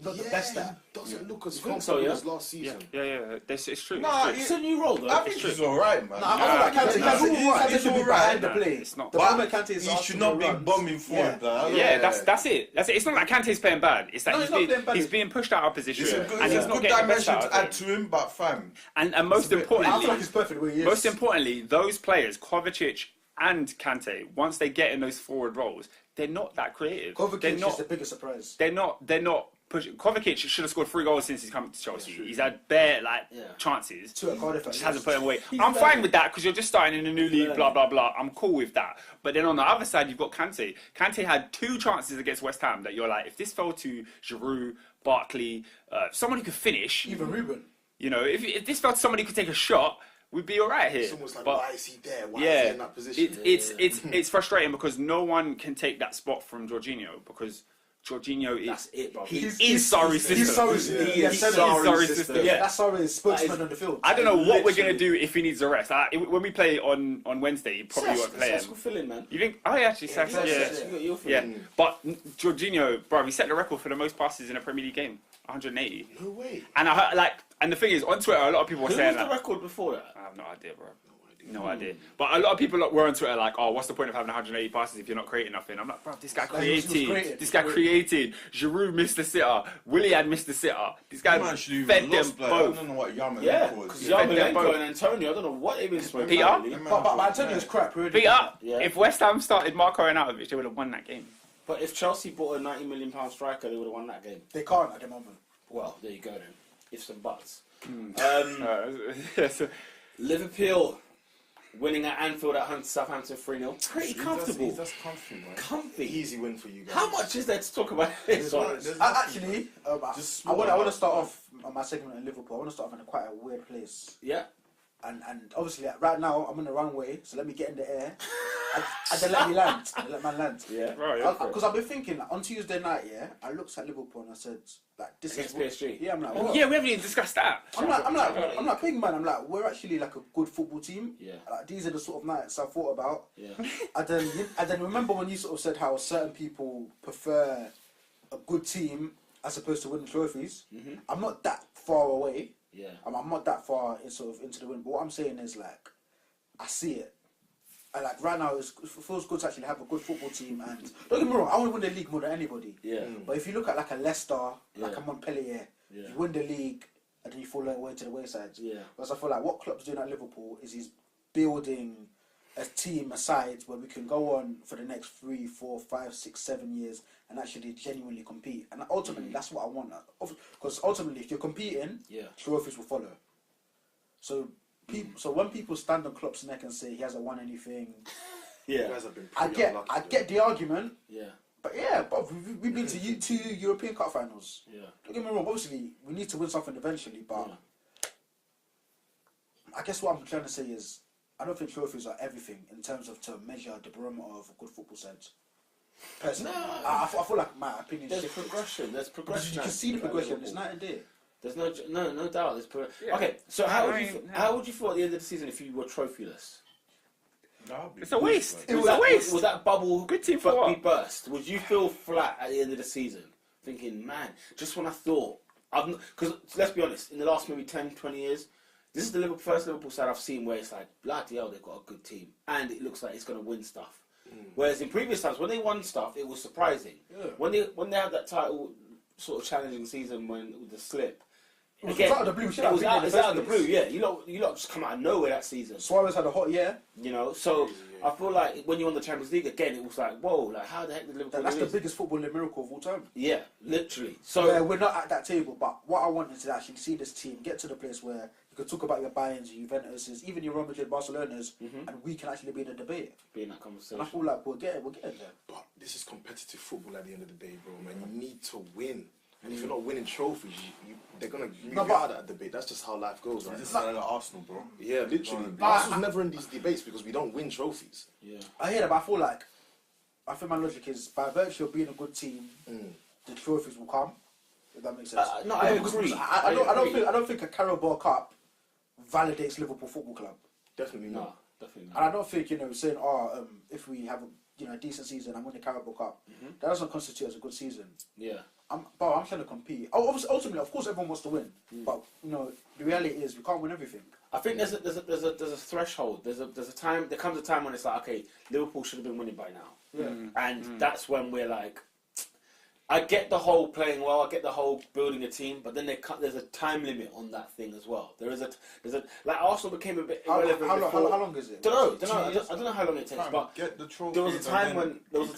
Speaker 1: not the best at.
Speaker 3: Doesn't look as
Speaker 2: You think
Speaker 3: comfortable
Speaker 2: so, yeah?
Speaker 3: as last season.
Speaker 4: yeah, it's true.
Speaker 5: Nah,
Speaker 4: it's true.
Speaker 2: It's a new role, though.
Speaker 5: I think he's alright, man.
Speaker 1: I feel like Kante
Speaker 5: He's
Speaker 1: should be
Speaker 5: alright.
Speaker 1: behind the play.
Speaker 4: It's not.
Speaker 1: The
Speaker 5: But
Speaker 1: moment Kante is
Speaker 5: he
Speaker 1: asked
Speaker 5: should
Speaker 1: to
Speaker 5: not
Speaker 1: do
Speaker 5: be
Speaker 1: runs,
Speaker 5: bombing forward.
Speaker 1: yeah.
Speaker 4: Yeah, that's it. That's it. It's not like Kante's playing bad. It's that
Speaker 1: No,
Speaker 4: he's
Speaker 1: he's not playing bad.
Speaker 4: he's being pushed out of position
Speaker 5: It's a good,
Speaker 4: and he's
Speaker 5: it's a
Speaker 4: not
Speaker 5: good
Speaker 4: getting the best
Speaker 5: dimension
Speaker 4: out
Speaker 5: to
Speaker 4: of
Speaker 5: add
Speaker 4: it.
Speaker 5: to him, but fam.
Speaker 4: And most
Speaker 5: It's a bit-
Speaker 1: I feel like
Speaker 4: importantly,
Speaker 1: he's perfect where he is.
Speaker 4: most importantly, those players, Kovacic and Kante, once they get in those forward roles, they're not that creative.
Speaker 1: Kovacic
Speaker 4: They're
Speaker 1: is
Speaker 4: not.
Speaker 1: the biggest surprise.
Speaker 4: They're not pushing. Kovacic should have scored 3 goals since he's come to Chelsea. He's had bare chances.
Speaker 1: 2 at Cardiff.
Speaker 4: Just hasn't put them away. I'm fine with that because you're just starting in a new league, blah, blah, blah. I'm cool with that. But then on the other side, you've got Kante. Kante had 2 chances against West Ham that you're like, if this fell to Giroud, Barkley, someone who could finish,
Speaker 1: Even Ruben.
Speaker 4: you know, if this felt somebody who could take a shot, we'd be all right here.
Speaker 3: It's almost like,
Speaker 4: But
Speaker 3: why is he there? Why is he in that position?
Speaker 4: it's frustrating because no one can take that spot from Jorginho because Jorginho
Speaker 2: That's it, bro.
Speaker 4: he is Sarri's system.
Speaker 1: He's Sarri's
Speaker 2: He's
Speaker 4: Sarri's system.
Speaker 1: Yeah,
Speaker 4: Yeah.
Speaker 1: that's Sarri's spokesman on the field.
Speaker 4: I don't know what we're
Speaker 2: Literally.
Speaker 4: gonna do if he needs a rest. When we play on Wednesday, he probably won't play him.
Speaker 2: Will fill in, man.
Speaker 4: You think? Oh, yeah, actually, Sass, yeah.
Speaker 2: You'll fill
Speaker 4: Yeah,
Speaker 2: in.
Speaker 4: but Jorginho, bro, he set the record for the most passes in a Premier League game, 180.
Speaker 3: No way.
Speaker 4: And I heard, and the thing is, on Twitter, a lot of people were
Speaker 2: Who
Speaker 4: saying
Speaker 2: was the
Speaker 4: that.
Speaker 2: record before that?
Speaker 4: I have no idea, bro. No idea. But a lot of people were on Twitter like, oh, what's the point of having 180 passes if you're not creating nothing? I'm like, bro, this guy created. This guy created. Giroud missed the sitter. Willian missed the sitter. This guy
Speaker 5: Man should
Speaker 4: fed
Speaker 5: even
Speaker 4: them
Speaker 5: lost, like, I
Speaker 4: both.
Speaker 5: don't know what Yarmolenko
Speaker 2: Yeah,
Speaker 5: was.
Speaker 2: because
Speaker 4: Fed them both.
Speaker 2: Yarmolenko and Antonio, I don't know what they've been smoking.
Speaker 4: Peter?
Speaker 2: lately.
Speaker 1: But Antonio's crap, really.
Speaker 4: Beat up.
Speaker 2: Yeah.
Speaker 4: If West Ham started Marco Arnautovic, they would have won that game.
Speaker 2: But if Chelsea bought a £90 million striker, they would have won that game.
Speaker 1: They can't at the moment.
Speaker 2: Well, there you go then. Ifs and buts.
Speaker 4: So,
Speaker 2: Liverpool winning at Anfield at Southampton 3-0. Pretty comfortable.
Speaker 5: That's comfy, man.
Speaker 2: Comfy.
Speaker 3: Easy win for you guys.
Speaker 2: How much is there to talk about this one?
Speaker 1: Actually,
Speaker 5: Just
Speaker 1: I want to start off on my segment in Liverpool. I want to start off in quite a weird place.
Speaker 2: Yeah.
Speaker 1: And obviously, like, right now, I'm on the runway, so let me get in the air. And they let me land. They let man land.
Speaker 2: Yeah.
Speaker 4: Right.
Speaker 1: Because I've been thinking like, on Tuesday night, I looked at Liverpool and I said, like, this
Speaker 2: Against
Speaker 1: is
Speaker 2: PSG.
Speaker 1: Yeah, I'm like,
Speaker 4: Oh,
Speaker 1: what?
Speaker 4: yeah, we haven't even discussed that.
Speaker 1: I'm like, big man. I'm like, we're actually like a good football team.
Speaker 2: Yeah.
Speaker 1: Like, these are the sort of nights I thought about.
Speaker 2: Yeah.
Speaker 1: And then remember when you sort of said how certain people prefer a good team as opposed to winning trophies.
Speaker 2: Mm-hmm.
Speaker 1: I'm not that far away.
Speaker 2: Yeah.
Speaker 1: I'm not that far in sort of into the win. But what I'm saying is like, I see it. And like right now, it feels good to actually have a good football team. And don't get me wrong, I want to win the league more than anybody.
Speaker 2: Yeah.
Speaker 1: But if you look at like a Leicester, like a
Speaker 2: Yeah.
Speaker 1: Montpellier,
Speaker 2: Yeah.
Speaker 1: you win the league and then you fall away to the wayside.
Speaker 2: Yeah.
Speaker 1: Because I feel like what Klopp's doing at Liverpool is he's building a team, a side where we can go on for the next 3, 4, 5, 6, 7 years and actually genuinely compete. And ultimately, that's what I want. Because ultimately, if you're competing, trophies will follow. So when people stand on Klopp's neck and say he hasn't won anything,
Speaker 2: Yeah.
Speaker 3: You guys have been
Speaker 1: I
Speaker 3: pretty
Speaker 1: get
Speaker 3: unlucky,
Speaker 1: the argument.
Speaker 2: Yeah.
Speaker 1: But we've been to 2 European Cup finals.
Speaker 2: Yeah.
Speaker 1: Don't get me wrong, obviously we need to win something eventually, but I guess what I'm trying to say is I don't think trophies are everything in terms of to measure the barometer of a good football side. Personally,
Speaker 2: No.
Speaker 1: I feel like my opinion
Speaker 2: There's
Speaker 1: shifts.
Speaker 2: progression. There's
Speaker 1: Because
Speaker 2: progression.
Speaker 1: you can see the
Speaker 2: at
Speaker 1: progression.
Speaker 2: Liverpool.
Speaker 1: It's night and day.
Speaker 2: There's no doubt. There's
Speaker 4: Yeah.
Speaker 2: Okay, so
Speaker 4: Yeah.
Speaker 2: how would you feel at the end of the season if you were trophyless?
Speaker 4: It's a waste.
Speaker 2: Would
Speaker 4: It was a
Speaker 2: that-
Speaker 4: waste.
Speaker 2: Would that bubble
Speaker 4: Good team for
Speaker 2: be
Speaker 4: what?
Speaker 2: burst? Would you feel flat at the end of the season, thinking, man, just when I thought, because let's be honest, in the last maybe 10, 20 years, this is the first Liverpool side I've seen where it's like, bloody hell, they've got a good team, and it looks like it's going to win stuff. Whereas in previous times, when they won stuff, it was surprising.
Speaker 1: Yeah.
Speaker 2: When they had that title sort of challenging season with the slip.
Speaker 1: It was out of the blue.
Speaker 2: It was out of the blue, yeah. You lot just come out of nowhere that season.
Speaker 1: Suarez had a hot year.
Speaker 2: You know, so I feel like when you won the Champions League again, it was like, whoa, like how the heck did Liverpool
Speaker 1: That's
Speaker 2: do
Speaker 1: the
Speaker 2: this?
Speaker 1: biggest footballing miracle of all time.
Speaker 2: Yeah, literally. So
Speaker 1: Yeah, we're not at that table, but what I want is to actually see this team get to the place where you can talk about your Bayerns, your Juventuses, even your Real Madrid, Barcelonas, and we can actually be in the debate.
Speaker 2: be in that
Speaker 1: And
Speaker 2: conversation.
Speaker 1: I feel like we're getting there.
Speaker 3: But this is competitive football at the end of the day, bro, man. You need to win. And if you're not winning trophies, they're going to move you out of that debate. That's just how life goes, right?
Speaker 5: This is like Arsenal, bro.
Speaker 3: Yeah, literally. Arsenal's never in these debates because we don't win trophies.
Speaker 2: Yeah.
Speaker 1: I hear that, but I feel my logic is by virtue of being a good team, the trophies will come. If that makes sense.
Speaker 2: No, I
Speaker 1: Because
Speaker 2: agree.
Speaker 1: I don't think a Carabao Cup validates Liverpool Football Club,
Speaker 3: Definitely
Speaker 2: No,
Speaker 3: not.
Speaker 2: definitely
Speaker 1: and
Speaker 2: not.
Speaker 1: I don't think saying if we have a decent season and win the Carabao Cup, that doesn't constitute as a good season.
Speaker 2: Yeah.
Speaker 1: I'm trying to compete. Obviously, ultimately, of course, everyone wants to win, but the reality is we can't win everything.
Speaker 2: I think there's a threshold. There comes a time when it's like, okay, Liverpool should have been winning by now.
Speaker 1: Yeah.
Speaker 2: And that's when we're like, I get the whole playing well, I get the whole building a team, but then there's a time limit on that thing as well. There's a like Arsenal became a bit irrelevant.
Speaker 1: How long is it?
Speaker 2: Don't know. I don't know how long it takes, but
Speaker 5: Get the trophy.
Speaker 2: there was a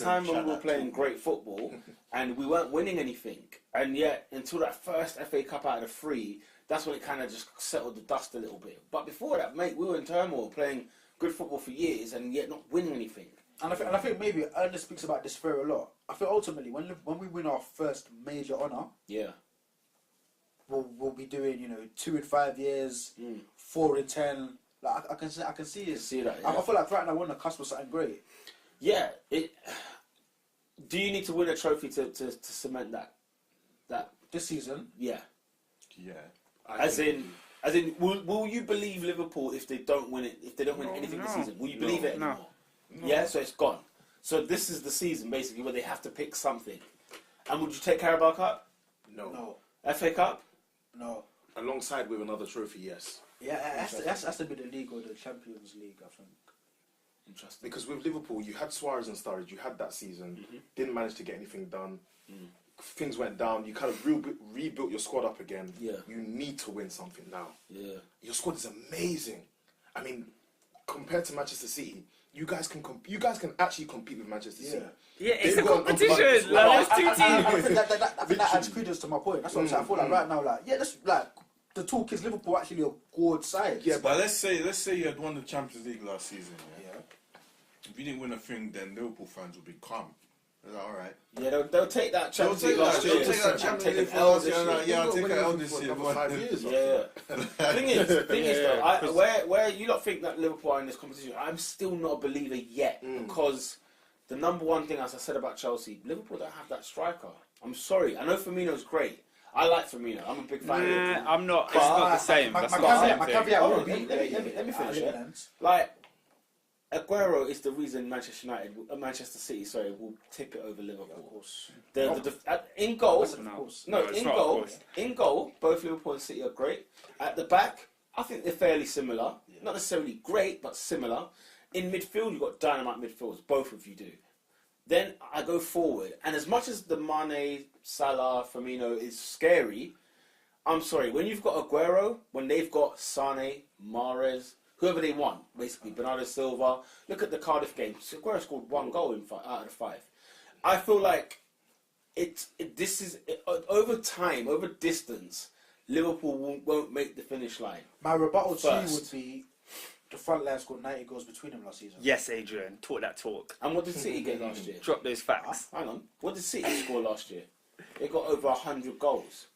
Speaker 2: time when we were playing great football and we weren't winning anything, and yet until that first FA Cup out of the 3, that's when it kind of just settled the dust a little bit. But before that, mate, we were in turmoil, playing good football for years, and yet not winning anything.
Speaker 1: And I think maybe Ernest speaks about this very a lot. I think ultimately when we win our first major honour, we'll be doing 2 in 5 years, 4 in 10. Like I can see it.
Speaker 2: See that?
Speaker 1: I feel like right now we're on the cusp of something great.
Speaker 2: Yeah. Do you need to win a trophy to cement that?
Speaker 1: This season,
Speaker 2: Yeah.
Speaker 5: Yeah.
Speaker 2: As in, will you believe Liverpool if they don't win it? If they don't win anything this season, will you believe it anymore? Yeah, so it's gone. So this is the season basically where they have to pick something. And would you take Carabao Cup?
Speaker 1: no.
Speaker 2: FA Cup?
Speaker 1: No.
Speaker 3: Alongside with another trophy, yes.
Speaker 1: Yeah, it has to be the league or the Champions League, I think.
Speaker 2: Interesting.
Speaker 3: Because with Liverpool, you had Suarez and Sturridge, you had that season, didn't manage to get anything done. Things went down, you kind of rebuilt your squad up again.
Speaker 2: Yeah.
Speaker 3: You need to win something now.
Speaker 2: Yeah.
Speaker 3: Your squad is amazing. I mean, compared to Manchester City, you guys can actually compete with Manchester City.
Speaker 4: Yeah, it's a
Speaker 3: They've got a
Speaker 4: competition. Like, there's two
Speaker 1: I
Speaker 4: teams.
Speaker 1: think that adds credence to my point. That's what I'm saying. I feel like right now, that's the talk is Liverpool actually a good side.
Speaker 5: Yeah, but let's say you had won the Champions League last season. Yeah. If you didn't win a thing, then Liverpool fans would be calm. All right.
Speaker 2: Yeah, they'll take that
Speaker 5: They'll
Speaker 2: Champions League last year.
Speaker 5: They'll take that Champions League for us. Yeah, I'll take that L this year.
Speaker 3: For 5 years.
Speaker 2: Yeah. Thing is though, where you lot think that Liverpool are in this competition, I'm still not a believer yet because the number one thing, as I said about Chelsea, Liverpool don't have that striker. I'm sorry. I know Firmino's great. I like Firmino. I'm a big fan of him.
Speaker 4: I'm not. It's not the same. That's not the same
Speaker 1: My
Speaker 4: thing.
Speaker 1: caveat would be...
Speaker 2: Let me finish it. Like, Aguero is the reason Manchester City, will tip it over Liverpool. Of course. In goal, in goal, both Liverpool and City are great. At the back, I think they're fairly similar. Yeah. Not necessarily great, but similar. In midfield, you've got dynamite midfielders. Both of you do. Then I go forward, and as much as the Mane, Salah, Firmino is scary, I'm sorry, when you've got Aguero, when they've got Sane, Mahrez, whoever they want, basically, Bernardo Silva. Look at the Cardiff game. Aguero scored 1 goal out of 5. I feel like this is over time, over distance, Liverpool won't make the finish line.
Speaker 1: My rebuttal to you would be the front line scored 90 goals between them last season.
Speaker 4: Yes, Adrian, talk that talk.
Speaker 2: And what did City get last year?
Speaker 4: Drop those facts.
Speaker 2: Hang on. What did City score last year? They got over 100 goals.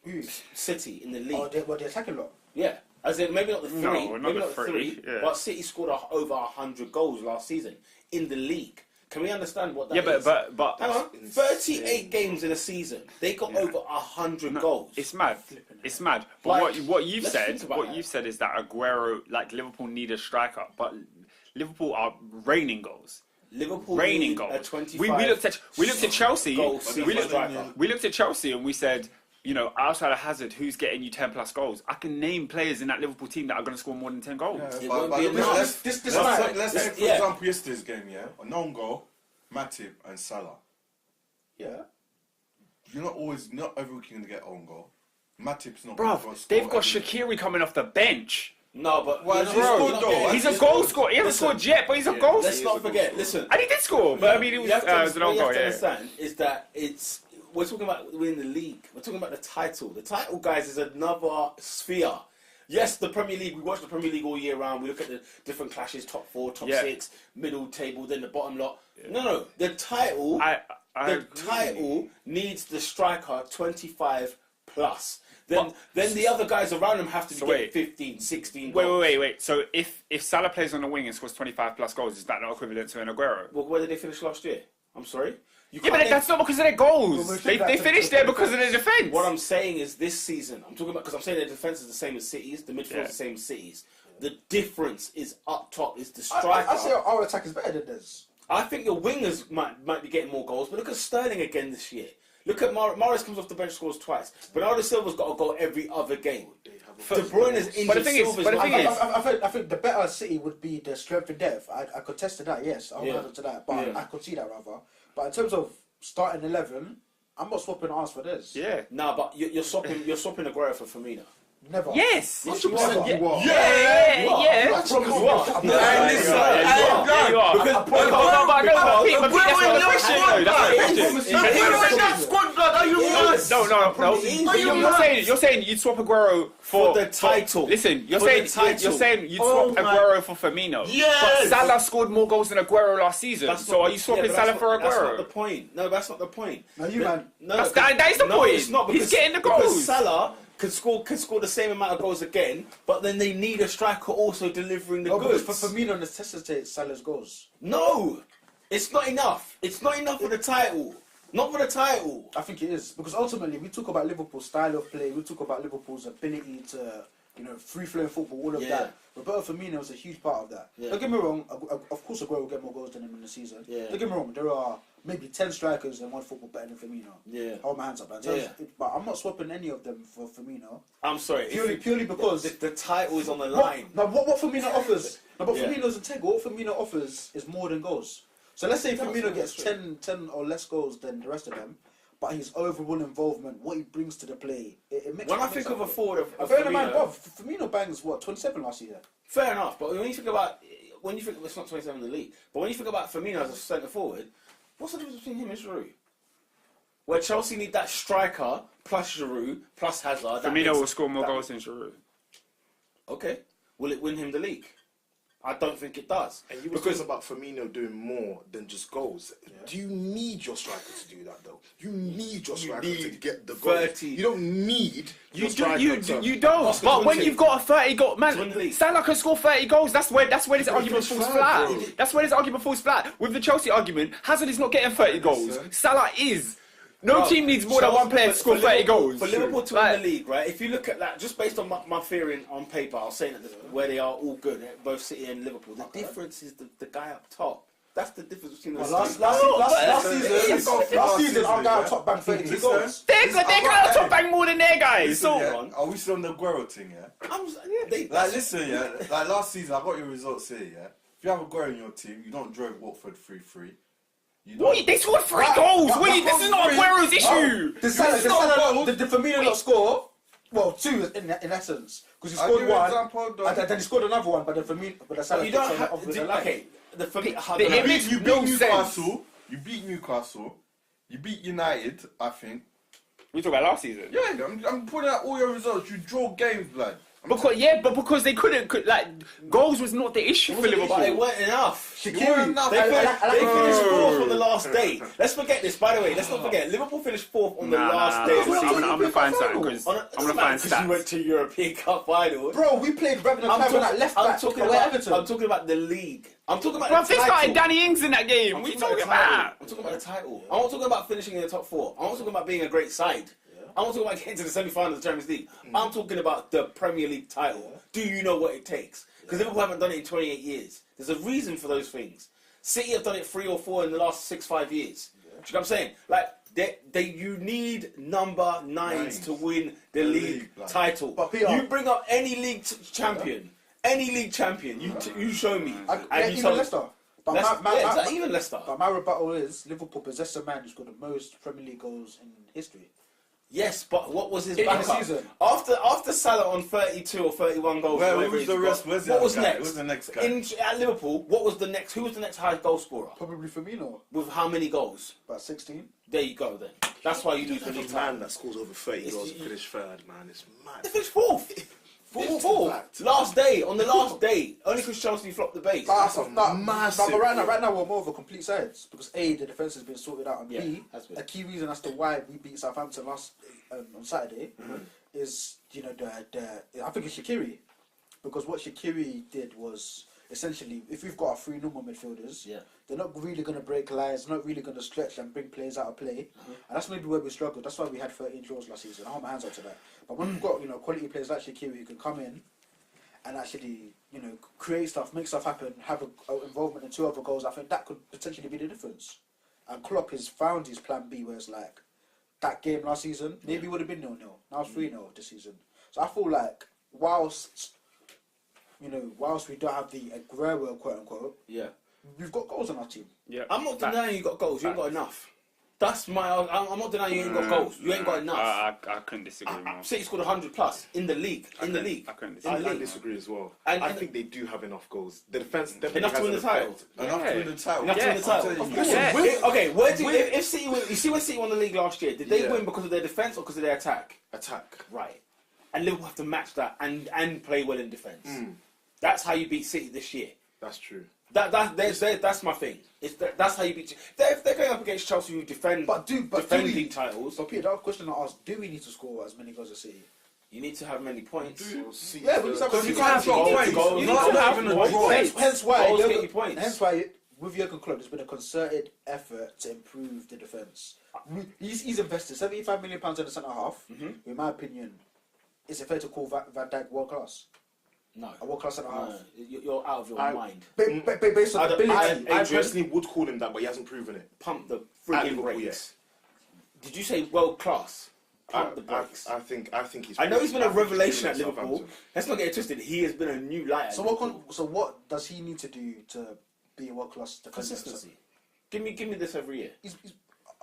Speaker 1: Who?
Speaker 2: City in the league.
Speaker 1: Oh, they attacking a lot.
Speaker 2: Yeah. As in, maybe not the 3,
Speaker 4: No,
Speaker 2: maybe
Speaker 4: not
Speaker 2: not
Speaker 4: the
Speaker 2: the 3,
Speaker 4: yeah.
Speaker 2: but City scored over 100 goals last season in the league. Can we understand what that is?
Speaker 4: Yeah, but
Speaker 2: hang on, 38 games in a season, they got over 100 goals.
Speaker 4: It's mad. It's mad. But
Speaker 2: Like,
Speaker 4: what you've
Speaker 2: let's
Speaker 4: said,
Speaker 2: think about that.
Speaker 4: you've said is that Aguero, like Liverpool, need a striker, but Liverpool are raining goals.
Speaker 2: Liverpool
Speaker 4: Raining
Speaker 2: need
Speaker 4: goals.
Speaker 2: a 25
Speaker 4: We looked at Chelsea.
Speaker 2: goal
Speaker 4: We
Speaker 2: season striker.
Speaker 4: looked at Chelsea and we said, you know, outside of Hazard, who's getting you 10 plus goals? I can name players in that Liverpool team that are going to score more than 10 goals.
Speaker 2: It won't be enough.
Speaker 5: Let's take, for
Speaker 2: Yeah.
Speaker 5: example, yesterday's game, a non-goal, Matip and Salah.
Speaker 1: Yeah.
Speaker 5: You're not every week you're going to get own goal. Matip's not
Speaker 4: Bruv,
Speaker 5: going to
Speaker 4: they've got Shaqiri coming off the bench.
Speaker 2: No, but
Speaker 5: Well,
Speaker 2: you
Speaker 5: he's
Speaker 2: know,
Speaker 5: good though.
Speaker 4: He's a goal scorer. He hasn't scored yet, but he's a goal
Speaker 2: let's
Speaker 4: scorer.
Speaker 2: not forget. Listen,
Speaker 4: And he did score, but I mean, it was
Speaker 2: you have to,
Speaker 4: an own
Speaker 2: what you
Speaker 4: goal,
Speaker 2: have to
Speaker 4: yeah.
Speaker 2: understand is that we're talking about winning the league. We're talking about the title. The title, guys, is another sphere. Yes, the Premier League, we watch the Premier League all year round. We look at the different clashes, top 4, top 6, middle table, then the bottom lot. Yeah. No. The title, the title needs the striker 25 plus. Then the other guys around him have to get 15, 16 goals.
Speaker 4: Wait. So if Salah plays on the wing and scores 25 plus goals, is that not equivalent to an Aguero?
Speaker 2: Well, where did they finish last year? I'm sorry?
Speaker 4: Yeah, but that's not because of their goals. They finished there because of their defence.
Speaker 2: What I'm saying is this season, I'm talking about, because I'm saying their defence is the same as City's, the midfield is the same as City's. The difference is up top, is the striker.
Speaker 1: I say our attack is better than this.
Speaker 2: I think your wingers might be getting more goals, but look at Sterling again this year. Look at Mahrez comes off the bench, scores twice. Bernardo Silva's got a goal every other game. De Bruyne is injured.
Speaker 4: But the thing is,
Speaker 1: I think the better City would be the strength and depth. I could test to that, yes. I'll hold on to that, but I could see that rather. But in terms of starting 11, I'm not swapping ours for this.
Speaker 4: Yeah.
Speaker 2: No, but you're swapping Aguero for Firmino.
Speaker 1: Never.
Speaker 4: Yes.
Speaker 2: Yes, you are.
Speaker 4: Yeah.
Speaker 2: You are.
Speaker 4: You're saying you'd swap Aguero
Speaker 2: for the title.
Speaker 4: Listen, you're saying you'd swap Aguero for Firmino. But Salah scored more goals than Aguero last season. So are you swapping Salah for Aguero?
Speaker 2: That's not the point. No, that's not the point.
Speaker 1: No, you man.
Speaker 4: That is the point.
Speaker 2: It's not,
Speaker 4: he's getting the goals.
Speaker 2: Because Salah could score the same amount of goals again, but then they need a striker also delivering the goods.
Speaker 1: For Firmino necessitates Salah's goals.
Speaker 2: No, it's not enough. It's not enough for the title. Not for the title.
Speaker 1: I think it is, because ultimately we talk about Liverpool's style of play. We talk about Liverpool's ability to, free-flowing football, all of that. Roberto Firmino is a huge part of that. Don't get me wrong. Of course, Aguero will get more goals than him in the season. Don't get me wrong. There are maybe 10 strikers in one football better than Firmino.
Speaker 2: Yeah.
Speaker 1: Hold my hands up, man. But I'm not swapping any of them for Firmino.
Speaker 2: I'm sorry.
Speaker 1: Purely because
Speaker 2: the title is on the line.
Speaker 1: What Firmino offers? Firmino's integral. What Firmino offers is more than goals. So let's say Firmino gets 10 or less goals than the rest of them, but his overall involvement, what he brings to the play, it makes.
Speaker 2: When I think of a forward of
Speaker 1: bear in mind, Firmino bangs 27 last year.
Speaker 2: Fair enough, but when you think it's not 27 in the league, but when you think about Firmino as a centre forward, what's the difference between him and Giroud? Where Chelsea need that striker plus Giroud plus Hazard.
Speaker 4: Firmino will score more goals than Giroud.
Speaker 2: Okay, will it win him the league? I don't think it does.
Speaker 3: And you were talking about Firmino doing more than just goals. Yeah. Do you need your striker to do that though? You need your striker to get the goals.
Speaker 2: 30.
Speaker 3: You don't need
Speaker 4: You don't. But when you've got a 30 goal man, Salah can score 30 goals. That's where this argument falls flat.
Speaker 3: Bro.
Speaker 4: That's where this argument falls flat. With the Chelsea argument, Hazard is not getting 30 goals. Salah is. No team needs more than one player to score 30 goals.
Speaker 2: For Liverpool to win the league, right? If you look at that, just based on my theory on paper, I was saying that where they are all good, both City and Liverpool. The difference is the guy up top. That's the difference between the
Speaker 1: last season, our guy up top banged 32 goals.
Speaker 4: They guy up top bang more than their guys. So
Speaker 5: are we still on the Aguero thing? Listen, like last season, I got your results here. Yeah, if you have Aguero in your team, you don't drive Watford 3-3.
Speaker 4: Wait, they scored 3 goals. Wait, this is not Aguero's issue.
Speaker 1: Did Firmino not score? Well, 2 in essence, because he scored one, and then he scored another one. But then Firmino,
Speaker 2: you don't have. Okay,
Speaker 5: you beat Newcastle. You beat Newcastle. You beat United. I think.
Speaker 4: We talk about last season.
Speaker 5: Yeah, I'm putting out all your results. You draw games, blood.
Speaker 4: Because they couldn't, goals was not the issue for Liverpool.
Speaker 2: But it weren't enough.
Speaker 1: They finished
Speaker 2: 4th on the last day. Let's forget this, by the way. Let's not forget. Liverpool finished 4th on the last day.
Speaker 4: I'm going to find something, because I'm going to find stats.
Speaker 2: You went to European Cup final.
Speaker 1: Bro, we played Revenant at left back.
Speaker 2: I'm talking about the league. I'm talking about the title.
Speaker 4: They started Danny Ings in that game. What are you talking about?
Speaker 2: I'm talking about the title. I'm not talking about finishing in the top 4. I'm not talking about being a great side. I'm not talking about getting to the semi-finals of the Champions League. I'm talking about the Premier League title. Do you know what it takes? Because Liverpool haven't done it in 28 years. There's a reason for those things. City have done it 3 or 4 in the last 6-5 years. Do you know what I'm saying? Like, you need number 9s to win the league title.
Speaker 1: But Peter,
Speaker 2: you bring up any league champion, you show me.
Speaker 1: Even Leicester.
Speaker 2: Even Leicester.
Speaker 1: But my rebuttal is Liverpool possess a man who's got the most Premier League goals in history.
Speaker 2: Yes, but what was his
Speaker 1: in
Speaker 2: backup?
Speaker 1: the season?
Speaker 2: After Salah on 32 or 31 goals,
Speaker 5: who was the rest?
Speaker 2: What was next?
Speaker 5: Who was the next guy?
Speaker 2: At Liverpool, what was the next? Who was the next highest goal scorer?
Speaker 1: Probably Firmino.
Speaker 2: With how many goals?
Speaker 1: About 16.
Speaker 2: There you go then. That's why you lose the league
Speaker 3: man that scores over 30 goals and finish 3rd, man. It's mad.
Speaker 2: They finished 4th. 4th. Last day, on the last day. Only because Chelsea flopped the base.
Speaker 1: Massive. But right now we're more of a complete sides because A, the defence has been sorted out, and B, a key reason as to why we beat Southampton last on Saturday is I think it's Shaqiri, because what Shaqiri did was essentially, if we've got our 3 normal midfielders, they're not really going to break lines, not really going to stretch and bring players out of play, and that's maybe where we struggled. That's why we had 13 draws last season. I hold my hands up to that. But when we've got quality players like Shaqiri who can come in and actually create stuff, make stuff happen, have an involvement in 2 other goals, I think that could potentially be the difference. And Klopp has found his plan B, where it's like that game last season maybe would have been 0-0. Now it's 3-0 this season. So I feel like whilst we don't have the Aguero quote unquote, we've got goals on our team.
Speaker 2: Yeah, I'm not denying you got goals. You ain't got enough. That's my. I'm not denying you ain't got goals. You ain't got enough.
Speaker 4: I couldn't disagree more.
Speaker 2: City scored 100+ in the league.
Speaker 4: I couldn't disagree.
Speaker 3: I disagree as well. I think they do have enough goals. The defence definitely
Speaker 2: enough to win the title.
Speaker 5: Enough to win the title.
Speaker 2: Enough to win the title. Okay, where do if City win? You see when City won the league last year? Did they win because of their defence or because of their attack?
Speaker 3: Attack.
Speaker 2: Right. And Liverpool have to match that and play well in defence. That's how you beat City this year.
Speaker 3: That's true.
Speaker 2: That's my thing. That's how you beat. If they're going up against Chelsea who defend league titles.
Speaker 1: But Peter, that question I asked: do we need to score as many goals as City?
Speaker 2: You need to have many points.
Speaker 1: Yeah, but
Speaker 5: you can't have points.
Speaker 2: You need to have points.
Speaker 1: Hence why
Speaker 2: goals get you points.
Speaker 1: Hence why with Jurgen Klopp, there's been a concerted effort to improve the defence. He's invested £75 million in the centre half. In my opinion, is it fair to call Van Dijk world class?
Speaker 2: No.
Speaker 1: A world class centre half.
Speaker 2: You're out of your mind.
Speaker 1: Based on ability.
Speaker 3: I personally would call him that, but he hasn't proven it.
Speaker 2: Pump the frigging brakes. Did you say world class? Pump the brakes.
Speaker 3: I think he's.
Speaker 2: I know he's been a revelation at Liverpool. Let's not get it twisted. He has been a new light.
Speaker 1: So what does he need to do to be a world class defender?
Speaker 2: Consistency. Give me this every year.
Speaker 1: He's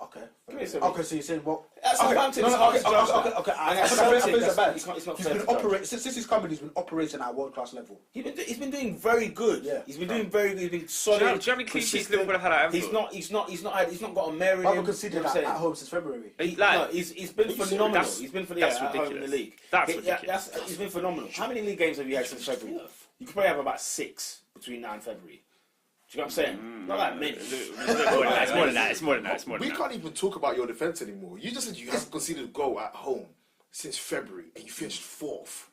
Speaker 1: okay.
Speaker 2: Okay, so
Speaker 1: you're saying what?
Speaker 2: Okay.
Speaker 1: Since he's come in, he's been operating at a world class level.
Speaker 2: He's been doing very good.
Speaker 1: Yeah.
Speaker 2: He's been doing very good. He's been solid.
Speaker 4: Do you know how many clean sheets Liverpool have had at Anfield?
Speaker 2: He's not got a merit.
Speaker 1: I haven't considered that at home since February.
Speaker 2: He's been phenomenal. He's been phenomenal.
Speaker 4: That's ridiculous.
Speaker 2: In the league.
Speaker 4: That's ridiculous.
Speaker 2: He's been phenomenal. How many league games have you had since February? You could probably have about 6. between now and February. Do you know what I'm saying? Not that many.
Speaker 4: It's more than that. It's more than that. It's more than
Speaker 3: We
Speaker 4: that.
Speaker 3: can't even talk about your defence anymore. You just said you haven't conceded a goal at home since February, and you finished 4th.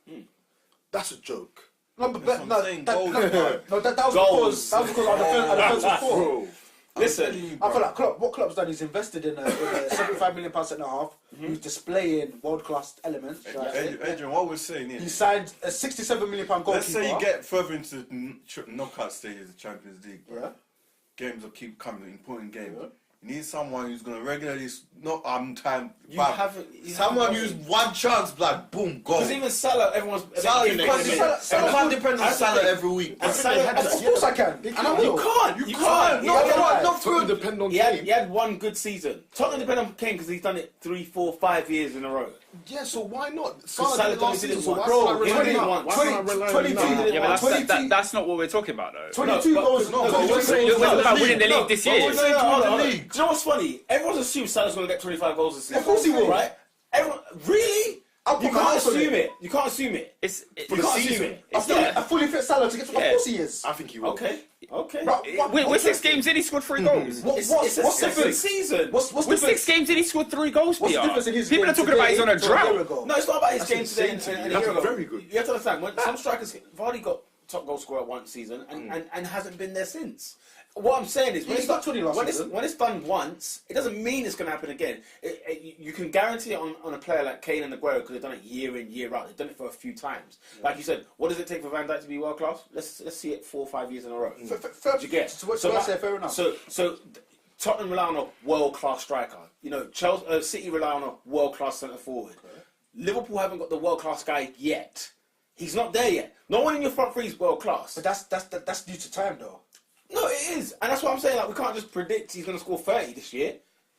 Speaker 3: That's a joke.
Speaker 1: No, but
Speaker 5: That's what I'm saying, goals, man.
Speaker 1: that was
Speaker 2: Goals.
Speaker 1: because our defence was poor.
Speaker 3: Bro,
Speaker 2: Listen,
Speaker 1: I feel like what Klopp's done, he's invested in a £75 million centre half who's displaying world class elements. Shall I say?
Speaker 5: Adrian, what we're saying
Speaker 1: He
Speaker 5: is,
Speaker 1: signed a £67 million goalkeeper.
Speaker 5: let's say you get further into the knockout stages of the Champions League.
Speaker 1: Yeah.
Speaker 5: Games will keep coming, important games. You need someone who's going to regularly, not time.
Speaker 2: you haven't.
Speaker 6: Someone who's one chance, blood, boom, goal.
Speaker 2: Because even Salah, everyone's.
Speaker 6: Salah, you can't depend on Salah every week.
Speaker 2: And Salah,
Speaker 1: Of course I can. And I will.
Speaker 2: You can't.
Speaker 6: Not
Speaker 3: Tottenham
Speaker 6: good.
Speaker 3: depend on
Speaker 2: He
Speaker 3: Kane.
Speaker 2: had one good season. Tottenham depend on Kane because he's done it 3, 4, 5 years in a row.
Speaker 3: Yeah, so why not?
Speaker 2: Salah
Speaker 3: Salah did it last
Speaker 2: did it
Speaker 3: season, so
Speaker 2: once.
Speaker 3: why
Speaker 2: Bro,
Speaker 3: can't I
Speaker 2: he
Speaker 3: rely
Speaker 2: did it
Speaker 3: on
Speaker 2: once.
Speaker 3: that? Why can't I rely on
Speaker 1: 22
Speaker 3: that?
Speaker 4: Yeah, but
Speaker 1: 22
Speaker 4: that's not what we're talking about, though.
Speaker 1: 22 goals.
Speaker 6: No,
Speaker 1: No,
Speaker 6: but
Speaker 1: we're saying
Speaker 4: We're talking about winning the league this year.
Speaker 6: we're saying to win the league.
Speaker 2: Do you know what's funny? Everyone's assumed Salah's going to get 25 goals this season.
Speaker 1: Of course he will.
Speaker 2: Right? Everyone, really?
Speaker 1: I'll
Speaker 2: You
Speaker 1: put my
Speaker 2: can't
Speaker 1: house on
Speaker 2: assume
Speaker 1: it.
Speaker 2: it. You can't assume it. You can't assume it.
Speaker 1: A fully fit Salah to get to. Of course he is.
Speaker 3: I think he will.
Speaker 2: Okay.
Speaker 4: We're 6 games in, he scored 3 goals.
Speaker 2: It's a
Speaker 1: What's
Speaker 2: second
Speaker 1: different?
Speaker 2: season.
Speaker 1: What's
Speaker 4: We're
Speaker 1: different?
Speaker 4: 6 games in, he scored 3 goals,
Speaker 1: What's the
Speaker 4: PR.
Speaker 1: difference in his
Speaker 4: People
Speaker 1: game
Speaker 4: are talking about he's on a
Speaker 1: today to year
Speaker 4: drought.
Speaker 1: ago?
Speaker 2: No, it's not about his
Speaker 3: That's
Speaker 2: game
Speaker 3: insane
Speaker 2: today
Speaker 3: to
Speaker 2: and
Speaker 3: me.
Speaker 2: a year
Speaker 3: That's
Speaker 2: ago.
Speaker 3: very good.
Speaker 2: You have to understand, when some strikers, Vardy got top goal scorer one season and hasn't been there since. What I'm saying is, when
Speaker 1: He's
Speaker 2: it's
Speaker 1: got 20 last
Speaker 2: when
Speaker 1: season.
Speaker 2: when it's done once, it doesn't mean it's going to happen again. You can guarantee it on a player like Kane and Aguero because they've done it year in, year out. They've done it for a few times. Like you said, what does it take for Van Dijk to be world class? Let's see it 4 or 5 years in a row.
Speaker 1: Fair,
Speaker 2: Do you get?
Speaker 1: So I say fair enough.
Speaker 2: So Tottenham rely on a world class striker. You know, City rely on a world class centre forward. Liverpool haven't got the world class guy yet. He's not there yet. No one in your front three is world class.
Speaker 1: But that's due to time though.
Speaker 2: No, it is, and that's what I'm saying. Like, we can't just predict he's going to score 30 this year.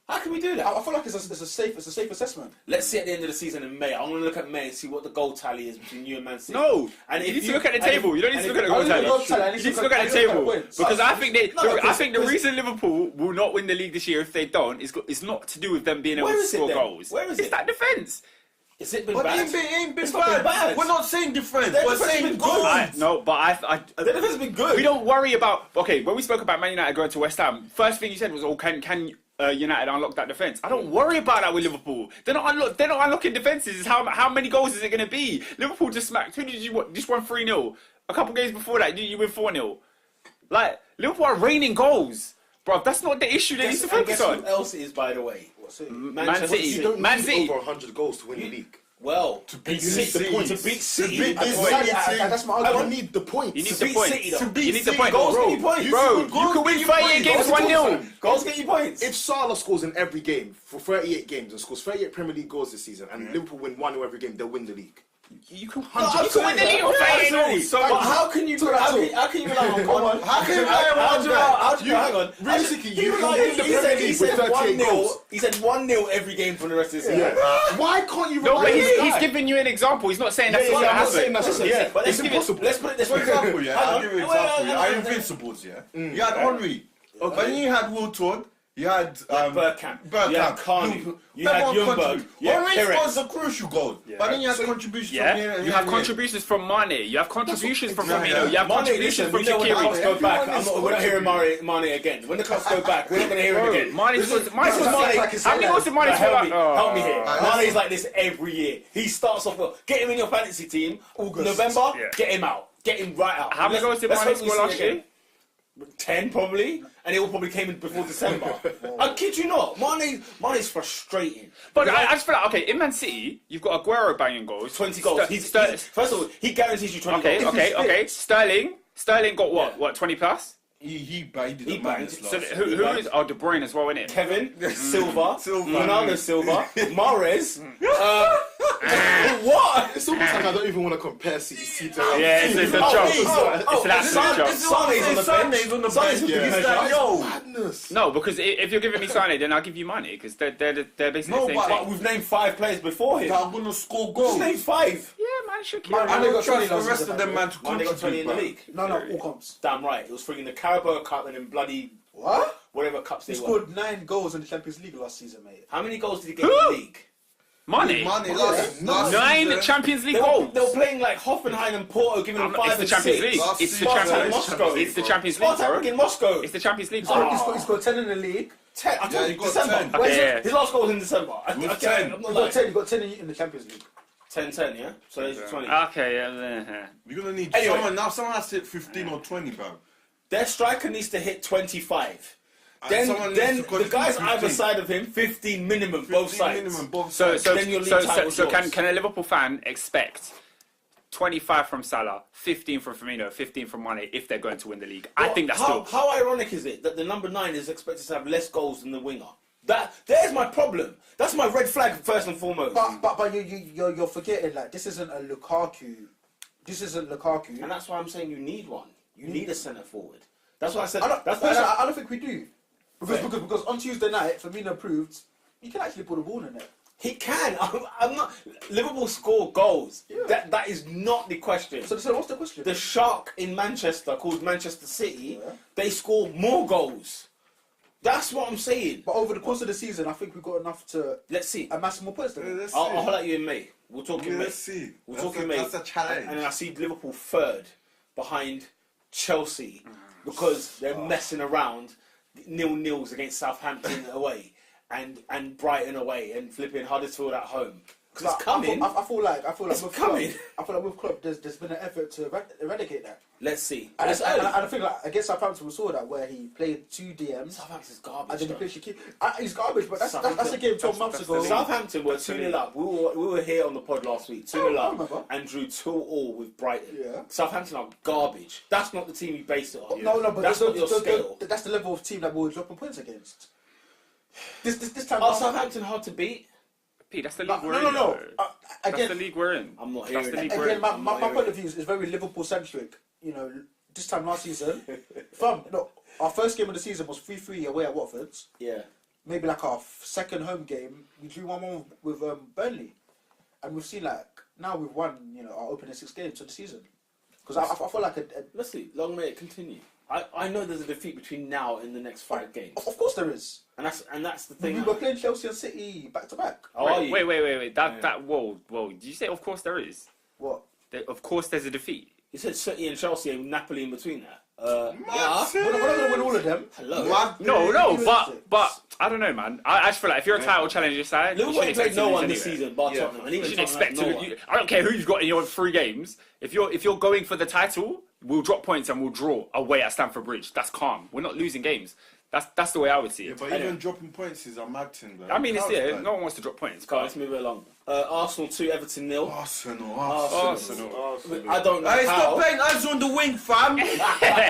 Speaker 2: How can we do that?
Speaker 1: I feel like it's a safe assessment.
Speaker 2: Let's see at the end of the season in May. I'm going to look at May and see what the goal tally is between you and Man City.
Speaker 4: No,
Speaker 2: and
Speaker 4: you need to look at the table. You don't need to look at the goal
Speaker 1: I don't
Speaker 4: tally.
Speaker 1: look at the goal tally,
Speaker 4: You need to look at the table because I think
Speaker 2: No,
Speaker 4: I think the reason Liverpool will not win the league this year if they don't is not to do with them being able
Speaker 2: Where
Speaker 4: to
Speaker 2: is it
Speaker 4: score
Speaker 2: then?
Speaker 4: goals.
Speaker 2: Where is
Speaker 4: It's
Speaker 2: it?
Speaker 4: that defence.
Speaker 2: Has it been
Speaker 6: But
Speaker 2: bad?
Speaker 6: it ain't been
Speaker 2: It's not been bad.
Speaker 6: We're not saying different.
Speaker 2: Their
Speaker 6: We're
Speaker 2: defense has
Speaker 6: saying
Speaker 2: been
Speaker 6: good.
Speaker 2: good.
Speaker 4: No, but I
Speaker 2: The defense has been good.
Speaker 4: we don't worry about. Okay, when we spoke about Man United going to West Ham, first thing you said was, "Oh, can United unlock that defence?" I don't worry about that with Liverpool. They're not unlocking defences. It's how many goals is it going to be? Liverpool just smacked. Who did you what? Just won 3-0. A couple games before that, you win 4-0. Like Liverpool are raining goals, bro. That's not the issue they need to focus on.
Speaker 2: Who else it is, by the way?
Speaker 4: Man City.
Speaker 3: You don't
Speaker 4: Man
Speaker 3: need
Speaker 4: City.
Speaker 3: over 100 goals to win the league.
Speaker 2: Well, to
Speaker 6: beat
Speaker 2: City,
Speaker 6: City.
Speaker 2: to beat City,
Speaker 6: To beat
Speaker 2: that's
Speaker 6: City.
Speaker 2: why-
Speaker 1: That's my
Speaker 3: I
Speaker 1: argument.
Speaker 3: don't need the points.
Speaker 4: You need
Speaker 2: to
Speaker 4: the
Speaker 2: beat
Speaker 4: points.
Speaker 2: City, though.
Speaker 6: To beat
Speaker 4: You need the
Speaker 6: City.
Speaker 4: points.
Speaker 2: Goals
Speaker 4: Bro,
Speaker 2: get you points.
Speaker 4: bro, you can win 38 games 1-0.
Speaker 2: Goals get you points.
Speaker 3: If Salah scores in every game for 38 games and scores 38 Premier League goals this season and Liverpool win 1-0 every game, they'll win the league.
Speaker 4: You can
Speaker 2: I'm
Speaker 4: win the league on 38 goals.
Speaker 2: But how can you rely on one?
Speaker 6: How can you rely on one guy?
Speaker 2: Hang on.
Speaker 3: Realistically, you can
Speaker 2: relied-
Speaker 3: win the
Speaker 2: he
Speaker 3: Premier
Speaker 2: said-
Speaker 3: League
Speaker 2: he
Speaker 3: with
Speaker 2: said
Speaker 3: 38
Speaker 2: 1-0.
Speaker 3: goals.
Speaker 2: He said 1-0 every game for the rest of the season.
Speaker 3: Why can't you
Speaker 4: No,
Speaker 3: rely
Speaker 4: but
Speaker 3: on this
Speaker 4: he's
Speaker 3: guy?
Speaker 4: giving you an example. He's not saying that's
Speaker 3: Yeah,
Speaker 4: what's
Speaker 3: yeah,
Speaker 4: going
Speaker 3: I'm
Speaker 4: to
Speaker 3: not saying
Speaker 4: happen.
Speaker 3: that's
Speaker 2: Listen, but
Speaker 3: it's impossible.
Speaker 2: Let's put it this
Speaker 6: For
Speaker 2: way.
Speaker 6: example, yeah,
Speaker 2: Hang
Speaker 6: I'll
Speaker 2: on.
Speaker 6: give you an
Speaker 2: Wait,
Speaker 6: example.
Speaker 2: hang
Speaker 6: Yeah,
Speaker 2: on.
Speaker 6: our Invincibles, yeah. You had Henry. When you had Wiltord, you had
Speaker 2: Bergkamp. You had Carney. You had Ljungberg. You had
Speaker 6: Henry
Speaker 2: Perez.
Speaker 6: scores a crucial goal. But then you had contributions from here
Speaker 4: Yeah,
Speaker 6: and
Speaker 4: you have
Speaker 6: here.
Speaker 4: contributions from Mane. You have contributions from
Speaker 6: exactly.
Speaker 4: Firmino. You have
Speaker 2: Mane,
Speaker 4: contributions
Speaker 2: listen,
Speaker 4: from
Speaker 2: we know when the clocks
Speaker 4: Shaqiri.
Speaker 2: go back.
Speaker 3: Everyone is
Speaker 2: We're not hearing Mane again. When the clocks go back, we're not going to hear him again.
Speaker 4: Mane scores. How many goals did Mane score?
Speaker 2: Help me, help me here.
Speaker 6: Right,
Speaker 2: Mane's like this every year. He starts off well. Get him in your fantasy team. November,
Speaker 4: Yeah.
Speaker 2: get him out. Get him right out.
Speaker 4: How many goals did
Speaker 2: Let's
Speaker 4: Mane
Speaker 2: hope we
Speaker 4: score
Speaker 2: see
Speaker 4: last
Speaker 2: it again.
Speaker 4: year?
Speaker 2: 10 probably, and it all probably came in before December. I kid you not. Mane's frustrating.
Speaker 4: But I just feel like, okay, in Man City, you've got Aguero banging goals.
Speaker 2: 20 goals. First of all, he guarantees you 20 goals.
Speaker 4: Okay. Sterling got what? What, 20 plus?
Speaker 6: He banged
Speaker 2: He
Speaker 6: it.
Speaker 2: banged.
Speaker 4: So who is? Oh, De Bruyne as well, isn't it?
Speaker 2: Kevin, Silva, Ronaldo Silva, Mahrez. What?
Speaker 3: It's almost like I don't even want to compare City to
Speaker 4: Yeah, it's a joke. It's an absolute joke.
Speaker 2: Sane's on the bench.
Speaker 6: Sane's on the bench.
Speaker 2: Sane's
Speaker 6: Like, yo.
Speaker 3: madness.
Speaker 4: No, because if you're giving me Sane, then I'll give you money because they're basically
Speaker 6: No,
Speaker 4: the same
Speaker 6: but
Speaker 4: thing.
Speaker 2: But we've named 5 players before him.
Speaker 6: That are gonna score
Speaker 2: Just
Speaker 6: goals.
Speaker 2: name 5.
Speaker 4: Yeah, man, Shaqiri.
Speaker 6: I
Speaker 1: And they
Speaker 6: don't
Speaker 1: got 20
Speaker 6: trust the
Speaker 1: last
Speaker 6: rest
Speaker 1: season,
Speaker 6: of them, man, to
Speaker 2: One, they got 20 in the
Speaker 6: contribute.
Speaker 2: league.
Speaker 1: No, all comps.
Speaker 2: Damn right. It was freaking the Carabao Cup and then bloody
Speaker 1: What?
Speaker 2: whatever cups
Speaker 1: He
Speaker 2: they won.
Speaker 1: scored 9 goals in the Champions League last season, mate.
Speaker 2: How many goals did he get in the league?
Speaker 4: Money.
Speaker 6: Last
Speaker 4: 9
Speaker 6: season.
Speaker 4: Champions League
Speaker 2: They
Speaker 4: goals.
Speaker 2: were playing like Hoffenheim and Porto, giving them 5
Speaker 4: It's the
Speaker 2: and
Speaker 4: Champions
Speaker 2: 6.
Speaker 4: League.
Speaker 6: Last
Speaker 4: It's the
Speaker 6: season.
Speaker 4: Champions
Speaker 2: Moscow.
Speaker 4: League. It's the Champions League,
Speaker 2: Spartak
Speaker 4: bro.
Speaker 2: in Moscow.
Speaker 4: It's the Champions League,
Speaker 1: He's
Speaker 4: bro.
Speaker 1: got 10 in the league.
Speaker 2: 10. I told you,
Speaker 6: he got
Speaker 2: December.
Speaker 6: 10.
Speaker 2: Where's
Speaker 4: Yeah.
Speaker 2: his last goal was in December.
Speaker 6: It was
Speaker 2: I'm
Speaker 6: 10.
Speaker 2: not
Speaker 1: He's
Speaker 2: lying.
Speaker 1: got 10 in the Champions League.
Speaker 2: 10, yeah? So it's 20.
Speaker 4: Okay, yeah.
Speaker 6: You're gonna need
Speaker 2: Anyway.
Speaker 6: someone has to hit 15 or 20, bro.
Speaker 2: Their striker needs to hit 25.
Speaker 6: And
Speaker 2: Then
Speaker 6: someone needs to
Speaker 2: the
Speaker 6: contribute
Speaker 2: guys
Speaker 6: 15.
Speaker 2: either side of him, 15 minimum,
Speaker 6: 15
Speaker 2: both sides.
Speaker 6: minimum, both
Speaker 4: So
Speaker 6: sides.
Speaker 2: Then your league title's yours.
Speaker 4: can a Liverpool fan expect 25 from Salah, 15 from Firmino, 15 from Mane if they're going to win the league? I think that's still.
Speaker 2: How ironic is it that the number 9 is expected to have less goals than the winger? There's my problem. That's my red flag first and foremost.
Speaker 1: But you're forgetting, like, this isn't Lukaku.
Speaker 2: And that's why I'm saying you need one. You need a centre forward. That's why I said.
Speaker 1: I
Speaker 2: That's
Speaker 1: don't think we do. Because on Tuesday night, Firmino proved you can actually put a ball in it.
Speaker 2: he can. I'm not. Liverpool score goals.
Speaker 1: Yeah.
Speaker 2: That is not the question.
Speaker 1: So what's the question?
Speaker 2: The shark in Manchester, called Manchester City, they score more goals. That's what I'm saying.
Speaker 1: But over the course of the season, I think we've got enough to
Speaker 2: Let's see.
Speaker 1: amass more points. Than
Speaker 6: Let's
Speaker 2: I'll
Speaker 6: see.
Speaker 2: holler at you in May. We'll talk in May.
Speaker 6: Let's see.
Speaker 2: We'll talk in May.
Speaker 6: That's a challenge.
Speaker 2: And then I see Liverpool third behind Chelsea because they're messing around 0-0s against Southampton away and Brighton away and flipping Huddersfield at home. Because it's coming.
Speaker 1: I feel like
Speaker 2: It's
Speaker 1: with
Speaker 2: coming.
Speaker 1: Klopp, I feel like with Klopp, there's been an effort to eradicate that.
Speaker 2: Let's see.
Speaker 1: And
Speaker 2: It's
Speaker 1: I
Speaker 2: early.
Speaker 1: think like against Southampton we saw that where he played 2 DMs
Speaker 2: Southampton's
Speaker 1: and
Speaker 2: garbage.
Speaker 1: then he
Speaker 2: though.
Speaker 1: played Shaqiri. He's garbage, but that's
Speaker 2: Southampton-
Speaker 1: a game 12 months ago.
Speaker 2: Southampton were
Speaker 4: That's the
Speaker 2: 2-0
Speaker 4: league.
Speaker 2: up. We were here on the pod last week. 2-0
Speaker 1: I
Speaker 2: up
Speaker 1: remember.
Speaker 2: and drew 2-2 with Brighton.
Speaker 1: Yeah.
Speaker 2: Southampton are garbage. That's not the team you base it on.
Speaker 1: No, but
Speaker 2: that's not your scale.
Speaker 1: that's the level of team that we're dropping points against. This time.
Speaker 2: Are Southampton hard to beat?
Speaker 4: Pete, that's the league we're
Speaker 1: No.
Speaker 4: in. though. That's
Speaker 1: Again,
Speaker 4: the league we're in.
Speaker 2: I'm not
Speaker 4: That's
Speaker 2: hearing
Speaker 4: the league
Speaker 2: that.
Speaker 4: we're in.
Speaker 1: Again, my
Speaker 2: I'm not
Speaker 1: point of view is very Liverpool centric. You know, this time last season, our first game of the season was 3-3 away at Watford.
Speaker 2: Yeah.
Speaker 1: Maybe like our second home game, we drew 1-1 with Burnley, and we've seen like now we've won. You know, our opening 6 games of the season. Because I feel like
Speaker 2: Let's see. Long may it continue. I know there's a defeat between now and the next 5 games,
Speaker 1: of course there is.
Speaker 2: and that's the
Speaker 1: We
Speaker 2: thing.
Speaker 1: were playing Chelsea and City back to back.
Speaker 2: How are you?
Speaker 4: Wait. Whoa. Did you say of course there is?
Speaker 1: What?
Speaker 4: Of course there's a defeat.
Speaker 2: You said City and Chelsea and Napoli in between that.
Speaker 1: We're not going to win all of them.
Speaker 2: Hello.
Speaker 4: No,
Speaker 1: Realistic.
Speaker 4: but I don't know, man. I just feel like if you're a title challenger side, you
Speaker 2: Liverpool
Speaker 4: shouldn't
Speaker 2: ain't
Speaker 4: expect
Speaker 2: played
Speaker 4: to
Speaker 2: no
Speaker 4: lose
Speaker 2: one this
Speaker 4: anyway.
Speaker 2: season, bar Tottenham. And
Speaker 4: You
Speaker 2: even
Speaker 4: shouldn't
Speaker 2: Tottenham
Speaker 4: expect
Speaker 2: had
Speaker 4: to.
Speaker 2: no one.
Speaker 4: I don't care who you've got in your 3 games. If you're going for the title, we'll drop points and we'll draw away at Stamford Bridge. That's calm. We're not losing games. That's the way I would see
Speaker 6: Yeah,
Speaker 4: it.
Speaker 6: but even dropping points is a mad thing, though.
Speaker 4: I mean, it's
Speaker 6: How's
Speaker 4: yeah.
Speaker 6: that?
Speaker 4: No one wants to drop points.
Speaker 2: Come on, let's move it along. Arsenal 2, Everton 0.
Speaker 6: Arsenal.
Speaker 2: I don't know
Speaker 6: Hey,
Speaker 2: how.
Speaker 6: stop playing us on the wing, fam.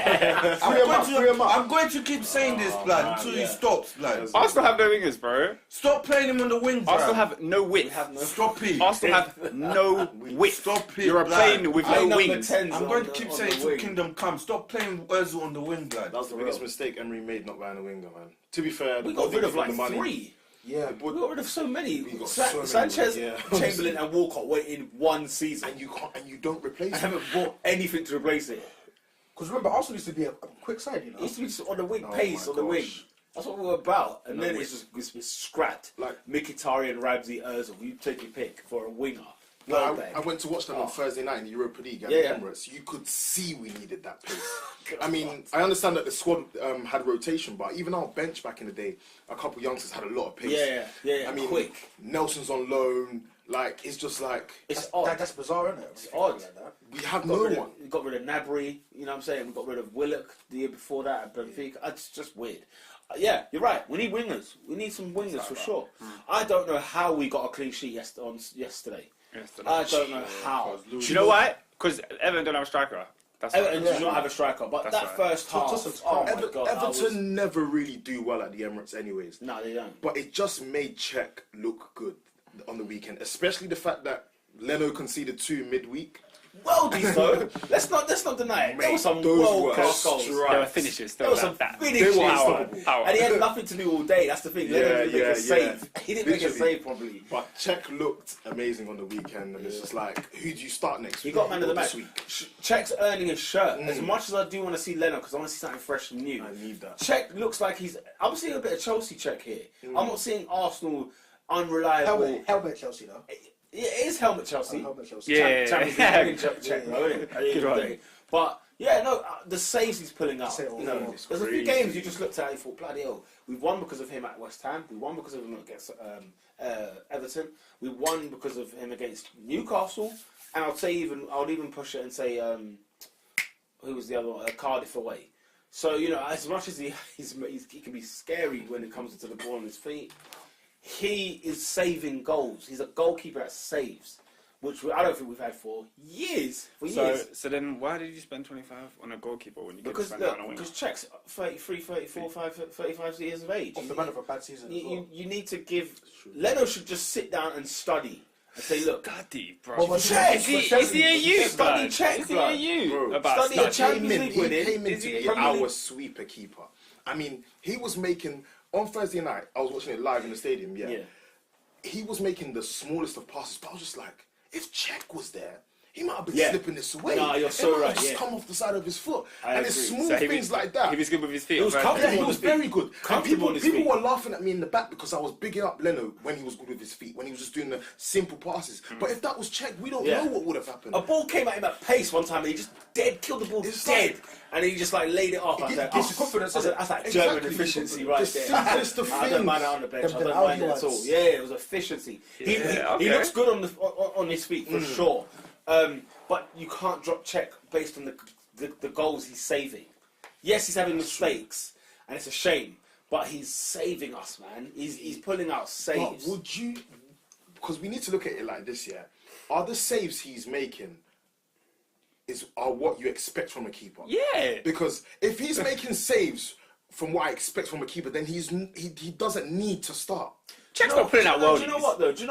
Speaker 1: Free 'em up.
Speaker 6: I'm going to keep saying this, blood, until he stops, blood.
Speaker 4: Arsenal have no wingers, bro.
Speaker 6: Stop playing him on the wing,
Speaker 4: Arsenal
Speaker 6: bro.
Speaker 4: have no width.
Speaker 6: Stop it.
Speaker 4: Arsenal have no width.
Speaker 6: Stop it,
Speaker 4: You're
Speaker 6: blood.
Speaker 4: playing with
Speaker 2: Play
Speaker 4: no
Speaker 2: number
Speaker 4: wings.
Speaker 2: 10s
Speaker 6: I'm
Speaker 2: on
Speaker 6: going to
Speaker 2: the-
Speaker 6: keep
Speaker 2: on
Speaker 6: saying
Speaker 2: the
Speaker 6: till
Speaker 2: wing.
Speaker 6: Kingdom Come. Stop playing Ozil on the wing, blood.
Speaker 3: That was the biggest mistake Emery made, not buying a winger, man. To be fair,
Speaker 2: We got rid of like
Speaker 3: the money.
Speaker 2: 3.
Speaker 1: Yeah.
Speaker 2: We got rid of so many.
Speaker 3: got so many,
Speaker 2: Sanchez,
Speaker 3: yeah.
Speaker 2: Chamberlain, and Walcott were in 1 season.
Speaker 3: And you can't, and you don't replace
Speaker 2: I
Speaker 3: him.
Speaker 2: haven't bought anything to replace it.
Speaker 1: Because remember, Arsenal used to be a quick side, you
Speaker 2: It
Speaker 1: know.
Speaker 2: used to be just on the wing,
Speaker 3: Oh
Speaker 2: pace
Speaker 3: my
Speaker 2: on the wing.
Speaker 3: gosh.
Speaker 2: That's what we were about. And
Speaker 3: No
Speaker 2: then
Speaker 3: way.
Speaker 2: it's just scrapped.
Speaker 3: Like-
Speaker 2: Mkhitaryan, Ramsey, Ozil. You take your pick for a winger.
Speaker 3: No,
Speaker 2: Well
Speaker 3: I went to watch them on Thursday night in the Europa League at
Speaker 2: Yeah,
Speaker 3: the
Speaker 2: yeah.
Speaker 3: Emirates. You could see we needed that pace. I mean, I understand that the squad had rotation, but even our bench back in the day, a couple youngsters had a lot of pace.
Speaker 2: Yeah,
Speaker 3: I mean,
Speaker 2: quick.
Speaker 3: Nelson's on loan. Like, it's just like
Speaker 2: It's odd.
Speaker 1: That's bizarre, isn't it?
Speaker 2: It's odd.
Speaker 1: Like that.
Speaker 3: we have
Speaker 2: We got,
Speaker 3: no
Speaker 2: rid
Speaker 3: one.
Speaker 2: of, we got rid of Nabry, you know what I'm saying? We got rid of Willock the year before that at Benfica. It's just weird. Yeah, you're right. We need wingers. We need some wingers for sure. I don't know how we got a clean sheet yesterday. I don't know how.
Speaker 4: Do you know why? Because Everton don't have a striker. That's why.
Speaker 2: Everton do not have a striker, but
Speaker 4: That's
Speaker 2: that
Speaker 4: right.
Speaker 2: first half,
Speaker 1: Toss-
Speaker 2: oh my
Speaker 3: Everton
Speaker 2: god, I was-
Speaker 3: never really do well at the Emirates anyways.
Speaker 2: No, they don't.
Speaker 3: But it just made Czech look good on the weekend, especially the fact that Leno conceded 2 midweek.
Speaker 2: Worldies though. let's not deny it. There were some
Speaker 3: those
Speaker 2: world
Speaker 3: were
Speaker 2: class goals.
Speaker 3: strikes.
Speaker 4: There were finishes.
Speaker 2: There was some finishes.
Speaker 3: They were unstoppable.
Speaker 4: Power.
Speaker 2: And he had nothing to do all day. That's the thing. Leno didn't make a save. He didn't make a
Speaker 3: Literally.
Speaker 2: save probably.
Speaker 3: But Czech looked amazing on the weekend, and it's just like, who do you start next
Speaker 2: He
Speaker 3: week?
Speaker 2: got man of the
Speaker 3: or
Speaker 2: match.
Speaker 3: this week?
Speaker 2: Czech's earning his shirt. As much as I do want to see Leno, because I want to see something fresh and new.
Speaker 3: I need that.
Speaker 2: Czech looks like he's. I'm seeing a bit of Chelsea Czech here. I'm not seeing Arsenal unreliable.
Speaker 1: Helmet Chelsea though.
Speaker 2: It is helmet Chelsea.
Speaker 1: Helmet Chelsea.
Speaker 4: Yeah.
Speaker 2: Champions League winning check, bro, isn't it? At the end
Speaker 4: Good
Speaker 2: of the
Speaker 4: one.
Speaker 2: day. But yeah, no, the saves he's pulling out.
Speaker 1: Say it all,
Speaker 2: You know,
Speaker 1: yeah.
Speaker 2: there's a few games you just looked at and you thought, bloody hell, we've won because of him at West Ham. We won because of him against Everton. We won because of him against Newcastle. And I would even push it and say, who was the other one? Cardiff away. So you know, as much as he can be scary when it comes to the ball on his feet, he is saving goals. He's a goalkeeper that saves, which I don't think we've had for years.
Speaker 4: So then why did you spend 25 on a goalkeeper when you could
Speaker 2: Because
Speaker 4: spend that on a winger?
Speaker 2: because Czech's 33, 34, 35 years of age.
Speaker 1: Off the back of a bad season. as well.
Speaker 2: You need to give. Leno should just sit down and study and say, look,
Speaker 4: Daddy, bro.
Speaker 1: Well,
Speaker 2: Czech.
Speaker 4: Is he a youth,
Speaker 2: Study
Speaker 4: blood?
Speaker 2: Czech,
Speaker 4: Is he
Speaker 2: blood.
Speaker 4: a youth?
Speaker 3: Bro,
Speaker 4: About
Speaker 2: study a
Speaker 4: study.
Speaker 2: Champions League winning.
Speaker 3: He came in
Speaker 2: Is
Speaker 3: to
Speaker 2: he
Speaker 3: be
Speaker 2: Premier League?
Speaker 3: our sweeper keeper. I mean, he was making on Thursday night. I was watching it live in the stadium. Yeah, he was making the smallest of passes, but I was just like, if Czech was there, he might have been slipping this away.
Speaker 2: No, you're so
Speaker 3: it might
Speaker 2: right,
Speaker 3: have just
Speaker 2: yeah.
Speaker 3: come off the side of his foot,
Speaker 2: I
Speaker 3: and it's
Speaker 2: agree.
Speaker 3: small
Speaker 4: So he
Speaker 3: things
Speaker 4: was-
Speaker 3: like that.
Speaker 4: He was good with his feet.
Speaker 2: It was
Speaker 4: on
Speaker 2: comfortable.
Speaker 3: Yeah, he
Speaker 2: on
Speaker 3: was
Speaker 2: his feet.
Speaker 3: very good. And
Speaker 2: Comfortable on his
Speaker 3: people
Speaker 2: feet.
Speaker 3: were laughing at me in the back because I was bigging up Leno when he was good with his feet, when he was just doing the simple passes. But if that was Czech, we don't
Speaker 2: Yeah.
Speaker 3: know what would have happened.
Speaker 2: A ball came at him at pace one time and he just killed the ball
Speaker 3: It's
Speaker 2: dead.
Speaker 3: like-
Speaker 2: And he just like laid it off. I
Speaker 3: It
Speaker 2: said,
Speaker 3: gives
Speaker 1: you confidence,
Speaker 2: I said,
Speaker 1: doesn't it?
Speaker 2: that's like
Speaker 3: Exactly.
Speaker 2: German efficiency
Speaker 3: The
Speaker 2: right there.
Speaker 3: simplest of
Speaker 2: I don't mind it
Speaker 3: things.
Speaker 2: on the bench. I
Speaker 1: Them
Speaker 2: don't mind it at
Speaker 1: Aldi
Speaker 2: all.
Speaker 1: ones.
Speaker 2: Yeah, it was efficiency. He
Speaker 4: okay.
Speaker 2: looks good on his feet for sure. But you can't drop Czech based on the goals he's saving. Yes, he's having mistakes, and it's a shame. But he's saving us, man. He's pulling out
Speaker 3: But
Speaker 2: saves.
Speaker 3: would you? Because we need to look at it like this, yeah. Are the saves he's making are what you expect from a keeper?
Speaker 4: Yeah.
Speaker 3: Because if he's making saves from what I expect from a keeper, then he doesn't need to start.
Speaker 4: Czech's not putting out well.
Speaker 2: Do you know what though? Do you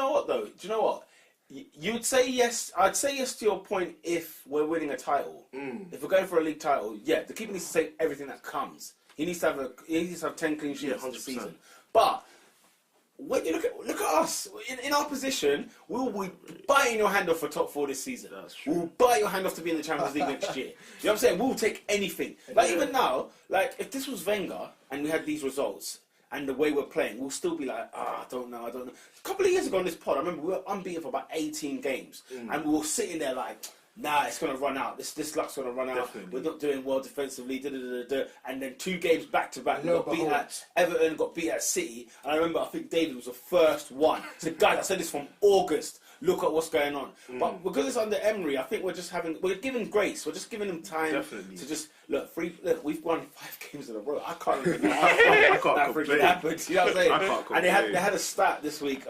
Speaker 2: know what? You'd say yes. I'd say yes to your point if we're winning a title. If we're going for a league title, yeah, the keeper needs to save everything that comes. He needs to have 10 clean sheets this
Speaker 3: 100%.
Speaker 2: season. But when you look at us in our position, we'll be biting your hand off for top 4 this season. We'll bite your hand off to be in the Champions League next year. You know what I'm saying? We'll take anything. Like even now, like if this was Wenger and we had these results and the way we're playing, we'll still be like, I don't know. A couple of years ago on this pod, I remember we were unbeaten for about 18 games, and we were sitting there like, nah, it's going to run out. This luck's going to run out.
Speaker 3: Definitely.
Speaker 2: We're not doing well defensively. And then 2 games back to back, we
Speaker 1: Low
Speaker 2: got beat
Speaker 1: behold.
Speaker 2: at Everton, got beat at City. And I remember, I think David was the first one. So guys, I said this from August. Look at what's going on. But because it's under Emery, I think we're giving grace. We're just giving him time
Speaker 3: Definitely.
Speaker 2: to just look. We've won 5 games in a row. I can't even believe
Speaker 3: I can't
Speaker 2: that freaking
Speaker 3: complain.
Speaker 2: happened. You know what I'm saying?
Speaker 3: I can't
Speaker 2: And they
Speaker 3: complain.
Speaker 2: had a stat this week.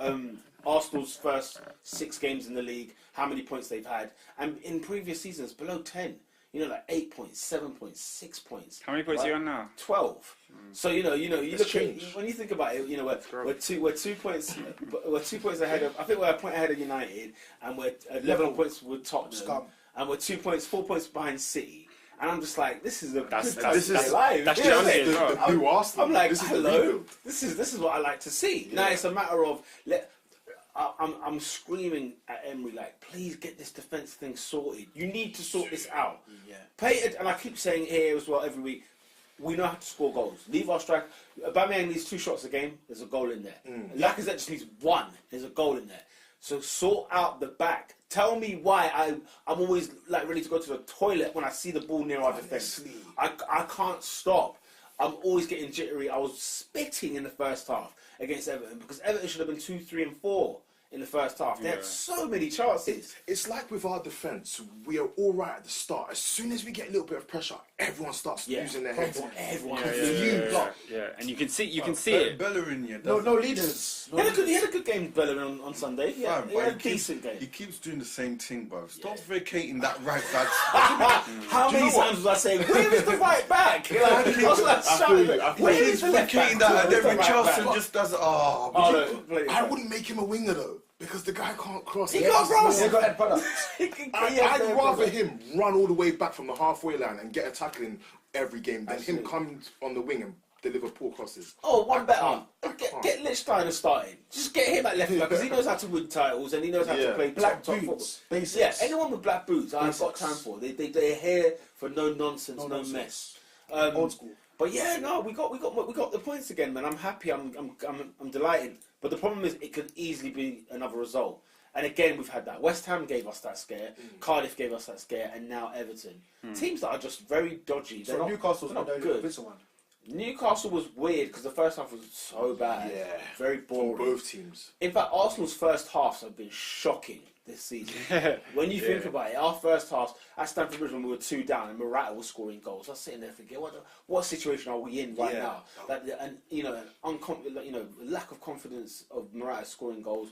Speaker 2: Arsenal's first 6 games in the league, how many points they've had, and in previous seasons below 10. You know, like 8 points, 7 points, 6 points.
Speaker 4: How many points are you on now?
Speaker 2: 12. So you look at,
Speaker 3: changed.
Speaker 2: when you think about it, you know we're 2 points ahead of. I think we're a point ahead of United, and we're 11 points with Tottenham,
Speaker 1: Scum.
Speaker 2: and we're 4 points behind City. And I'm just like, this is a
Speaker 4: That's
Speaker 2: good time to
Speaker 4: Chelsea
Speaker 2: stay alive.
Speaker 4: That's
Speaker 2: You know what I'm
Speaker 4: Chelsea
Speaker 2: saying?
Speaker 4: as well.
Speaker 3: The new Arsenal.
Speaker 2: I'm like,
Speaker 3: this is the
Speaker 2: hello.
Speaker 3: rebuild.
Speaker 2: This is what I like to see. Now it's a matter of I'm screaming at Emery like, please get this defence thing sorted. You need to sort this out.
Speaker 1: Yeah.
Speaker 2: Pay it, and I keep saying here as well every week. We know how to score goals. Leave our strike. Aubameyang needs 2 shots a game. There's a goal in there. Lacazette just needs 1. There's a goal in there. So sort out the back. Tell me why I'm always like ready to go to the toilet when I see the ball near our defence. I can't stop. I'm always getting jittery. I was spitting in the first half against Everton because Everton should have been 2, 3, and 4 in the first half. They had so many chances.
Speaker 3: It's like with our defence, we are all right at the start. As soon as we get a little bit of pressure, everyone starts losing their heads.
Speaker 2: Everyone.
Speaker 4: Yeah, and you can see it.
Speaker 6: Bellerin, yeah.
Speaker 1: No leaders.
Speaker 2: He had a good game, Bellerin, on Sunday. Yeah,
Speaker 6: Fine,
Speaker 2: he
Speaker 6: but
Speaker 2: had a decent game.
Speaker 6: He keeps doing the same thing, bro. Stop vacating that right back.
Speaker 2: How many times was I saying, where is the right back? Like, I was like, shouting, where is the left back?
Speaker 6: Vacating that, and
Speaker 2: Where's the
Speaker 6: then
Speaker 2: right
Speaker 6: Richarlison
Speaker 2: back?
Speaker 6: just does.
Speaker 3: I wouldn't make him a winger though, because the guy can't cross.
Speaker 2: He can't cross.
Speaker 1: They got Ed Product.
Speaker 3: I'd rather him run all the way back from the halfway line and get a tackle in every game than him come on the wing and deliver poor crosses.
Speaker 2: Oh, one better.
Speaker 3: can't.
Speaker 2: Get Lichtsteiner starting. Just get him at left back because he knows how to win titles and he knows how to play
Speaker 1: Black
Speaker 2: top
Speaker 1: boots,
Speaker 2: football.
Speaker 1: basics.
Speaker 2: Yeah, anyone with black boots, I've got time for. They're here for no nonsense, no mess.
Speaker 1: Old school.
Speaker 2: But yeah, no, we got the points again, man. I'm happy. I'm delighted. But the problem is, it could easily be another result. And again, we've had that. West Ham gave us that scare. Cardiff gave us that scare, and now Everton. Teams that are just very dodgy. They're not,
Speaker 1: Newcastle's
Speaker 2: they're
Speaker 1: not
Speaker 2: not
Speaker 1: good.
Speaker 2: good. Newcastle was weird because the first half was so bad.
Speaker 3: Yeah.
Speaker 2: Very boring.
Speaker 3: From both teams.
Speaker 2: In fact, Arsenal's first halves have been shocking this season. When you think about it, our first halves at Stamford Bridge when we were 2 down and Morata was scoring goals, I was sitting there thinking, what situation are we in right now? And lack of confidence of Morata scoring goals.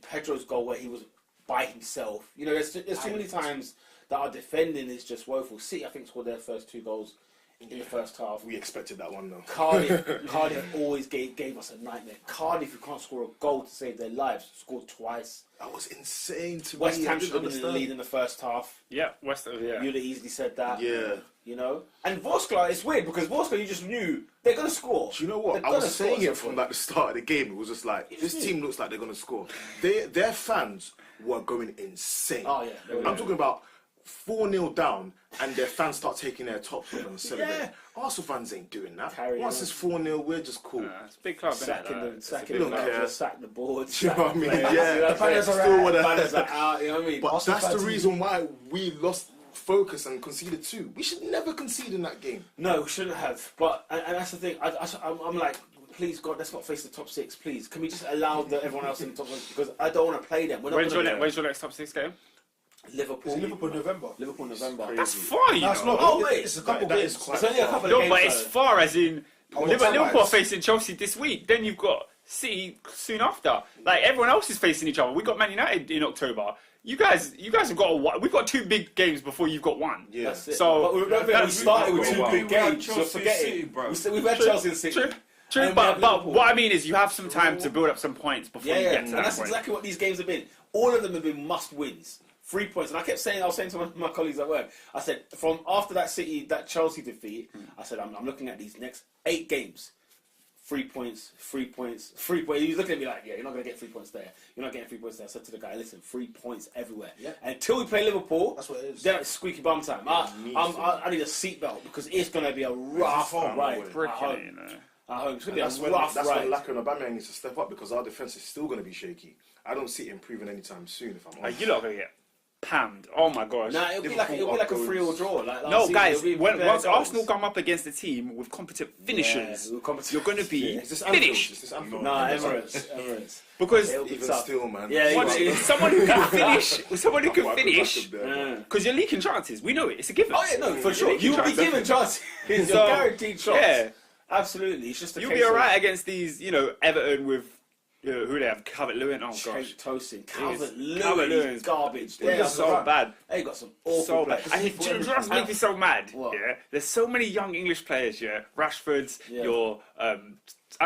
Speaker 2: Pedro's goal where he was by himself. There's too many times that our defending is just woeful. City, I think, scored their first 2 goals in the first half.
Speaker 3: We expected that one though.
Speaker 2: Cardiff always gave us a nightmare. Cardiff, who can't score a goal to save their lives, scored twice.
Speaker 3: That was insane to
Speaker 2: West
Speaker 3: me.
Speaker 2: Ham should have been in the lead in the first half.
Speaker 4: Yeah, West Ham. Yeah.
Speaker 2: You'd have easily said that.
Speaker 3: Yeah.
Speaker 2: And Vorskla, it's weird because Vorskla, you just knew they're going to score.
Speaker 3: Do you know what? I was saying it from the start of the game. It was just like, this team looks like they're going to score. Their fans were going insane.
Speaker 2: Oh, yeah.
Speaker 3: I'm talking about 4-0 down and their fans start taking their tops off and celebrating.
Speaker 2: Yeah.
Speaker 3: Arsenal fans ain't doing that.
Speaker 2: Once
Speaker 3: it's 4-0, we're just cool.
Speaker 4: It's a big club,
Speaker 2: Sacking
Speaker 4: innit?
Speaker 2: them, sack the boards.
Speaker 3: Do you know what I mean? Yeah.
Speaker 2: The banners are out, you know what I mean?
Speaker 3: But that's the reason why we lost focus and conceded 2. We should never concede in that game.
Speaker 2: No, we shouldn't have. But and that's the thing. I'm like, please God, let's not face the top 6. Please, can we just allow everyone else in the top 6? Because I don't want to play them.
Speaker 4: When's your next top 6 game?
Speaker 2: Liverpool.
Speaker 1: November.
Speaker 2: Liverpool November.
Speaker 4: That's far, you know.
Speaker 1: That's not.
Speaker 2: Oh wait,
Speaker 1: it's a couple
Speaker 3: that
Speaker 1: games.
Speaker 3: is quite
Speaker 2: It's only a couple of
Speaker 4: No,
Speaker 2: games.
Speaker 4: but it's far as in
Speaker 1: Oh,
Speaker 4: Liverpool are
Speaker 1: time-wise.
Speaker 4: facing Chelsea this week. Then you've got City soon after. Like everyone else is facing each other. We got Man United in October. You guys have got we've got 2 big games before you've got 1.
Speaker 3: Yeah.
Speaker 2: That's it.
Speaker 4: So
Speaker 2: But we started with 2 big
Speaker 5: We had
Speaker 2: games.
Speaker 5: Chelsea
Speaker 2: You're forgetting.
Speaker 5: City, bro.
Speaker 2: We've had Chelsea and City.
Speaker 4: True,
Speaker 2: And we
Speaker 4: but
Speaker 2: have Liverpool.
Speaker 4: what I mean is you have some time to build up some points before you get to
Speaker 2: and
Speaker 4: that
Speaker 2: that's
Speaker 4: point.
Speaker 2: exactly what these games have been. All of them have been must-wins. 3 points. And I was saying to my colleagues at work, I said, from after that Chelsea defeat, I said, I'm looking at these next 8 games. 3 points, 3 points, 3 points. He was looking at me like, yeah, you're not going to get 3 points there. You're not getting 3 points there. I said to the guy, listen, 3 points everywhere.
Speaker 1: Yeah.
Speaker 2: Until we play Liverpool,
Speaker 1: That's what it is.
Speaker 2: then it's squeaky bum time. I need a seatbelt because it's going to be a rough ride at home.
Speaker 4: You know.
Speaker 2: At home. It's going
Speaker 3: And
Speaker 2: to be a rough
Speaker 3: that's
Speaker 2: ride.
Speaker 3: when Laka and Aubameyang needs to step up because our defence is still going to be shaky. I don't see it improving anytime soon, if I'm honest.
Speaker 4: You lot are going to get panned. Oh my gosh.
Speaker 2: Nah, it'll be like a 3-all draw. Like last
Speaker 4: No,
Speaker 2: season,
Speaker 4: guys,
Speaker 2: it'll be
Speaker 4: once
Speaker 2: bare goals.
Speaker 4: Arsenal come up against a team with competent finishers,
Speaker 2: competent-
Speaker 4: you're going to be
Speaker 2: Yeah.
Speaker 3: Is this Anfield?
Speaker 4: finished.
Speaker 3: Is this Anfield?
Speaker 2: No, Emirates.
Speaker 4: Because
Speaker 2: It'll be
Speaker 3: Even
Speaker 2: tough.
Speaker 3: still, man.
Speaker 2: Yeah,
Speaker 4: once,
Speaker 2: yeah.
Speaker 4: someone who can finish, someone who
Speaker 3: I'll
Speaker 4: can
Speaker 3: go
Speaker 4: finish,
Speaker 3: back up there.
Speaker 4: because you're leaking chances. We know it. It's a given.
Speaker 2: Oh yeah, no, for sure.
Speaker 4: You're
Speaker 2: You'll be
Speaker 4: leaking
Speaker 2: given chances. You're
Speaker 4: So,
Speaker 2: guaranteed shots.
Speaker 4: yeah.
Speaker 2: Absolutely. It's just a
Speaker 4: You'll
Speaker 2: case
Speaker 4: be alright against these, Everton with who they have, Calvert-Lewin. Oh
Speaker 2: of
Speaker 4: gosh,
Speaker 2: Tosin.
Speaker 4: Calvert-Lewin's
Speaker 2: Calvert-Lewin's garbage.
Speaker 4: they're
Speaker 2: They're
Speaker 4: so bad.
Speaker 2: They got some awful
Speaker 4: So bad.
Speaker 2: players.
Speaker 4: And do you know what's making me so mad?
Speaker 2: What?
Speaker 4: Yeah, there's so many young English players. Yeah, Rashford's,
Speaker 2: Yeah.
Speaker 4: your I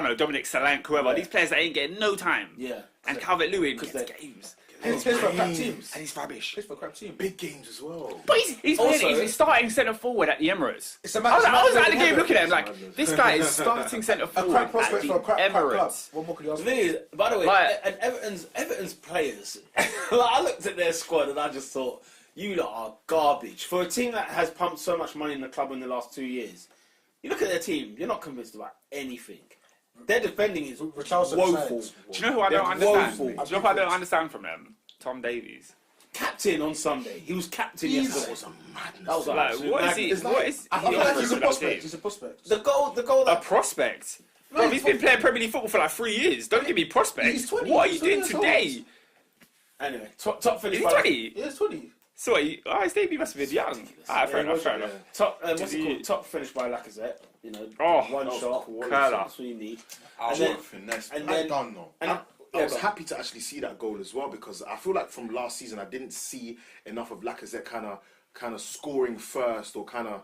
Speaker 4: don't know, Dominic Solanke, whoever.
Speaker 2: Yeah.
Speaker 4: These players that ain't getting no time.
Speaker 2: Yeah.
Speaker 4: And Calvert-Lewin gets
Speaker 2: they're-
Speaker 4: games.
Speaker 1: He's playing for crap teams.
Speaker 4: And he's rubbish.
Speaker 1: Plays for crap team.
Speaker 3: Big games as well.
Speaker 4: But he's
Speaker 2: Also-
Speaker 4: starting centre forward at the Emirates.
Speaker 1: It's a
Speaker 4: I was at the
Speaker 1: match.
Speaker 4: game looking at him like, this guy is starting centre
Speaker 1: A
Speaker 4: forward
Speaker 1: crap
Speaker 4: at
Speaker 1: prospect
Speaker 4: the
Speaker 1: for a crap club.
Speaker 4: Emirates.
Speaker 1: What more could you ask
Speaker 2: The
Speaker 1: for?
Speaker 2: thing is, by the way,
Speaker 4: Like-
Speaker 2: and Everton's players, like, I looked at their squad and I just thought, you lot are garbage. For a team that has pumped so much money in the club in the last 2 years, you look at their team, you're not convinced about anything. Their defending is
Speaker 1: Richarlison
Speaker 2: woeful.
Speaker 1: sides.
Speaker 4: Do you know who I don't
Speaker 2: They're
Speaker 4: understand?
Speaker 2: woeful.
Speaker 4: Do you know who I don't understand from them? Tom Davies.
Speaker 2: Captain on Sunday. He was captain yesterday.
Speaker 3: That was a madness.
Speaker 2: That was
Speaker 4: Like,
Speaker 2: absolute
Speaker 4: what is
Speaker 2: madness.
Speaker 4: he? What is
Speaker 1: I
Speaker 4: he
Speaker 1: feel like
Speaker 4: offering
Speaker 1: he's a
Speaker 4: to that
Speaker 1: prospect.
Speaker 4: team?
Speaker 1: He's a prospect.
Speaker 2: The goal
Speaker 4: A
Speaker 2: that
Speaker 4: prospect. Bro, he's been playing Premier League football for like 3 years. Don't give me prospect.
Speaker 1: He's 20,
Speaker 4: What are you
Speaker 1: he's
Speaker 4: doing
Speaker 1: 20 years
Speaker 4: today?
Speaker 2: Anyway, top finish.
Speaker 4: Is he
Speaker 2: by-
Speaker 4: 20?
Speaker 1: Yeah, it's 20.
Speaker 4: So his debut must have been young.
Speaker 2: ridiculous.
Speaker 4: Fair
Speaker 2: Yeah,
Speaker 4: enough, fair enough.
Speaker 2: Top, what's
Speaker 4: Is
Speaker 2: it
Speaker 4: he-
Speaker 2: called? Top finish by Lacazette.
Speaker 4: Oh,
Speaker 2: one
Speaker 3: that was
Speaker 2: shot.
Speaker 3: quality.
Speaker 4: Curler.
Speaker 2: That's what you need.
Speaker 5: I
Speaker 2: And then-
Speaker 5: want finesse.
Speaker 2: and
Speaker 5: I
Speaker 2: then-
Speaker 5: don't know.
Speaker 2: And
Speaker 3: I was
Speaker 2: but-
Speaker 3: happy to actually see that goal as well because I feel like from last season I didn't see enough of Lacazette kind of scoring first or kind of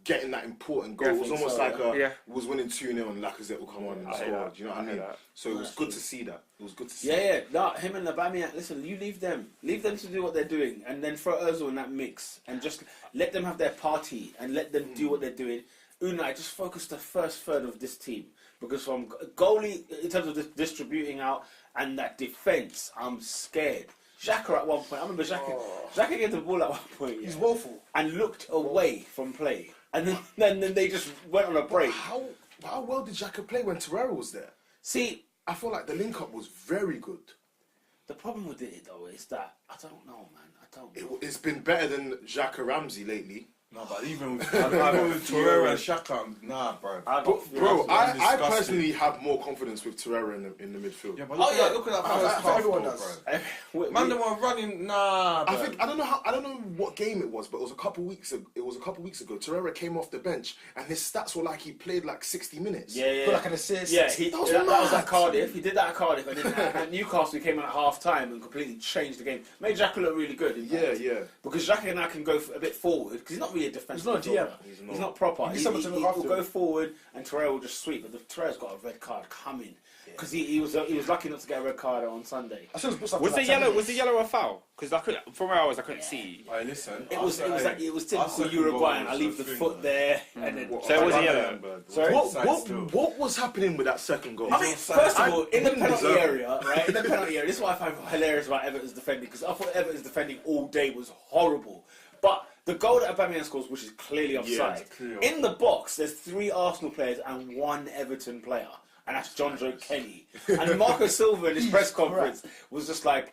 Speaker 3: getting that important goal.
Speaker 2: Yeah, I
Speaker 3: It was
Speaker 2: think
Speaker 3: almost
Speaker 2: so,
Speaker 3: like
Speaker 4: yeah.
Speaker 3: we was winning 2-0 and Lacazette will come on and
Speaker 4: I hear
Speaker 3: score.
Speaker 4: that.
Speaker 3: Do you know what
Speaker 4: I
Speaker 3: I
Speaker 4: hear
Speaker 3: mean?
Speaker 4: that.
Speaker 3: So it was good to see that. It was good to see.
Speaker 2: Yeah. No, him and Aubameyang. Listen, you leave them to do what they're doing, and then throw Ozil in that mix, and just let them have their party and let them do what they're doing. Unai, just focus the first third of this team because from goalie in terms of distributing out and that defense, I'm scared. Xhaka at one point, I remember Xhaka gave the ball at one point.
Speaker 1: He's
Speaker 2: Yeah,
Speaker 1: woeful.
Speaker 2: and looked away from play, and then they just went on a break.
Speaker 3: How well did Xhaka play when Torreira was there?
Speaker 2: See,
Speaker 3: I feel like the link-up was very good.
Speaker 2: The problem with it, though, is that I don't know, man. I don't know.
Speaker 3: It's been better than Xhaka Ramsey lately.
Speaker 5: No, but even with Torreira and Xhaka, nah, bro.
Speaker 3: Bro, I personally have more confidence with Torreira in the midfield.
Speaker 5: Yeah, but look at that first half,
Speaker 1: everyone
Speaker 5: though,
Speaker 1: does.
Speaker 5: bro. Man, they were running, nah, bro.
Speaker 3: I don't know what game it was, but it was a couple weeks ago. Torreira came off the bench, and his stats were like he played like 60 minutes.
Speaker 2: Yeah.
Speaker 1: Put like an assist.
Speaker 2: Yeah,
Speaker 3: that
Speaker 2: was at Cardiff. He did that at Cardiff, and then at Newcastle he came in at half time and completely changed the game. Made Xhaka look really good.
Speaker 3: Yeah.
Speaker 2: Because Xhaka now can go a bit forward because he's not really a defensive.
Speaker 1: He's not a GM.
Speaker 2: He's not proper.
Speaker 1: He needs someone to look after
Speaker 2: will go forward, and Torreira will just sweep. But Torreira's got a red card coming because he was lucky not to get a red card on Sunday.
Speaker 4: Was the yellow a foul? Because from where I was, I couldn't see.
Speaker 5: Hey, listen.
Speaker 2: It was typical Uruguayan. I leave the foot there, and then
Speaker 4: So it was a yellow.
Speaker 2: Sorry.
Speaker 3: What was happening with that second goal?
Speaker 2: I mean, first of all, in the penalty area, right? In the penalty area, this is what I find hilarious about Everton's defending, because I thought Everton's defending all day was horrible. But the goal that Aubameyang scores, which is clearly offside, in the box, there's 3 Arsenal players and 1 Everton player, and that's John Joe Kenny. And Marco Silva in his press conference was just like,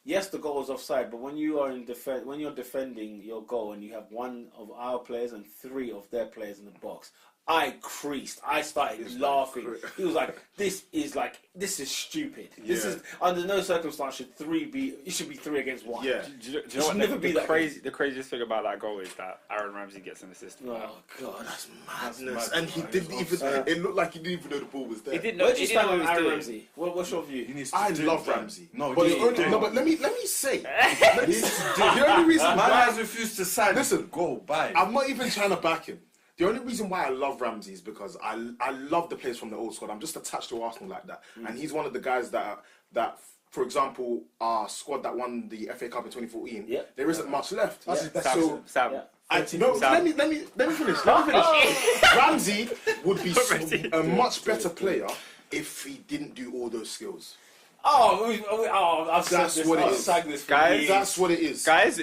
Speaker 2: yes, the goal was offside, but when you are when you're defending your goal and you have 1 of our players and 3 of their players in the box, I creased. I started laughing. He was like, "This is stupid. This is under no circumstance should 3 be. It should be 3 against 1."
Speaker 3: Yeah.
Speaker 4: Do you know what?
Speaker 2: Never be that
Speaker 4: crazy. The craziest thing about that goal is that Aaron Ramsey gets an assist.
Speaker 2: Oh God, that's
Speaker 3: madness. And he didn't even. It looked like he didn't even know the ball was there.
Speaker 4: He didn't know.
Speaker 2: Where do you
Speaker 4: He didn't
Speaker 2: stand
Speaker 4: know
Speaker 2: on
Speaker 4: what he
Speaker 2: Aaron
Speaker 4: was doing.
Speaker 2: Ramsey? What's your view?
Speaker 3: I love Ramsey.
Speaker 5: No,
Speaker 3: but let me say. The only reason
Speaker 5: Man
Speaker 3: why
Speaker 5: has refused to sign.
Speaker 3: Listen,
Speaker 5: go buy.
Speaker 3: I'm not even trying to back him. The only reason why I love Ramsey is because I love the players from the old squad. I'm just attached to Arsenal like that. And he's one of the guys that for example, our squad that won the FA Cup in 2014, there isn't much left.
Speaker 1: That's his best
Speaker 4: Sam.
Speaker 3: Let me finish. Ramsey would be a much better player if he didn't do all those skills.
Speaker 2: That's what it is,
Speaker 4: guys.
Speaker 3: That's what it is,
Speaker 4: guys.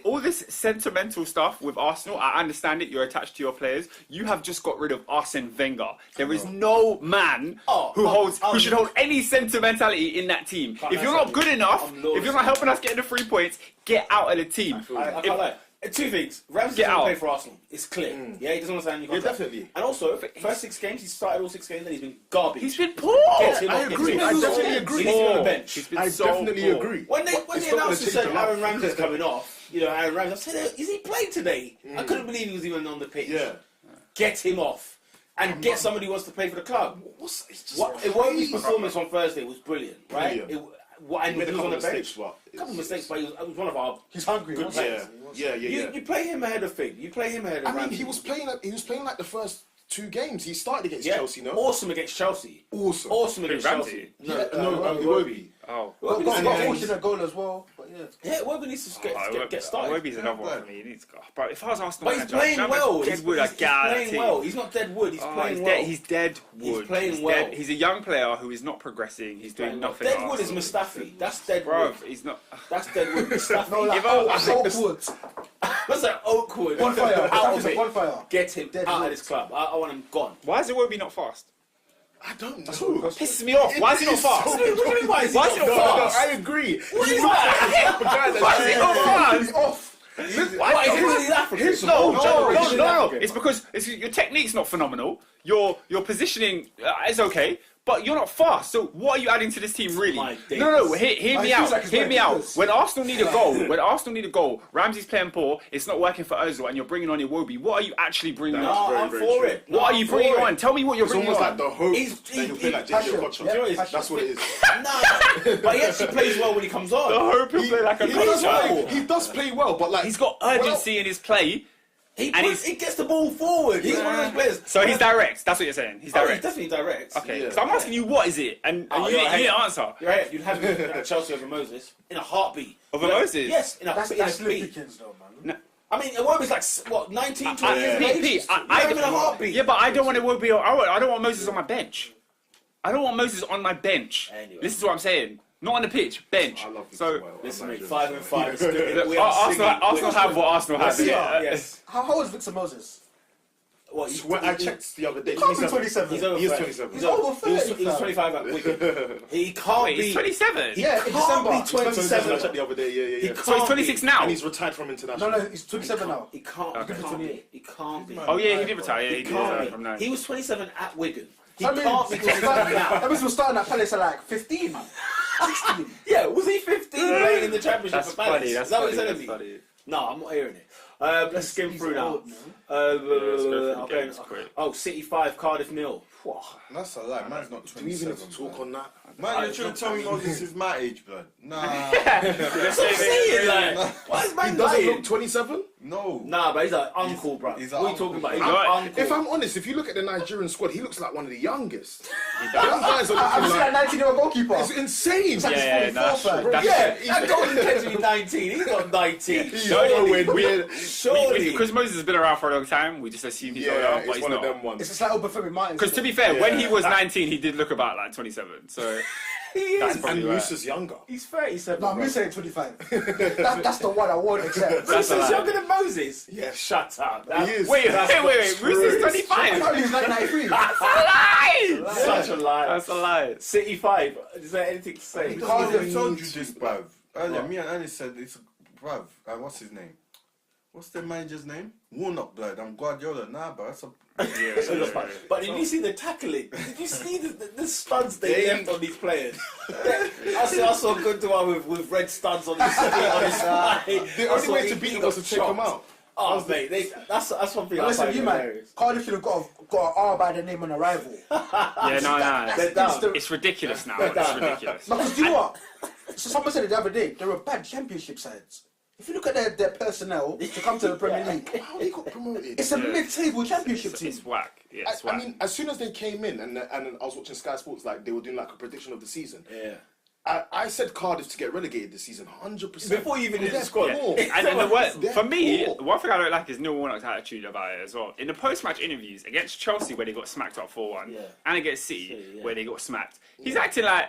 Speaker 4: All this sentimental stuff with Arsenal, I understand it. You're attached to your players. You have just got rid of Arsene Wenger. There is no man who should hold any sentimentality in that team. If you're not good enough, if you're not helping us get the 3 points, get out of the team.
Speaker 2: I can't lie. 2 things. Ramsey doesn't play for Arsenal. It's clear. Yeah, he doesn't understand your contract.
Speaker 3: Yeah, definitely.
Speaker 2: And also, first 6 games, he started all 6 games, then he's been garbage.
Speaker 4: He's been poor.
Speaker 3: I agree. I definitely agree.
Speaker 2: He's been on the bench.
Speaker 3: I definitely agree.
Speaker 2: When they announced and said Aaron Ramsey's coming off, Aaron Ramsey, I said, is he playing today? I couldn't believe he was even on the pitch.
Speaker 3: Yeah.
Speaker 2: Get him off. And get somebody who wants to play for the club. Iwobi's performance on Thursday was brilliant, right? And he was on the bench. A couple of mistakes, but he was one of our good players.
Speaker 3: Yeah.
Speaker 2: You play him ahead of Fig. You play him ahead of Ramsey.
Speaker 3: I mean, he was playing like the first 2 games. He started against Chelsea, no?
Speaker 2: Awesome against Chelsea.
Speaker 3: Awesome
Speaker 2: against
Speaker 4: Ramsey?
Speaker 2: Chelsea.
Speaker 3: No, Iwobi.
Speaker 4: Oh.
Speaker 1: Got fortunate goal as well. But
Speaker 2: Iwobi needs to get started.
Speaker 4: Iwobi's another one for me. He needs to go. Bro, if I was Arsenal,
Speaker 2: but he's playing well.
Speaker 4: He's playing
Speaker 2: well. He's not dead wood. He's playing well.
Speaker 4: He's dead wood.
Speaker 2: He's playing well.
Speaker 4: He's a young player who is not progressing. He's doing nothing.
Speaker 2: Dead wood is Mustafi. That's dead
Speaker 4: bro,
Speaker 2: wood.
Speaker 4: He's not.
Speaker 2: That's dead wood. Mustafi.
Speaker 1: Oakwood.
Speaker 2: That's like Oakwood.
Speaker 1: One fire.
Speaker 2: Out of it.
Speaker 1: One fire.
Speaker 2: Get him out of this club. I want him gone.
Speaker 4: Why is Iwobi not fast?
Speaker 3: I don't know.
Speaker 4: Pisses me off. Why is he not fast?
Speaker 2: What do you mean? Why is he not fast?
Speaker 3: I agree.
Speaker 2: What is that?
Speaker 4: Why is he not fast?
Speaker 3: He's off.
Speaker 2: Why is he African?
Speaker 4: No. It's because your technique's not phenomenal. Your positioning is okay, but you're not fast. So what are you adding to this team, really? No. Hear me out. Hear me out. When Arsenal need a goal, Ramsey's playing poor. It's not working for Ozil, and you're bringing on Iwobi. What are you actually bringing on?
Speaker 2: I'm for it.
Speaker 4: What are you bringing on? Tell me what you're bringing on.
Speaker 3: It's almost like the hope that he'll play like JJ Okocha. That's what it is.
Speaker 2: No, but he actually plays well when he comes on.
Speaker 4: The hope he'll play like a
Speaker 3: He does play well, but like
Speaker 4: he's got urgency in his play.
Speaker 2: He gets the ball forward. He's one of those players.
Speaker 4: So he's direct. That's what you're saying. He's direct.
Speaker 2: He's definitely direct.
Speaker 4: Okay. Yeah. So I'm asking you, what is it? And you didn't answer.
Speaker 2: You're right. You'd have him at Chelsea over Moses in a heartbeat.
Speaker 4: Over Moses?
Speaker 2: Yes, in a
Speaker 1: That's
Speaker 2: beat.
Speaker 1: Pickens though, man.
Speaker 2: I mean, Iwobi's like, what, 19, 20 years of age?
Speaker 4: I
Speaker 2: in a heartbeat.
Speaker 4: Yeah, but I don't want Iwobi. I don't want Moses on my bench. I don't want Moses on my bench.
Speaker 2: Anyway.
Speaker 4: This is what I'm saying. Not on the pitch, bench.
Speaker 3: I love
Speaker 4: so
Speaker 2: listen, mate, 5-5 is good.
Speaker 4: Arsenal have what Arsenal have.
Speaker 2: Yes.
Speaker 1: How old is Victor Moses?
Speaker 2: What?
Speaker 3: I checked the other day.
Speaker 1: He can't be 27.
Speaker 2: He's over
Speaker 3: He is
Speaker 2: 30.
Speaker 3: 27.
Speaker 1: He's over 30.
Speaker 2: He was 25 at Wigan. He can't
Speaker 4: Wait,
Speaker 2: be.
Speaker 4: he's 27.
Speaker 1: Yeah, in
Speaker 2: Can't
Speaker 1: December.
Speaker 2: be
Speaker 3: He's 27.
Speaker 2: 27.
Speaker 3: I checked the other day. Yeah.
Speaker 2: He
Speaker 4: So he's 26 now.
Speaker 3: And he's retired from international.
Speaker 1: No, he's 27 now.
Speaker 2: He can't.
Speaker 4: Okay.
Speaker 2: He can't be. He can't be.
Speaker 4: Oh yeah, he did retire. Yeah, he
Speaker 2: He
Speaker 4: did retire
Speaker 2: can't
Speaker 4: from
Speaker 2: be.
Speaker 4: now.
Speaker 2: He was 27 at Wigan. He
Speaker 1: That means
Speaker 2: can't be 27 now.
Speaker 1: that means we're starting at Palace at like 15, 16.
Speaker 2: Yeah, was he 15 playing in the Championship
Speaker 4: That's
Speaker 2: for Palace?
Speaker 4: funny. That's
Speaker 2: Is that what
Speaker 4: funny.
Speaker 2: you're
Speaker 4: That's
Speaker 2: telling me?
Speaker 4: funny.
Speaker 2: No, I'm not hearing it. Let's skim
Speaker 1: He's
Speaker 2: through now.
Speaker 1: old, man.
Speaker 4: let's go through the games quick.
Speaker 2: Oh, City 5, Cardiff 0.
Speaker 5: That's a lie. Man's not
Speaker 3: Do we even
Speaker 5: 27.
Speaker 3: have to talk
Speaker 5: blood.
Speaker 3: on that?
Speaker 5: Man, you're trying to tell me Moses is my age, blood. Nah.
Speaker 2: That's what I'm saying, like. Why is man
Speaker 3: He doesn't
Speaker 2: lying?
Speaker 3: look 27.
Speaker 5: No.
Speaker 2: Nah, but he's an uncle, bro.
Speaker 5: he's
Speaker 2: What
Speaker 5: an
Speaker 2: are you talking
Speaker 5: uncle.
Speaker 2: about? He's
Speaker 4: You
Speaker 2: an
Speaker 4: know what?
Speaker 2: uncle.
Speaker 3: If I'm honest, if you look at the Nigerian squad, he looks like one of the youngest.
Speaker 4: He
Speaker 3: Young
Speaker 4: does.
Speaker 3: guys are
Speaker 1: I'm
Speaker 3: looking
Speaker 1: seeing that
Speaker 3: like.
Speaker 1: 19-year-old goalkeeper.
Speaker 3: It's insane.
Speaker 1: like
Speaker 4: Yeah,
Speaker 1: he's
Speaker 4: no, that's
Speaker 1: 44,
Speaker 4: true. That's
Speaker 3: Yeah,
Speaker 4: true.
Speaker 2: That golden catch me 19. He's not 19.
Speaker 3: He's
Speaker 2: Surely.
Speaker 3: nowhere near.
Speaker 2: Surely.
Speaker 4: Because Moses has been around for a long time, we just assume he's older,
Speaker 3: Yeah,
Speaker 4: but
Speaker 3: it's
Speaker 4: he's
Speaker 3: one
Speaker 4: not.
Speaker 3: of them ones.
Speaker 1: It's just like Obafemi Martins.
Speaker 4: Because to be fair, when he
Speaker 3: Yeah.
Speaker 4: was 19, he did look about like 27. So
Speaker 2: He
Speaker 4: that's
Speaker 2: is.
Speaker 4: probably
Speaker 3: And
Speaker 4: right.
Speaker 3: Musa's younger.
Speaker 2: He's 37.
Speaker 1: No, I'm
Speaker 2: bro.
Speaker 1: saying 25. That's the one I won't accept.
Speaker 4: That's a
Speaker 2: Musa's
Speaker 4: lie.
Speaker 2: younger than Moses?
Speaker 3: Yeah.
Speaker 2: Shut up.
Speaker 3: He is.
Speaker 4: Wait,
Speaker 3: That's
Speaker 4: wait. Bruce is
Speaker 1: I
Speaker 4: 25.
Speaker 1: thought he was like 93.
Speaker 4: That's a lie.
Speaker 2: Such a lie.
Speaker 4: That's a lie.
Speaker 2: City 5. Is there anything to say?
Speaker 5: I told you this, bruv. Earlier, me and Annie said it's bruv. What's his name? What's the manager's name? Warnock, blood. I'm Guardiola. Nah, but that's a.
Speaker 2: But did you see the tackling? Did you see the studs they left on these players? I saw a good one with red studs on his spine.
Speaker 3: The only way to beat him was to take him out.
Speaker 2: Oh, mate, that's one thing I
Speaker 1: Listen,
Speaker 2: find
Speaker 1: you man,
Speaker 2: hilarious.
Speaker 1: Cardiff should have got an R by the name on arrival.
Speaker 4: Yeah, no.
Speaker 2: They're down.
Speaker 4: It's ridiculous now. It's ridiculous.
Speaker 1: No, because do you know what? So someone said it the other day, they're a bad championship sides. If you look at their personnel to come to the Premier League,
Speaker 3: How they got promoted?
Speaker 1: it's a mid-table championship team.
Speaker 4: It's whack. Yeah, it's
Speaker 3: I
Speaker 4: whack.
Speaker 3: mean, as soon as they came in, and I was watching Sky Sports, like they were doing like a prediction of the season.
Speaker 2: Yeah.
Speaker 3: I said Cardiff to get relegated this season, 100%.
Speaker 2: Before you even did the squad.
Speaker 4: And the
Speaker 3: They're
Speaker 4: for me,
Speaker 3: poor.
Speaker 4: one thing I don't like is Neil Warnock's attitude about it as well. In the post-match interviews against Chelsea, where they got smacked up 4-1,
Speaker 2: Yeah.
Speaker 4: and against City,
Speaker 2: Yeah.
Speaker 4: where they got smacked, he's acting like,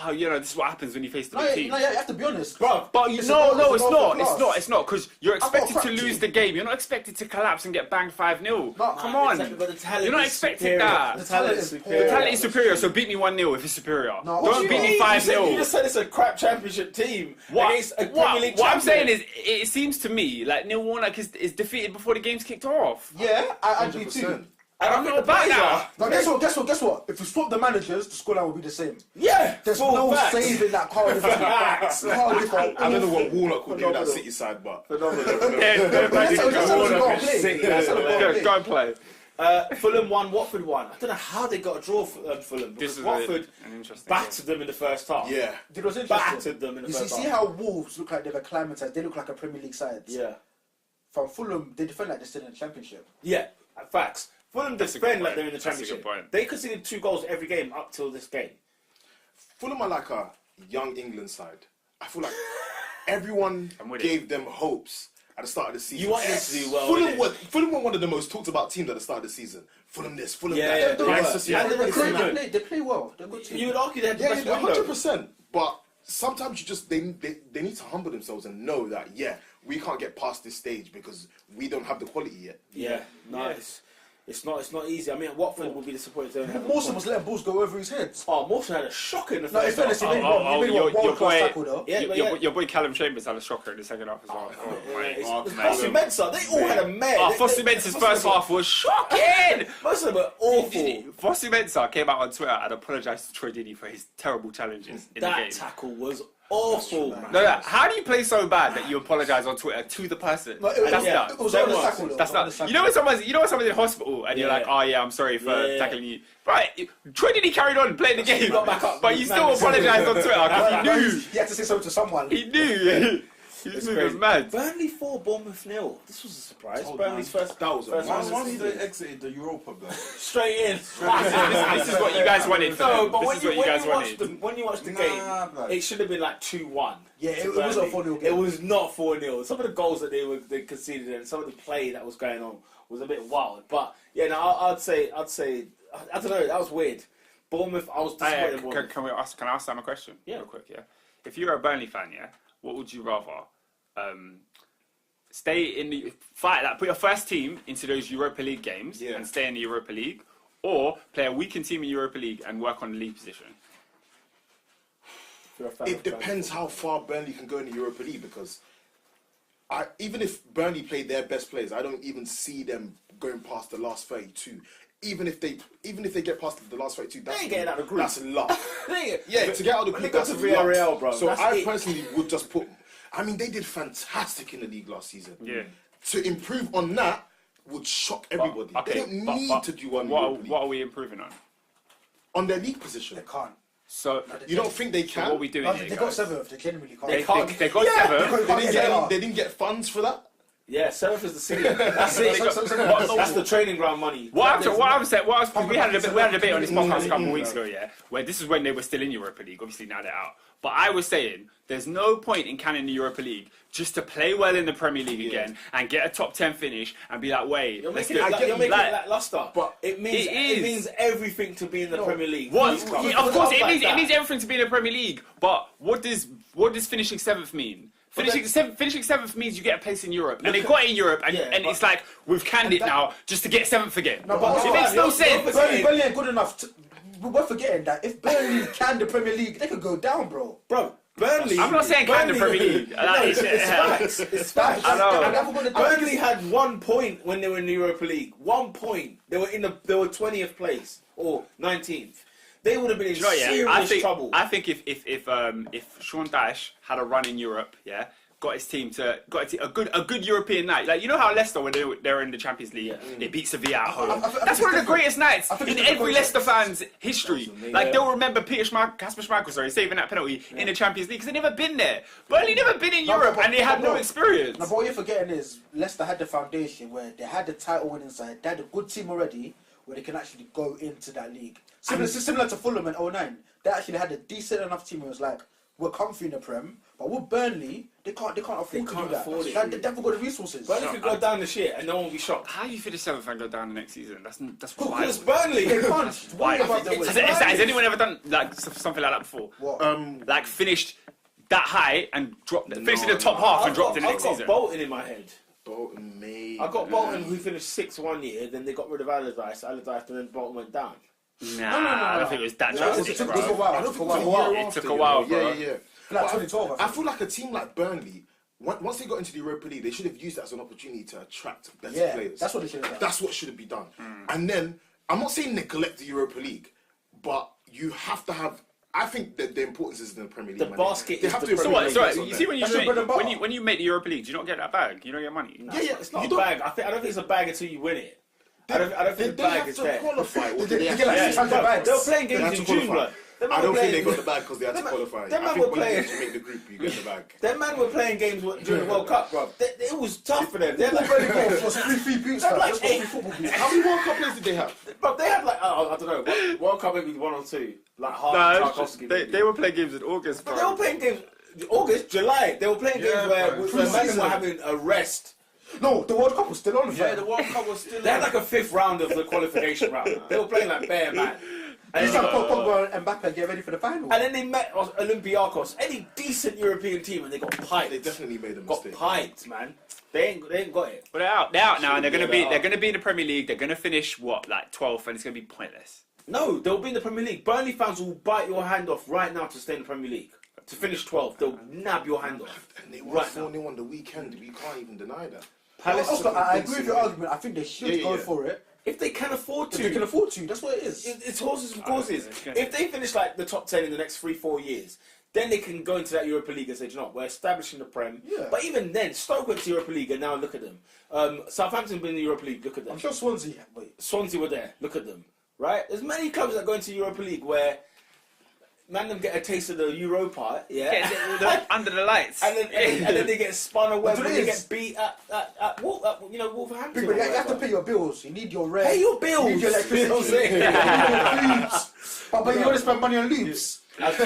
Speaker 4: oh, this is what happens when you face the
Speaker 1: No,
Speaker 4: big
Speaker 1: you
Speaker 4: team.
Speaker 1: have to be honest.
Speaker 2: Bro,
Speaker 4: But
Speaker 1: It's
Speaker 4: no,
Speaker 1: a goal
Speaker 4: it's not, because you're
Speaker 1: got a
Speaker 4: expected to
Speaker 1: crap
Speaker 4: lose
Speaker 1: team.
Speaker 4: the game. You're not expected to collapse and get banged 5-0.
Speaker 1: No,
Speaker 4: Come on.
Speaker 2: Exactly, but the talent
Speaker 4: You're not
Speaker 2: is
Speaker 4: expected
Speaker 2: superior.
Speaker 4: that.
Speaker 2: The talent is
Speaker 1: The
Speaker 2: superior.
Speaker 4: The talent is superior, so beat me 1-0 if it's superior.
Speaker 1: No, what
Speaker 4: Don't
Speaker 1: do
Speaker 4: beat
Speaker 1: you
Speaker 4: me
Speaker 1: mean?
Speaker 2: You
Speaker 4: 5-0.
Speaker 2: just said it's a crap championship team against a Premier League
Speaker 4: What I'm
Speaker 2: champion.
Speaker 4: saying is, it seems to me like Neil Warnock is defeated before the game's kicked off.
Speaker 1: Yeah, I do too.
Speaker 3: 100%.
Speaker 2: And
Speaker 4: I'm not about that.
Speaker 1: Now guess what? If we swap the managers, the scoreline will be the same.
Speaker 2: Yeah,
Speaker 1: There's
Speaker 2: full
Speaker 1: no
Speaker 2: facts.
Speaker 1: saving that Cardiff.
Speaker 2: Facts.
Speaker 1: Cardiff are
Speaker 3: I don't know what
Speaker 1: awful.
Speaker 3: Warnock would do with that
Speaker 2: Phenomenal.
Speaker 3: City side, but
Speaker 1: That's how
Speaker 2: Warnock
Speaker 1: go
Speaker 2: is
Speaker 1: play.
Speaker 2: sick.
Speaker 1: That's how
Speaker 4: Go and play.
Speaker 2: Fulham won, Watford won. I don't know how they got a draw for Fulham
Speaker 4: This
Speaker 2: because
Speaker 4: is
Speaker 2: Watford
Speaker 4: an interesting
Speaker 2: battered them in the first half.
Speaker 3: yeah.
Speaker 1: It was interesting.
Speaker 2: Battered them in the
Speaker 1: You
Speaker 2: first
Speaker 1: see
Speaker 2: half.
Speaker 1: how Wolves look like they've acclimatized. They look like a Premier League side.
Speaker 2: Yeah,
Speaker 1: From Fulham, they defend like they're still in the Championship.
Speaker 2: yeah, facts. Fulham
Speaker 4: That's a
Speaker 2: defend
Speaker 4: good
Speaker 2: like they're in
Speaker 4: point.
Speaker 2: the
Speaker 4: That's a good
Speaker 2: championship.
Speaker 4: point.
Speaker 2: They conceded 2 goals every game up till this game.
Speaker 3: Fulham are like a young England side. I feel like everyone
Speaker 4: I'm with
Speaker 3: gave them hopes at the start of the season.
Speaker 2: You wanted them to do well,
Speaker 3: Fulham were one of the most talked about teams at the start of the season. Fulham this, Fulham
Speaker 2: Yeah,
Speaker 3: that.
Speaker 2: yeah,
Speaker 3: They're
Speaker 2: yeah.
Speaker 3: worse.
Speaker 2: Yeah.
Speaker 1: And
Speaker 2: They play good.
Speaker 1: they play well. They're a good team.
Speaker 2: You would argue they had the
Speaker 3: Yeah,
Speaker 2: best
Speaker 3: yeah,
Speaker 2: window.
Speaker 3: 100%. But sometimes you just they need to humble themselves and know that we can't get past this stage because we don't have the quality yet.
Speaker 2: Yeah, nice. It's not easy. I mean, Watford will be disappointed. They don't have
Speaker 1: Mawson was letting balls go over his head.
Speaker 2: Oh, Mawson had a shocker in the
Speaker 1: No,
Speaker 2: first
Speaker 1: in fairness, he
Speaker 2: half.
Speaker 1: made one
Speaker 4: your
Speaker 1: world class
Speaker 4: boy-
Speaker 1: tackle though.
Speaker 2: Yeah, but yeah.
Speaker 4: Your boy Callum Chambers had a shocker in the second half as well.
Speaker 2: Fossey Mensah, they all had a mare.
Speaker 4: Fossey Mensah's first half was shocking!
Speaker 2: Most of them were awful.
Speaker 4: Fossey Mensah came out on Twitter and apologised to Troy Deeney for his terrible challenges in the
Speaker 2: That
Speaker 4: game.
Speaker 2: tackle was awful.
Speaker 4: No, how do you play so bad that you apologise on Twitter to the person?
Speaker 1: No,
Speaker 4: That's
Speaker 1: yeah,
Speaker 4: nuts.
Speaker 1: it was
Speaker 2: That
Speaker 1: on the
Speaker 2: was-
Speaker 1: tackle though.
Speaker 4: That's
Speaker 1: It was on
Speaker 4: not.
Speaker 1: the
Speaker 4: You know when someone's in hospital and you're
Speaker 2: Yeah.
Speaker 4: like, oh yeah, I'm sorry for
Speaker 2: Yeah.
Speaker 4: tackling you. Right, Troy Deeney carried on playing the game,
Speaker 2: got back up.
Speaker 4: but you still apologised on Twitter because he knew.
Speaker 1: He had to say something to someone.
Speaker 4: He knew. His move was mad.
Speaker 2: Burnley 4, Bournemouth 0. This was a surprise. Burnley's first.
Speaker 3: That was a
Speaker 2: first
Speaker 3: massive
Speaker 2: one.
Speaker 5: Once they exited the Europa, blood.
Speaker 2: Straight in.
Speaker 4: This is what you guys wanted.
Speaker 2: No, but
Speaker 4: This is what you guys wanted.
Speaker 2: when you watch the
Speaker 5: Nah,
Speaker 2: game,
Speaker 5: blood.
Speaker 2: it should have been like 2-1.
Speaker 1: Yeah, it
Speaker 2: to
Speaker 1: wasn't a
Speaker 2: Burnley.
Speaker 1: 4-0 game.
Speaker 2: It was not 4-0. Some of the goals that they conceded and some of the play that was going on was a bit wild. But yeah, no, I'd say I don't know. That was weird. Bournemouth, I was disappointed. in Bournemouth.
Speaker 4: Can I ask Sam a question?
Speaker 2: Yeah.
Speaker 4: Real quick, yeah. If you're a Burnley fan, yeah, what would you rather? stay in the fight. Like, put your first team into those Europa League games
Speaker 3: Yeah.
Speaker 4: and stay in the Europa League, or play a weakened team in Europa League and work on the league position.
Speaker 3: It depends how far Burnley can go in the Europa League, because even if Burnley played their best players, I don't even see them going past the last 32. Even if they get past the last 32,
Speaker 2: They ain't getting out of the group.
Speaker 3: That's a lot.
Speaker 2: Yeah,
Speaker 3: To get out of the
Speaker 2: when
Speaker 3: group,
Speaker 2: they got
Speaker 3: that's
Speaker 2: to
Speaker 3: a
Speaker 2: Villarreal,
Speaker 3: lot.
Speaker 2: bro,
Speaker 3: So
Speaker 2: that's
Speaker 3: I
Speaker 2: it.
Speaker 3: personally would just put. I mean, they did fantastic in the league last season.
Speaker 4: Yeah.
Speaker 3: To improve on that would shock everybody. They don't need to do one.
Speaker 4: What are we improving
Speaker 3: on their league position?
Speaker 1: They can't.
Speaker 4: So
Speaker 3: You don't think they
Speaker 4: so
Speaker 3: can?
Speaker 4: what are we doing
Speaker 1: No,
Speaker 4: here,
Speaker 1: they got
Speaker 4: guys?
Speaker 1: 7th. They genuinely can't.
Speaker 4: They
Speaker 2: can't.
Speaker 4: got seventh.
Speaker 3: They didn't get funds for that.
Speaker 2: Yeah, 7th is the ceiling. That's it. That's the training ground money.
Speaker 4: We had a debate on this podcast a couple of weeks ago, where this is when they were still in Europa League. Obviously now they're out. But I was saying there's no point in canning the Europa League just to play well in the Premier League again and get a top 10 finish and be like, wait,
Speaker 2: You're
Speaker 4: let's
Speaker 2: making
Speaker 4: do
Speaker 2: it
Speaker 4: it.
Speaker 2: lackluster, but it
Speaker 4: is.
Speaker 2: means everything to be in the Premier League.
Speaker 4: What?
Speaker 2: These
Speaker 4: Yeah,
Speaker 2: clubs.
Speaker 4: of course, it
Speaker 2: Like
Speaker 4: means
Speaker 2: that.
Speaker 4: everything to be in the Premier League. But what does finishing 7th mean? Finishing 7th means you get a place in Europe, and they got in Europe, and it's like we've canned it now just to get 7th again.
Speaker 1: No, but
Speaker 4: it makes no sense.
Speaker 1: Burnley ain't good enough. We're forgetting that if Burnley can the Premier League, they could go down, bro.
Speaker 2: Bro, Burnley.
Speaker 4: I'm not saying can the Premier League.
Speaker 2: No, it's facts. It's facts.
Speaker 4: I know.
Speaker 2: Burnley had 1 point when they were in the Europa League. 1 point. They were 20th place or 19th. They would have been in serious trouble.
Speaker 4: I think if Sean Dyche had a run in Europe, got his team a good European night. Like, you know how Leicester, when they were in the Champions League, they beat Sevilla at home. That's one of the greatest nights in every Leicester fan's history. Like, they'll remember Kasper Schmeichel, saving that penalty in the Champions League because they've never been there. Burnley never been in Europe and they had no experience.
Speaker 1: No, but what you're forgetting is Leicester had the foundation where they had the title winning side. They had a good team already where they can actually go into that league. Similar to Fulham in 09. They actually had a decent enough team who was like, we're comfy in the Prem, but with Burnley, they can't afford to do that. Like, they haven't got the reasources.
Speaker 2: Burnley could go down the shit and no one will be shocked.
Speaker 4: How do you finish 7th and go down the next season? That's
Speaker 2: Because
Speaker 4: wild.
Speaker 2: Burnley.
Speaker 1: They can't.
Speaker 4: Why?
Speaker 1: Has
Speaker 4: Has anyone ever done like something like that before?
Speaker 1: What?
Speaker 4: Like finished that high and finished in the top half and dropped in the next
Speaker 2: I've
Speaker 4: season.
Speaker 2: got Bolton in my head.
Speaker 3: Bolton, maybe.
Speaker 2: I got Bolton who finished 6th 1 year, then they got rid of Allardyce, and then Bolton went down.
Speaker 4: Nah, I don't think it was that drastic,
Speaker 1: It took
Speaker 4: bro.
Speaker 1: a while.
Speaker 3: I don't think
Speaker 4: It took a while, bro.
Speaker 3: Yeah.
Speaker 1: Like 2012,
Speaker 3: I feel like a team like Burnley, once they got into the Europa League, they should have used that as an opportunity to attract better players.
Speaker 1: That's what they should have done.
Speaker 3: That's what should be done. And then, I'm not saying neglect the Europa League, but you have to have. I think that the importance is in the Premier League.
Speaker 2: The basket
Speaker 3: They
Speaker 2: is
Speaker 3: have
Speaker 2: the
Speaker 3: to.
Speaker 4: So
Speaker 2: Premier
Speaker 4: what?
Speaker 2: League.
Speaker 4: So
Speaker 3: Premier
Speaker 4: what,
Speaker 3: League
Speaker 4: you see
Speaker 3: on
Speaker 1: That's your bread and butter.
Speaker 4: when you make the Europa League, do you not get that bag? You don't get money.
Speaker 3: there. Yeah,
Speaker 2: It's not
Speaker 3: you
Speaker 2: a bag. I don't think it's a bag until you win it. I don't think the
Speaker 3: They
Speaker 2: bag
Speaker 3: have
Speaker 2: is
Speaker 3: to
Speaker 2: there.
Speaker 3: qualify. Or
Speaker 1: They
Speaker 3: they
Speaker 1: get
Speaker 3: have
Speaker 1: like
Speaker 3: to-
Speaker 1: 600 bags.
Speaker 2: They were playing
Speaker 3: They
Speaker 2: games
Speaker 3: have
Speaker 2: in
Speaker 3: to
Speaker 2: June,
Speaker 3: qualify.
Speaker 2: bro. Them
Speaker 3: I
Speaker 2: man
Speaker 3: don't
Speaker 2: were
Speaker 3: think they
Speaker 2: playing-
Speaker 3: got the bag because they had to qualify.
Speaker 2: them
Speaker 3: I
Speaker 2: man
Speaker 3: think
Speaker 2: were
Speaker 3: when
Speaker 2: playing-
Speaker 3: you make the group, you get the bag.
Speaker 2: Them man were playing games during the World Cup, bro. It was tough for them. They're like,
Speaker 1: Was 3 boots,
Speaker 2: They're
Speaker 1: fam.
Speaker 2: like
Speaker 1: That's what
Speaker 2: eight-
Speaker 1: 3 football boots.
Speaker 3: How many World Cup players did they have?
Speaker 2: bro, they had like, I don't know, World Cup maybe 1 or 2. Like half
Speaker 4: No,
Speaker 2: Tarkovsky.
Speaker 4: they were playing games in August,
Speaker 2: But
Speaker 4: bro.
Speaker 2: they were playing games August, July. They were playing games where man
Speaker 1: Pre-season.
Speaker 2: were having a rest.
Speaker 1: No, the World Cup was still on.
Speaker 6: Yeah, the World Cup was still.
Speaker 2: They had like a 5th round of the qualification round. They were playing like bare man.
Speaker 1: He's like Pogba and Mbappe get ready for the final.
Speaker 2: And then they met Olympiacos, any decent European team, and they got piped.
Speaker 3: They definitely made a
Speaker 2: got
Speaker 3: mistake.
Speaker 2: piped, man. They ain't got it.
Speaker 4: But they're out now, and they're gonna
Speaker 2: Yeah,
Speaker 4: be in the Premier League. They're gonna finish like 12th, and it's gonna be pointless.
Speaker 2: No, they'll be in the Premier League. Burnley fans will bite your hand off right now to stay in the Premier League. To finish 12th, they'll nab your hand off.
Speaker 3: And they won
Speaker 2: Right
Speaker 3: 4-0 on the weekend. We can't even deny that.
Speaker 1: Also, I agree with your argument. I think they should go for it.
Speaker 2: If they can afford
Speaker 1: If
Speaker 2: to.
Speaker 1: they can afford to, that's what it is.
Speaker 2: It's horses for courses.
Speaker 4: okay.
Speaker 2: If they finish like the top 10 in the next 3-4 years, then they can go into that Europa League and say, "Do you know what, we're establishing the Prem."
Speaker 1: Yeah.
Speaker 2: But even then, Stoke went to Europa League and now look at them. Southampton been in the Europa League, look at them.
Speaker 1: I'm sure Swansea. Wait,
Speaker 2: Swansea were there, look at them. Right? There's many clubs that go into Europa League where man them get a taste of the Europa,
Speaker 4: Under the lights.
Speaker 2: and then they get spun away
Speaker 1: That's
Speaker 2: when
Speaker 1: what
Speaker 2: they
Speaker 1: it
Speaker 2: get
Speaker 1: is.
Speaker 2: beat at Wolverhampton.
Speaker 1: but
Speaker 2: or
Speaker 1: you have to
Speaker 2: whatever.
Speaker 1: pay your bills. You need your rent.
Speaker 2: Pay your bills.
Speaker 1: You need your
Speaker 2: You know what I'm
Speaker 1: electricity.
Speaker 2: saying?
Speaker 1: You need your loops. But you want to spend money on loops.
Speaker 3: But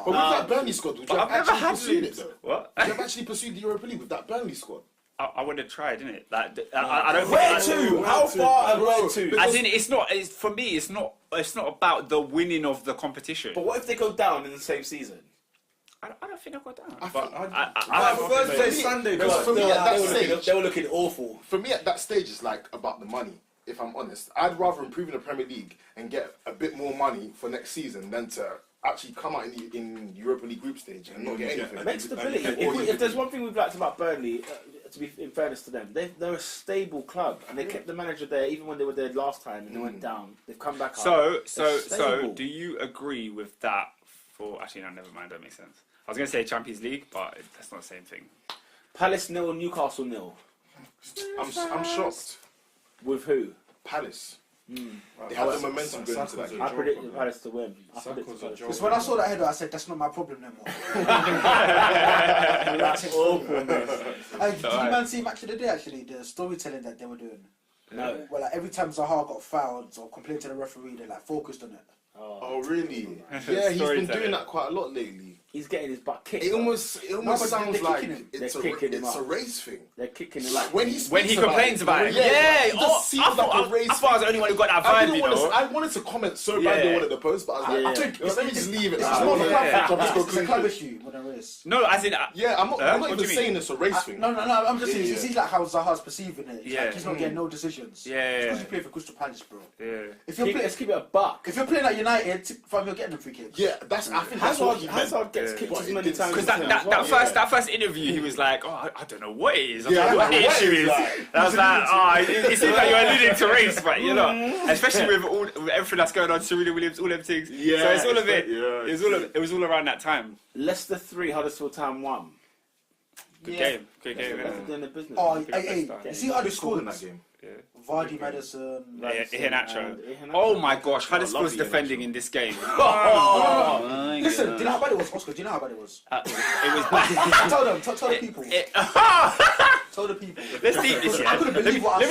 Speaker 3: with that Burnley squad, would you have
Speaker 4: I've never
Speaker 3: actually
Speaker 4: had
Speaker 3: pursued it
Speaker 4: loops.
Speaker 3: though?
Speaker 4: What?
Speaker 3: Would you have actually pursued the Europa League with that Burnley squad?
Speaker 4: I would have tried, didn't it? Like, I don't
Speaker 2: Where
Speaker 4: think.
Speaker 2: to? How far and where to?
Speaker 4: As in, it's not. For me, it's not. It's not about the winning of the competition.
Speaker 2: But what if they go down in the same season?
Speaker 4: I don't think I got down.
Speaker 6: Thursday, Sunday.
Speaker 3: Because for me at that stage,
Speaker 2: they were looking awful.
Speaker 3: For me at that stage, it's like about the money. If I'm honest, I'd rather improve in the Premier League and get a bit more money for next season than to actually come out in Europa League group stage and not get anything.
Speaker 2: Make stability. If there's one thing we've liked about Burnley, to be in fairness to them, they're a stable club and they kept the manager there even when they were there last time and they went down. They've come back up.
Speaker 4: So, do you agree with that? Actually, no, never mind. That makes sense. I was going to say Champions League, but that's not the same thing.
Speaker 2: Palace 0, Newcastle 0.
Speaker 3: I'm shocked.
Speaker 2: With who?
Speaker 3: Palace. They have the momentum going into that game.
Speaker 2: I predicted Palace to win.
Speaker 1: Because when I saw that header, I said, that's not my problem anymore. Did you man see Match of the Day, actually? The storytelling that they were doing?
Speaker 2: No.
Speaker 1: Well, like, every time Zaha got fouled or complained to the referee, they like focused on it.
Speaker 3: Oh, really? Yeah, he's been doing that quite a lot lately.
Speaker 2: He's getting his butt kicked.
Speaker 3: It almost sounds like it's
Speaker 2: a
Speaker 3: race thing.
Speaker 2: They're kicking him.
Speaker 3: Like when he
Speaker 4: complains about it.
Speaker 3: It just seems like a race.
Speaker 4: I thought I was the only one who got that vibe, you know.
Speaker 3: I wanted to comment so badly on wanted the post, but I was like, let me just leave it. It's not the platform. It's a club issue more than a race.
Speaker 4: No, as in...
Speaker 3: I'm not even saying it's a race thing.
Speaker 1: No, I'm just saying, it's like how Zaha's perceiving it.
Speaker 4: Yeah.
Speaker 1: Like he's not getting no decisions.
Speaker 4: Yeah.
Speaker 1: Because you play for Crystal Palace, bro.
Speaker 4: Yeah.
Speaker 2: Let's keep it a buck.
Speaker 1: If you're playing at United, you're getting them free kicks.
Speaker 3: Yeah, I think that's what he meant.
Speaker 2: Hazard gets kicked as many times.
Speaker 4: Because that first interview, he was like, "Oh, I don't know what it is. I don't know what the issue is." I was like, "It seems like you're alluding to race, but you know, especially with everything that's going on, Serena Williams, all them things.
Speaker 3: Yeah,
Speaker 4: so it's all of it. It was all around that time.
Speaker 2: Leicester 3, Huddersfield Town 1.
Speaker 4: Good game.
Speaker 2: Doing the business.
Speaker 1: Oh, hey, you see how they scored
Speaker 3: in that game?
Speaker 1: Vardy, Madison,
Speaker 4: Iheanacho. Oh my gosh, Huddersfield's defending in this game.
Speaker 1: Listen, do you know how bad it was, Oscar? Do you know how bad it was?
Speaker 4: It was bad.
Speaker 1: Tell the people. Tell the people.
Speaker 4: Let's deep this, yeah.
Speaker 1: I couldn't believe what I saw.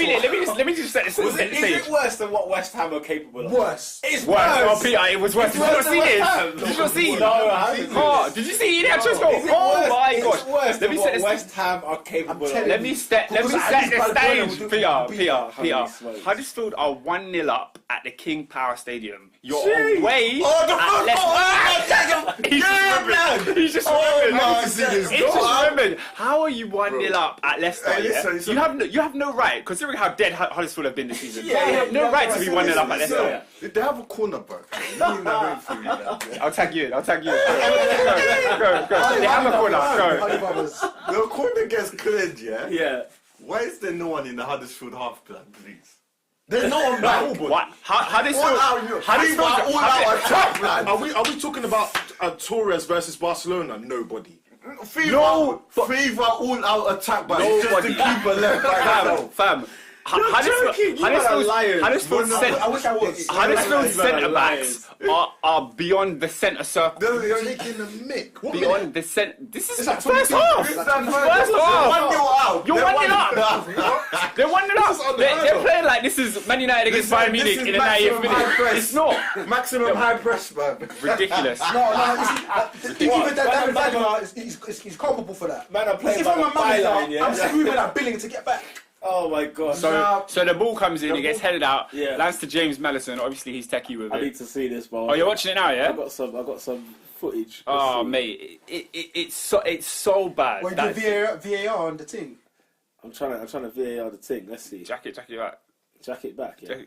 Speaker 4: Let me just set the
Speaker 2: Is
Speaker 4: stage.
Speaker 2: it worse than what West Ham are capable of?
Speaker 1: Worse.
Speaker 2: It's
Speaker 4: Worse. Oh, Peter, it was worse.
Speaker 2: It's
Speaker 4: Did you not
Speaker 2: worse
Speaker 4: see
Speaker 2: than
Speaker 4: it?
Speaker 2: West Ham.
Speaker 4: Did you not see it?
Speaker 2: No, I haven't.
Speaker 4: Oh, did you see Iheanacho's goal? Oh my gosh.
Speaker 2: It's worse than
Speaker 4: Let me
Speaker 2: what
Speaker 4: set
Speaker 2: West Ham are capable of.
Speaker 4: Let me set the stage, Peter. Huddersfield are 1-0 up at the King Power Stadium. You're away at Leicester. He's just remembered. How are you 1-0 up at Leicester? You have no right, considering how dead Huddersfield have been this season. You have no right to be 1-0 up at Leicester.
Speaker 6: They have a corner, bro.
Speaker 4: I'll tag you in. Go. They have a corner. Go.
Speaker 6: The corner gets cleared, yeah?
Speaker 2: Yeah.
Speaker 6: Why is there no one in the Huddersfield half plan, please?
Speaker 3: There's no one back.
Speaker 4: What? Huddersfield
Speaker 3: all out attack plan. Are we talking about Torres versus Barcelona? Nobody.
Speaker 6: FIFA all out attack, but it's just the keeper left by now.
Speaker 4: Fam. Huddersfield centre backs are beyond the centre circle.
Speaker 3: They're taking the mick.
Speaker 4: Beyond the centre. This is the
Speaker 3: like
Speaker 4: first half.
Speaker 3: It's
Speaker 4: First half. You're 1-0 up. They're 1-0 up. They're playing like this is Man United against Bayern Munich in the 90th minute. It's not.
Speaker 6: Maximum high press, man.
Speaker 4: Ridiculous.
Speaker 1: Even David Wagner, he's culpable for that.
Speaker 2: Man, I'm playing
Speaker 1: If I'm a
Speaker 2: byline,
Speaker 1: manager, I'm screaming at Billing to get back.
Speaker 2: Oh my god.
Speaker 4: So the ball comes in, it gets headed out, lands to James Madison. Obviously, he's techie with it.
Speaker 2: I need to see this, bro.
Speaker 4: Oh, you're watching it now, yeah?
Speaker 2: I got some footage.
Speaker 4: Oh, mate, it's so bad.
Speaker 1: Wait, the VAR on the thing.
Speaker 2: I'm trying to VAR the thing. Let's see.
Speaker 4: Jack it back.
Speaker 2: Jack it back. Yeah.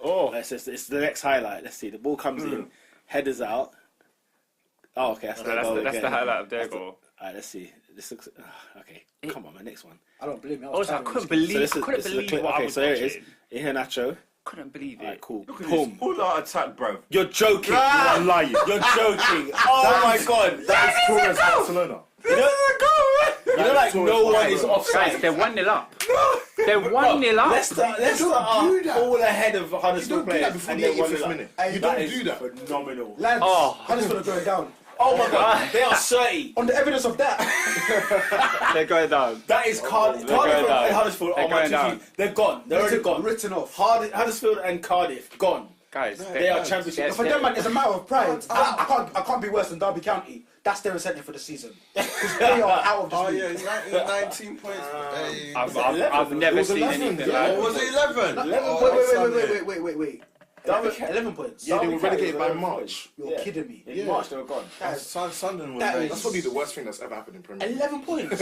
Speaker 4: It's
Speaker 2: the next highlight. Let's see. The ball comes in, headers out. Oh, okay. That's
Speaker 4: the highlight of their goal.
Speaker 2: Alright, let's see. This looks okay. Come on, my next one.
Speaker 1: I don't believe me.
Speaker 4: I couldn't believe what I was watching.
Speaker 2: So here it is. Iheanacho.
Speaker 4: Couldn't believe it.
Speaker 2: Alright, cool.
Speaker 6: Boom. All out attack, bro.
Speaker 2: You're joking. You are lying. You're joking. Oh my god.
Speaker 3: That is Torres Barcelona.
Speaker 2: You know, like no one is offside.
Speaker 4: Guys, they're 1-0 up. They're 1-0 up.
Speaker 2: Leicester are all ahead of Huddersfield players.
Speaker 3: Before the 85th minute. You don't do that.
Speaker 2: Phenomenal.
Speaker 1: Lads, Huddersfield are going down.
Speaker 2: Oh my god, they are 30.
Speaker 1: On the evidence of that.
Speaker 4: They're going down.
Speaker 2: That is Cardiff and Huddersfield.
Speaker 4: They're going down.
Speaker 2: They're gone. They're already gone.
Speaker 1: Written off.
Speaker 2: Huddersfield and Cardiff, gone.
Speaker 4: Guys,
Speaker 2: they are championship.
Speaker 1: For them, man, it's a matter of pride. I can't be worse than Derby County. That's their incentive for the season. Because they are out of the league.
Speaker 6: Oh yeah, 19 points.
Speaker 4: I've never seen anything like that.
Speaker 6: Was it 11?
Speaker 1: Wait.
Speaker 2: Derby
Speaker 1: 11 points.
Speaker 3: Yeah, they were
Speaker 2: Derby County
Speaker 3: relegated by
Speaker 2: was
Speaker 3: March.
Speaker 1: You're kidding me.
Speaker 2: In March they were gone.
Speaker 5: Sunderland was
Speaker 1: that
Speaker 5: nice.
Speaker 3: That's probably the worst thing that's ever happened in Premier League.
Speaker 1: 11 points.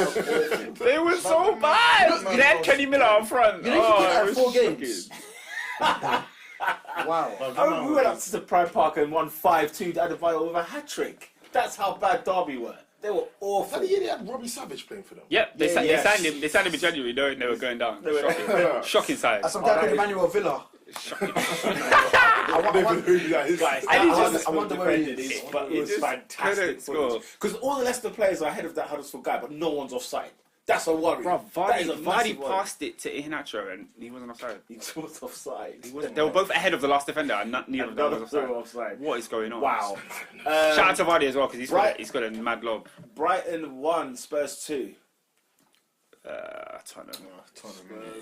Speaker 4: They were so bad. They had Kenny Miller up front.
Speaker 1: You know, you
Speaker 4: it
Speaker 1: had
Speaker 4: was
Speaker 1: 4
Speaker 4: shocking.
Speaker 1: games. Wow.
Speaker 2: I remember we went up to Pride Park and won 5-2 at the Vile with a hat-trick. That's how bad Derby were. They were awful.
Speaker 3: That year they had Robbie Savage playing for them.
Speaker 4: Yep, they
Speaker 2: Yeah,
Speaker 4: signed him. They signed him in January, knowing they were going down. Shocking side.
Speaker 1: That's some guy called Emmanuel Villa.
Speaker 2: I
Speaker 1: wonder where he is.
Speaker 2: But
Speaker 4: He
Speaker 2: it's
Speaker 4: just
Speaker 2: fantastic.
Speaker 4: couldn't score.
Speaker 2: Because all the Leicester players are ahead of that Huddersfield guy, but no one's offside. That's a worry.
Speaker 4: Bro,
Speaker 2: That is a
Speaker 4: Vardy
Speaker 2: massive worry.
Speaker 4: passed it to Iheanacho and he wasn't offside.
Speaker 2: He was offside.
Speaker 4: They were both ahead of the last defender and neither of them
Speaker 2: None
Speaker 4: was
Speaker 2: of them were
Speaker 4: offside.
Speaker 2: offside.
Speaker 4: What is going on?
Speaker 2: Wow.
Speaker 4: Shout out to Vardy as well because
Speaker 2: Right.
Speaker 4: he's got a mad lob.
Speaker 2: Brighton 1, Spurs 2.
Speaker 4: Tottenham.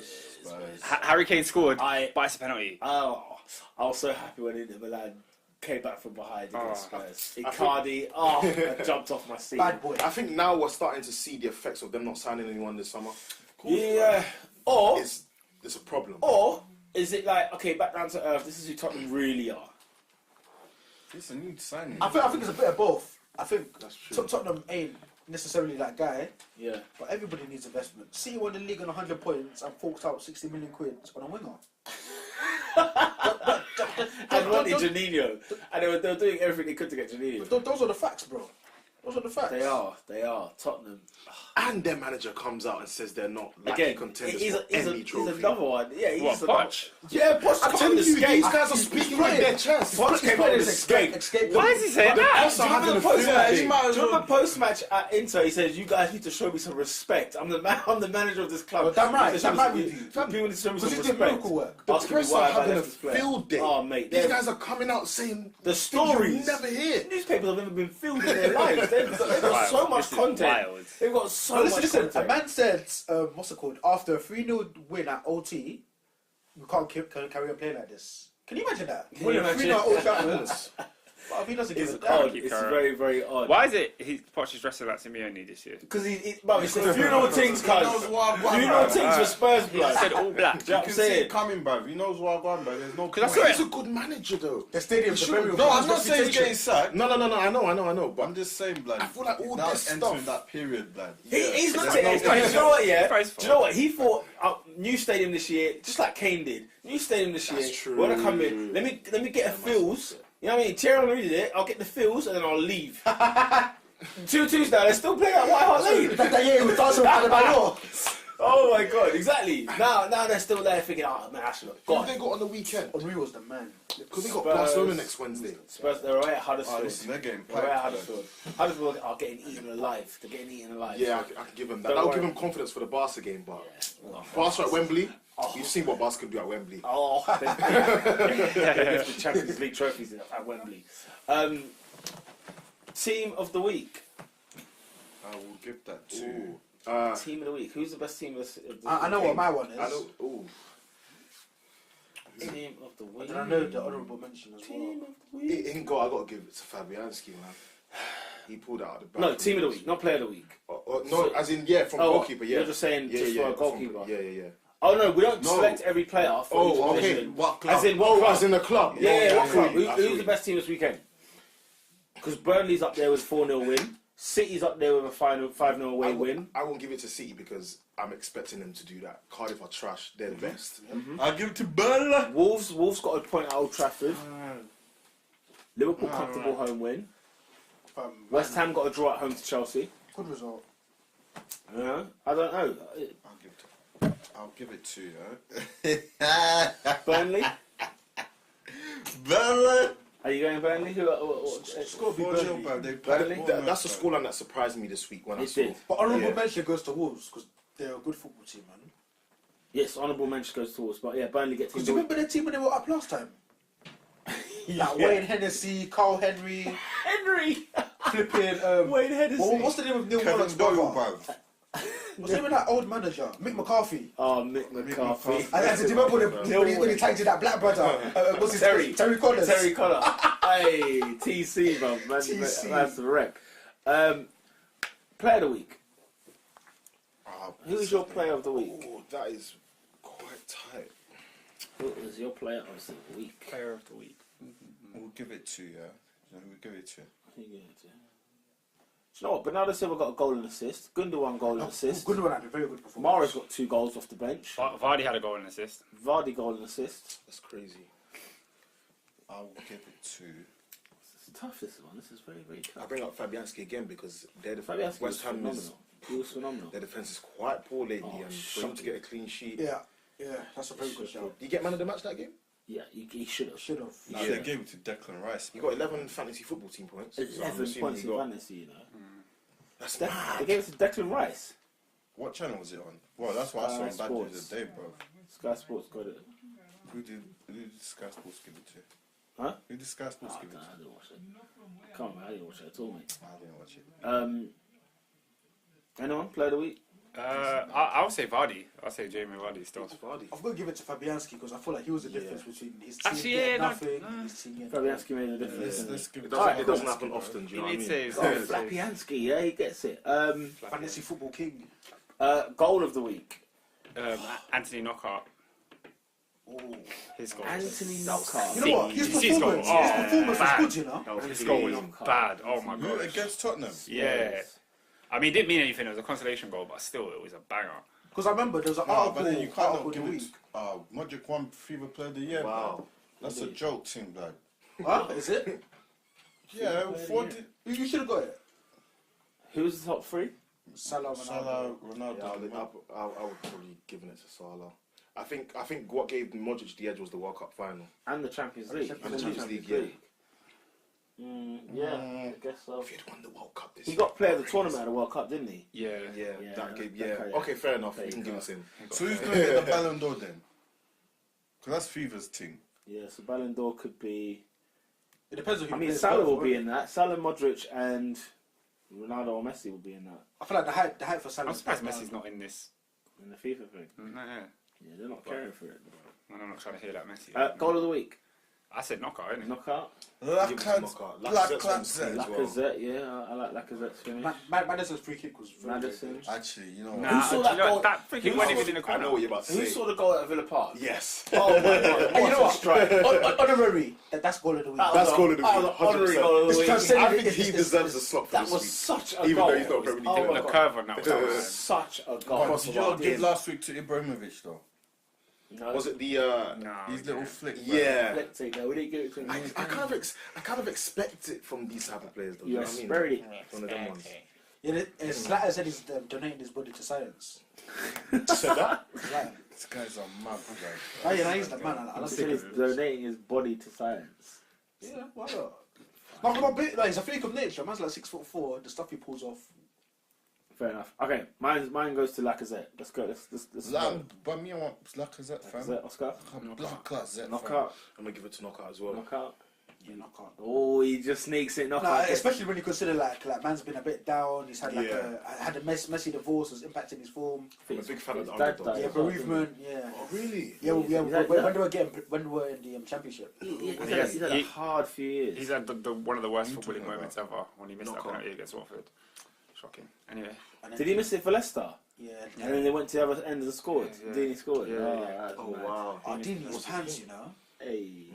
Speaker 5: Spurs.
Speaker 4: Harry Kane scored,
Speaker 2: I-
Speaker 4: but it's a penalty.
Speaker 2: Oh, I was so happy when Inter Milan came back from behind against Spurs.
Speaker 3: I
Speaker 2: Icardi, I jumped off my seat.
Speaker 1: Bad boy.
Speaker 3: I think now we're starting to see the effects of them not signing anyone this summer.
Speaker 2: Yeah. Or
Speaker 3: It's a problem.
Speaker 2: Or is it like, okay, back down to earth, this is who Tottenham really are?
Speaker 5: It's a new signing.
Speaker 1: I think it's a bit of both. I think
Speaker 3: That's true.
Speaker 1: Tottenham ain't necessarily that guy,
Speaker 2: Yeah.
Speaker 1: but everybody needs investment. City won the league on 100 points and forked out 60 million quid on a winger.
Speaker 2: And wanted Janino. And they were doing everything they could to get Janino.
Speaker 1: Those are the facts, bro. Those are the facts.
Speaker 2: They are. Tottenham.
Speaker 3: And their manager comes out and says they're not likely
Speaker 2: Again,
Speaker 3: contenders
Speaker 2: he's
Speaker 3: for any trophy.
Speaker 2: another one. Yeah, he's
Speaker 4: What,
Speaker 2: another-
Speaker 4: Poch?
Speaker 2: Yeah, Poch
Speaker 3: I'm telling you, these guys are speaking with their chest.
Speaker 2: Poch came out with escape.
Speaker 1: Why
Speaker 4: Why is he saying that?
Speaker 3: Us are having a
Speaker 2: Post
Speaker 3: field
Speaker 2: match,
Speaker 3: day.
Speaker 2: remember post match at Inter, he says, "You guys need to show me some respect. I'm the manager of this club."
Speaker 1: Well, damn right,
Speaker 2: You need to show
Speaker 1: damn
Speaker 2: me
Speaker 1: right
Speaker 2: some-
Speaker 1: with you.
Speaker 2: People need to show me
Speaker 1: Because
Speaker 2: some
Speaker 1: he's doing
Speaker 2: respect.
Speaker 1: miracle work.
Speaker 3: The
Speaker 2: Asking me
Speaker 3: press
Speaker 2: why
Speaker 3: are
Speaker 2: have I
Speaker 3: having a
Speaker 2: left this player.
Speaker 3: field day.
Speaker 2: Oh mate,
Speaker 3: These
Speaker 2: they're-
Speaker 3: guys are coming out saying
Speaker 2: the
Speaker 3: things
Speaker 2: stories.
Speaker 3: you never hear.
Speaker 2: Newspapers have never been filled in their lives. They've got so
Speaker 4: Wild.
Speaker 2: much
Speaker 4: This is
Speaker 2: content.
Speaker 4: wild.
Speaker 2: They've got so
Speaker 1: No,
Speaker 2: much
Speaker 1: listen,
Speaker 2: content.
Speaker 1: a man said, what's it called? After a 3-0 win at OT, we can't carry on playing like this. Can you imagine that?
Speaker 2: Can
Speaker 1: Winning
Speaker 2: you
Speaker 1: 3-0 at
Speaker 2: imagine?
Speaker 1: Old Trafford. But if he doesn't give
Speaker 2: It's
Speaker 1: a damn.
Speaker 2: odd. It's very, very odd.
Speaker 4: Why is it Poch is dressing like Simeone this year?
Speaker 2: Because it's a funeral things,
Speaker 5: He knows
Speaker 2: cuz.
Speaker 5: what I'm
Speaker 2: Funeral
Speaker 5: bruv.
Speaker 2: things for Spurs,
Speaker 4: He
Speaker 2: blood.
Speaker 4: said all black.
Speaker 2: Do you know
Speaker 5: You
Speaker 2: what I'm
Speaker 5: can see it
Speaker 2: saying?
Speaker 5: coming, bruv. He knows what I'm going, bruv. There's no
Speaker 4: Because I
Speaker 5: point.
Speaker 4: saw
Speaker 3: He's a good manager, though.
Speaker 1: The stadium's a very
Speaker 5: No, I'm not saying he's getting sacked.
Speaker 3: No. I know. But
Speaker 5: I'm just saying, blood.
Speaker 3: I feel like all
Speaker 5: now
Speaker 3: this
Speaker 5: entering
Speaker 3: stuff-
Speaker 5: that period, blood.
Speaker 2: He's not
Speaker 5: There's
Speaker 2: taking
Speaker 5: no
Speaker 2: it. Do you know what, yeah?
Speaker 4: Price
Speaker 2: Do you know what? He thought, new stadium this year, just like Kane did. New stadium this year.
Speaker 3: That's true.
Speaker 2: We're gonna come in. Let me get a feels. You know what I mean? Thierry Henry did it. I'll get the feels and then I'll leave. 2-2's now. They're still playing at White Hart Lane.
Speaker 1: That year with dancing with Adebayor.
Speaker 2: Oh my god! Exactly. Now they're still there thinking, oh man, I should have
Speaker 3: Who
Speaker 2: gone.
Speaker 3: have they got on the weekend?
Speaker 1: Henry was the man.
Speaker 3: Because they got
Speaker 2: Spurs.
Speaker 3: Barcelona next Wednesday.
Speaker 2: Spurs, they're away at
Speaker 5: Oh,
Speaker 2: Huddersfield.
Speaker 5: listen, they're getting
Speaker 2: They're away at
Speaker 5: piped, blood.
Speaker 2: Huddersfield. Huddersfield are getting eaten alive. They're getting eaten alive.
Speaker 3: Yeah, I can give them that.
Speaker 2: Don't
Speaker 3: That'll
Speaker 2: worry.
Speaker 3: give them confidence for the Barca game, but
Speaker 2: Yeah.
Speaker 3: Barca at Wembley, you've seen what Barca can do at Wembley.
Speaker 2: Oh, they lift the Champions League trophies at Wembley. Team of the week.
Speaker 5: I will give that to.
Speaker 3: Ooh.
Speaker 2: Team of the week. Who's the best team of the
Speaker 1: I know what my one is.
Speaker 3: I know. Ooh.
Speaker 2: Team of the week.
Speaker 1: And I know the honourable mention as
Speaker 2: Team
Speaker 1: well.
Speaker 2: of the week.
Speaker 3: In goal, I got to give it to Fabianski, man. He pulled out of the bag.
Speaker 2: No, team of the week, not player of the week.
Speaker 3: No, as in, yeah, from goalkeeper, yeah.
Speaker 2: You're just saying just for a goalkeeper.
Speaker 3: Yeah.
Speaker 2: Oh no, we don't
Speaker 5: No.
Speaker 2: select every player for
Speaker 3: Oh,
Speaker 2: each
Speaker 3: okay.
Speaker 2: position.
Speaker 5: What club?
Speaker 2: As in what
Speaker 3: Oh,
Speaker 2: club?
Speaker 3: as in the club.
Speaker 2: Yeah, what club?
Speaker 3: I feel
Speaker 2: Who's
Speaker 3: you.
Speaker 2: the best team this weekend? Because Burnley's up there with 4-0 win. City's up there with a 5-0 away win.
Speaker 3: I won't give it to City because I'm expecting them to do that. Cardiff are trash. They're the best.
Speaker 5: I'll give it to Burnley.
Speaker 2: Wolves got a point at Old Trafford. Liverpool comfortable home win. West Ham got a draw at home to Chelsea.
Speaker 1: Good result.
Speaker 2: Yeah, I don't know.
Speaker 5: I'll give it to
Speaker 2: Burnley.
Speaker 5: Burnley.
Speaker 2: Are you going Burnley?
Speaker 1: It's got to be Burnley.
Speaker 2: Burnley?
Speaker 3: That's the scoreline that surprised me this week when I
Speaker 2: It
Speaker 3: saw.
Speaker 2: did.
Speaker 1: But honourable
Speaker 3: Yeah.
Speaker 1: mention goes to Wolves because they're a good football team, man.
Speaker 2: Yes, honourable mention goes towards, but yeah, Burnley get
Speaker 1: Because
Speaker 2: team.
Speaker 1: do you remember their team when they were up last time? Like
Speaker 2: Yeah.
Speaker 1: Wayne Hennessy, Carl Henry,
Speaker 2: Henry.
Speaker 1: flipping.
Speaker 2: Wayne Hennessy.
Speaker 1: What's the name of Neil
Speaker 5: Kevin
Speaker 1: Warnock's
Speaker 5: Doyle,
Speaker 1: brother?
Speaker 5: bruv.
Speaker 1: What's the name of that old manager? Mick McCarthy.
Speaker 2: Oh, Mick McCarthy.
Speaker 1: And do you remember when he tagged to that black brother? What's his
Speaker 2: Terry.
Speaker 1: Terry Collins.
Speaker 2: Terry Collar. Hey, TC, man.
Speaker 1: TC.
Speaker 2: That's the rep. Player of the week. Who is your player of the week?
Speaker 3: Oh, that is quite tight.
Speaker 2: Who is your player of the week?
Speaker 4: Player of the week.
Speaker 5: We'll give it to we'll give it to.
Speaker 2: Who you giving it to? Do you know what? Bernardo Silva got a goal and assist. Gundogan goal and assist.
Speaker 1: Gundogan had a very good performance.
Speaker 2: Mara's got 2 goals off the bench.
Speaker 4: Vardy had a goal and assist.
Speaker 2: Vardy goal and assist.
Speaker 3: That's crazy.
Speaker 5: I'll give it to.
Speaker 2: It's tough, this one. This is very, very
Speaker 3: I
Speaker 2: tough.
Speaker 3: bring up Fabianski again because their
Speaker 2: Fabianski was
Speaker 3: West Ham
Speaker 2: phenomenal. He was phenomenal.
Speaker 3: their defense is quite poor lately,
Speaker 2: Oh,
Speaker 3: and for him to get a clean sheet.
Speaker 1: Yeah, that's a very good shout.
Speaker 3: Did you get man of the match that game?
Speaker 2: Yeah, he should have.
Speaker 1: Should have.
Speaker 5: Nah, they gave it to Declan Rice.
Speaker 3: He got 11 fantasy football team points. So I'm
Speaker 2: 11
Speaker 3: assuming
Speaker 2: points
Speaker 3: he
Speaker 2: in
Speaker 3: got-
Speaker 2: fantasy, you know.
Speaker 3: That's
Speaker 2: They
Speaker 3: mad.
Speaker 2: gave it to Declan Rice.
Speaker 5: What channel was it on? Well, that's what I saw on
Speaker 2: Sky
Speaker 5: Bad News
Speaker 2: Sports.
Speaker 5: today, bro.
Speaker 2: Sky Sports got it.
Speaker 5: Who did Sky Sports give it to?
Speaker 2: Huh?
Speaker 5: Who did Sky Sports
Speaker 2: Oh,
Speaker 5: give it
Speaker 2: I
Speaker 5: to?
Speaker 2: didn't watch it. Come on, man, I didn't watch it at all, mate.
Speaker 5: I didn't watch it.
Speaker 2: Anyone? Player of the week?
Speaker 4: I would say Vardy. I'll say Jamie Vardy still.
Speaker 3: Vardy.
Speaker 1: I've got to give it to Fabianski because I feel like he was the difference between his team
Speaker 4: Actually,
Speaker 1: getting
Speaker 4: yeah, no,
Speaker 1: nothing
Speaker 4: no.
Speaker 1: and his team getting
Speaker 2: Fabianski made a difference.
Speaker 5: Let's give it
Speaker 3: It
Speaker 5: to
Speaker 3: doesn't happen often, do you know what I
Speaker 4: He
Speaker 3: mean?
Speaker 4: needs
Speaker 2: Oh, Flapianski, yeah, he gets it.
Speaker 1: fantasy football king.
Speaker 2: Goal of the week.
Speaker 4: Anthony Knockout.
Speaker 1: Oh.
Speaker 4: His goal.
Speaker 2: Anthony Knockout.
Speaker 1: You know what? His
Speaker 4: You see his goal?
Speaker 1: performance,
Speaker 4: Oh,
Speaker 1: his performance was
Speaker 4: bad.
Speaker 1: good, you know.
Speaker 4: His goal was bad. Oh my
Speaker 5: Who
Speaker 4: god.
Speaker 5: against Tottenham?
Speaker 4: Yeah. I mean, it didn't mean anything. It was a consolation goal, but still, it was a banger.
Speaker 1: Because I remember there was an
Speaker 5: No,
Speaker 1: article,
Speaker 5: but then you can't
Speaker 1: article
Speaker 5: not
Speaker 1: of
Speaker 5: give
Speaker 1: the
Speaker 5: it.
Speaker 1: week.
Speaker 5: Modric won FIFA Player of the Year.
Speaker 3: Wow.
Speaker 5: Bro. That's a joke, team, blood.
Speaker 1: Huh? Is it?
Speaker 5: Yeah,
Speaker 1: You should have got it.
Speaker 2: Who's the top 3?
Speaker 1: Salah,
Speaker 5: Salah,
Speaker 1: Ronaldo.
Speaker 5: Ronaldo.
Speaker 3: Yeah, I would probably given it to Salah. I think what gave Modric the edge was the World Cup final.
Speaker 2: And the Champions League.
Speaker 3: And the Champions League, yeah.
Speaker 2: Yeah, I guess so.
Speaker 3: If he'd won the World Cup this
Speaker 2: He
Speaker 3: year,
Speaker 2: got player of the tournament at the World Cup, didn't he?
Speaker 4: Yeah.
Speaker 3: Yeah,
Speaker 2: Yeah,
Speaker 3: that game.
Speaker 2: that
Speaker 3: Yeah.
Speaker 2: guy, yeah.
Speaker 3: Okay, fair enough.
Speaker 2: There
Speaker 3: We
Speaker 2: you
Speaker 3: can give
Speaker 2: go.
Speaker 3: us him.
Speaker 5: So who's going to get the Ballon d'Or then? Because that's FIFA's thing.
Speaker 2: Yeah, so Ballon d'Or could be...
Speaker 1: It depends on who
Speaker 2: I mean,
Speaker 1: plays
Speaker 2: Salah
Speaker 1: both,
Speaker 2: will be
Speaker 1: right?
Speaker 2: in that. Salah, Modric and Ronaldo or Messi will be in that.
Speaker 1: I feel like the hype for Salah.
Speaker 4: I'm surprised Messi's not in this.
Speaker 2: In the FIFA thing.
Speaker 4: No, yeah.
Speaker 2: Yeah, they're not caring for it.
Speaker 4: I'm not trying to hear that Messi.
Speaker 2: Goal of the week.
Speaker 4: I said knockout, innit?
Speaker 2: Knockout.
Speaker 5: Lacazette.
Speaker 2: Lacazette, yeah, I like Lacazette's finish.
Speaker 1: Madison's free kick was very
Speaker 2: Madison.
Speaker 1: good.
Speaker 5: Actually, you know what?
Speaker 4: Nah,
Speaker 2: saw
Speaker 4: do
Speaker 2: that
Speaker 4: you know
Speaker 2: goal?
Speaker 4: what? That freaking
Speaker 2: Who
Speaker 4: wasn't
Speaker 2: saw-
Speaker 4: even in the
Speaker 3: I
Speaker 4: corner.
Speaker 3: know what you're about to
Speaker 2: Who
Speaker 3: say.
Speaker 2: saw the goal at Villa Park?
Speaker 3: Yes.
Speaker 2: Oh my god,
Speaker 1: And you
Speaker 2: what
Speaker 1: know
Speaker 2: a
Speaker 1: what?
Speaker 2: strike.
Speaker 1: Honorary. That's goal of the week.
Speaker 3: That's goal of the week.
Speaker 2: Honorary
Speaker 3: 100%.
Speaker 2: goal of the
Speaker 1: It's
Speaker 2: week.
Speaker 1: transcended.
Speaker 3: I think he
Speaker 1: It's-
Speaker 3: deserves a slot for
Speaker 2: That
Speaker 3: this
Speaker 2: was
Speaker 3: week.
Speaker 2: such a
Speaker 3: Even
Speaker 2: goal.
Speaker 3: though he's not Premier League
Speaker 2: Oh
Speaker 3: winner.
Speaker 2: my
Speaker 4: The
Speaker 2: God.
Speaker 4: curve on that was
Speaker 2: That was
Speaker 4: bad.
Speaker 2: such a goal.
Speaker 3: Cross
Speaker 5: Did
Speaker 3: of
Speaker 5: you
Speaker 3: our
Speaker 5: not give
Speaker 3: game.
Speaker 5: last week to Ibrahimovic though?
Speaker 2: No.
Speaker 3: Was it the?
Speaker 4: Nah,
Speaker 5: His little flick. man.
Speaker 3: Yeah.
Speaker 2: Let's take that. We didn't give it to him.
Speaker 3: I kind of expect it from these type of players, though.
Speaker 2: You
Speaker 3: You know what I mean?
Speaker 2: aspirated it.
Speaker 3: One of them ones.
Speaker 1: Yeah, Slatter said he's donating his body to science.
Speaker 3: Said that?
Speaker 1: Right.
Speaker 5: This guy's a mad guy.
Speaker 1: Oh, yeah, he's the man. I
Speaker 2: He
Speaker 1: like
Speaker 2: said he's
Speaker 1: it.
Speaker 2: donating his body to science.
Speaker 1: Yeah, why not? No, come on, like, he's a freak of nature. Man's like 6'4". The stuff he pulls off.
Speaker 2: Fair enough. Okay, mine goes to Lacazette. Let's go. Let's go.
Speaker 5: But me, I want Lacazette, fam.
Speaker 2: Lacazette, Oscar.
Speaker 5: Lacazette, fam.
Speaker 2: Knockout.
Speaker 3: I'm gonna give it to Knockout as well.
Speaker 2: Knockout.
Speaker 1: Yeah, knockout.
Speaker 2: Oh, he just sneaks it.
Speaker 1: No,
Speaker 2: Knockout.
Speaker 1: especially when you consider like man's been a bit down. He's had like
Speaker 3: Yeah.
Speaker 1: had a messy divorce, was impacting his form.
Speaker 3: I'm a big fan of the
Speaker 2: His dad
Speaker 3: underdog.
Speaker 2: died
Speaker 1: Yeah,
Speaker 2: as well,
Speaker 1: bereavement. Yeah.
Speaker 3: Oh, really?
Speaker 1: Yeah,
Speaker 2: He's had-
Speaker 1: when we were in the championship.
Speaker 2: He's had a hard few years.
Speaker 4: He's had the one of the worst
Speaker 5: What are you
Speaker 4: footballing
Speaker 5: talking
Speaker 4: moments ever when he missed that
Speaker 3: Knockout.
Speaker 4: penalty against Watford. Shocking. Anyway.
Speaker 1: And then-
Speaker 2: Did he miss it for Leicester?
Speaker 1: Yeah.
Speaker 2: And then they went to the other end and scored.
Speaker 4: Yeah.
Speaker 2: Dini scored.
Speaker 4: Yeah,
Speaker 2: Oh,
Speaker 4: yeah.
Speaker 2: that's
Speaker 3: Oh
Speaker 2: mad.
Speaker 3: wow.
Speaker 1: Oh, Dini's pants, you know.
Speaker 2: Hey,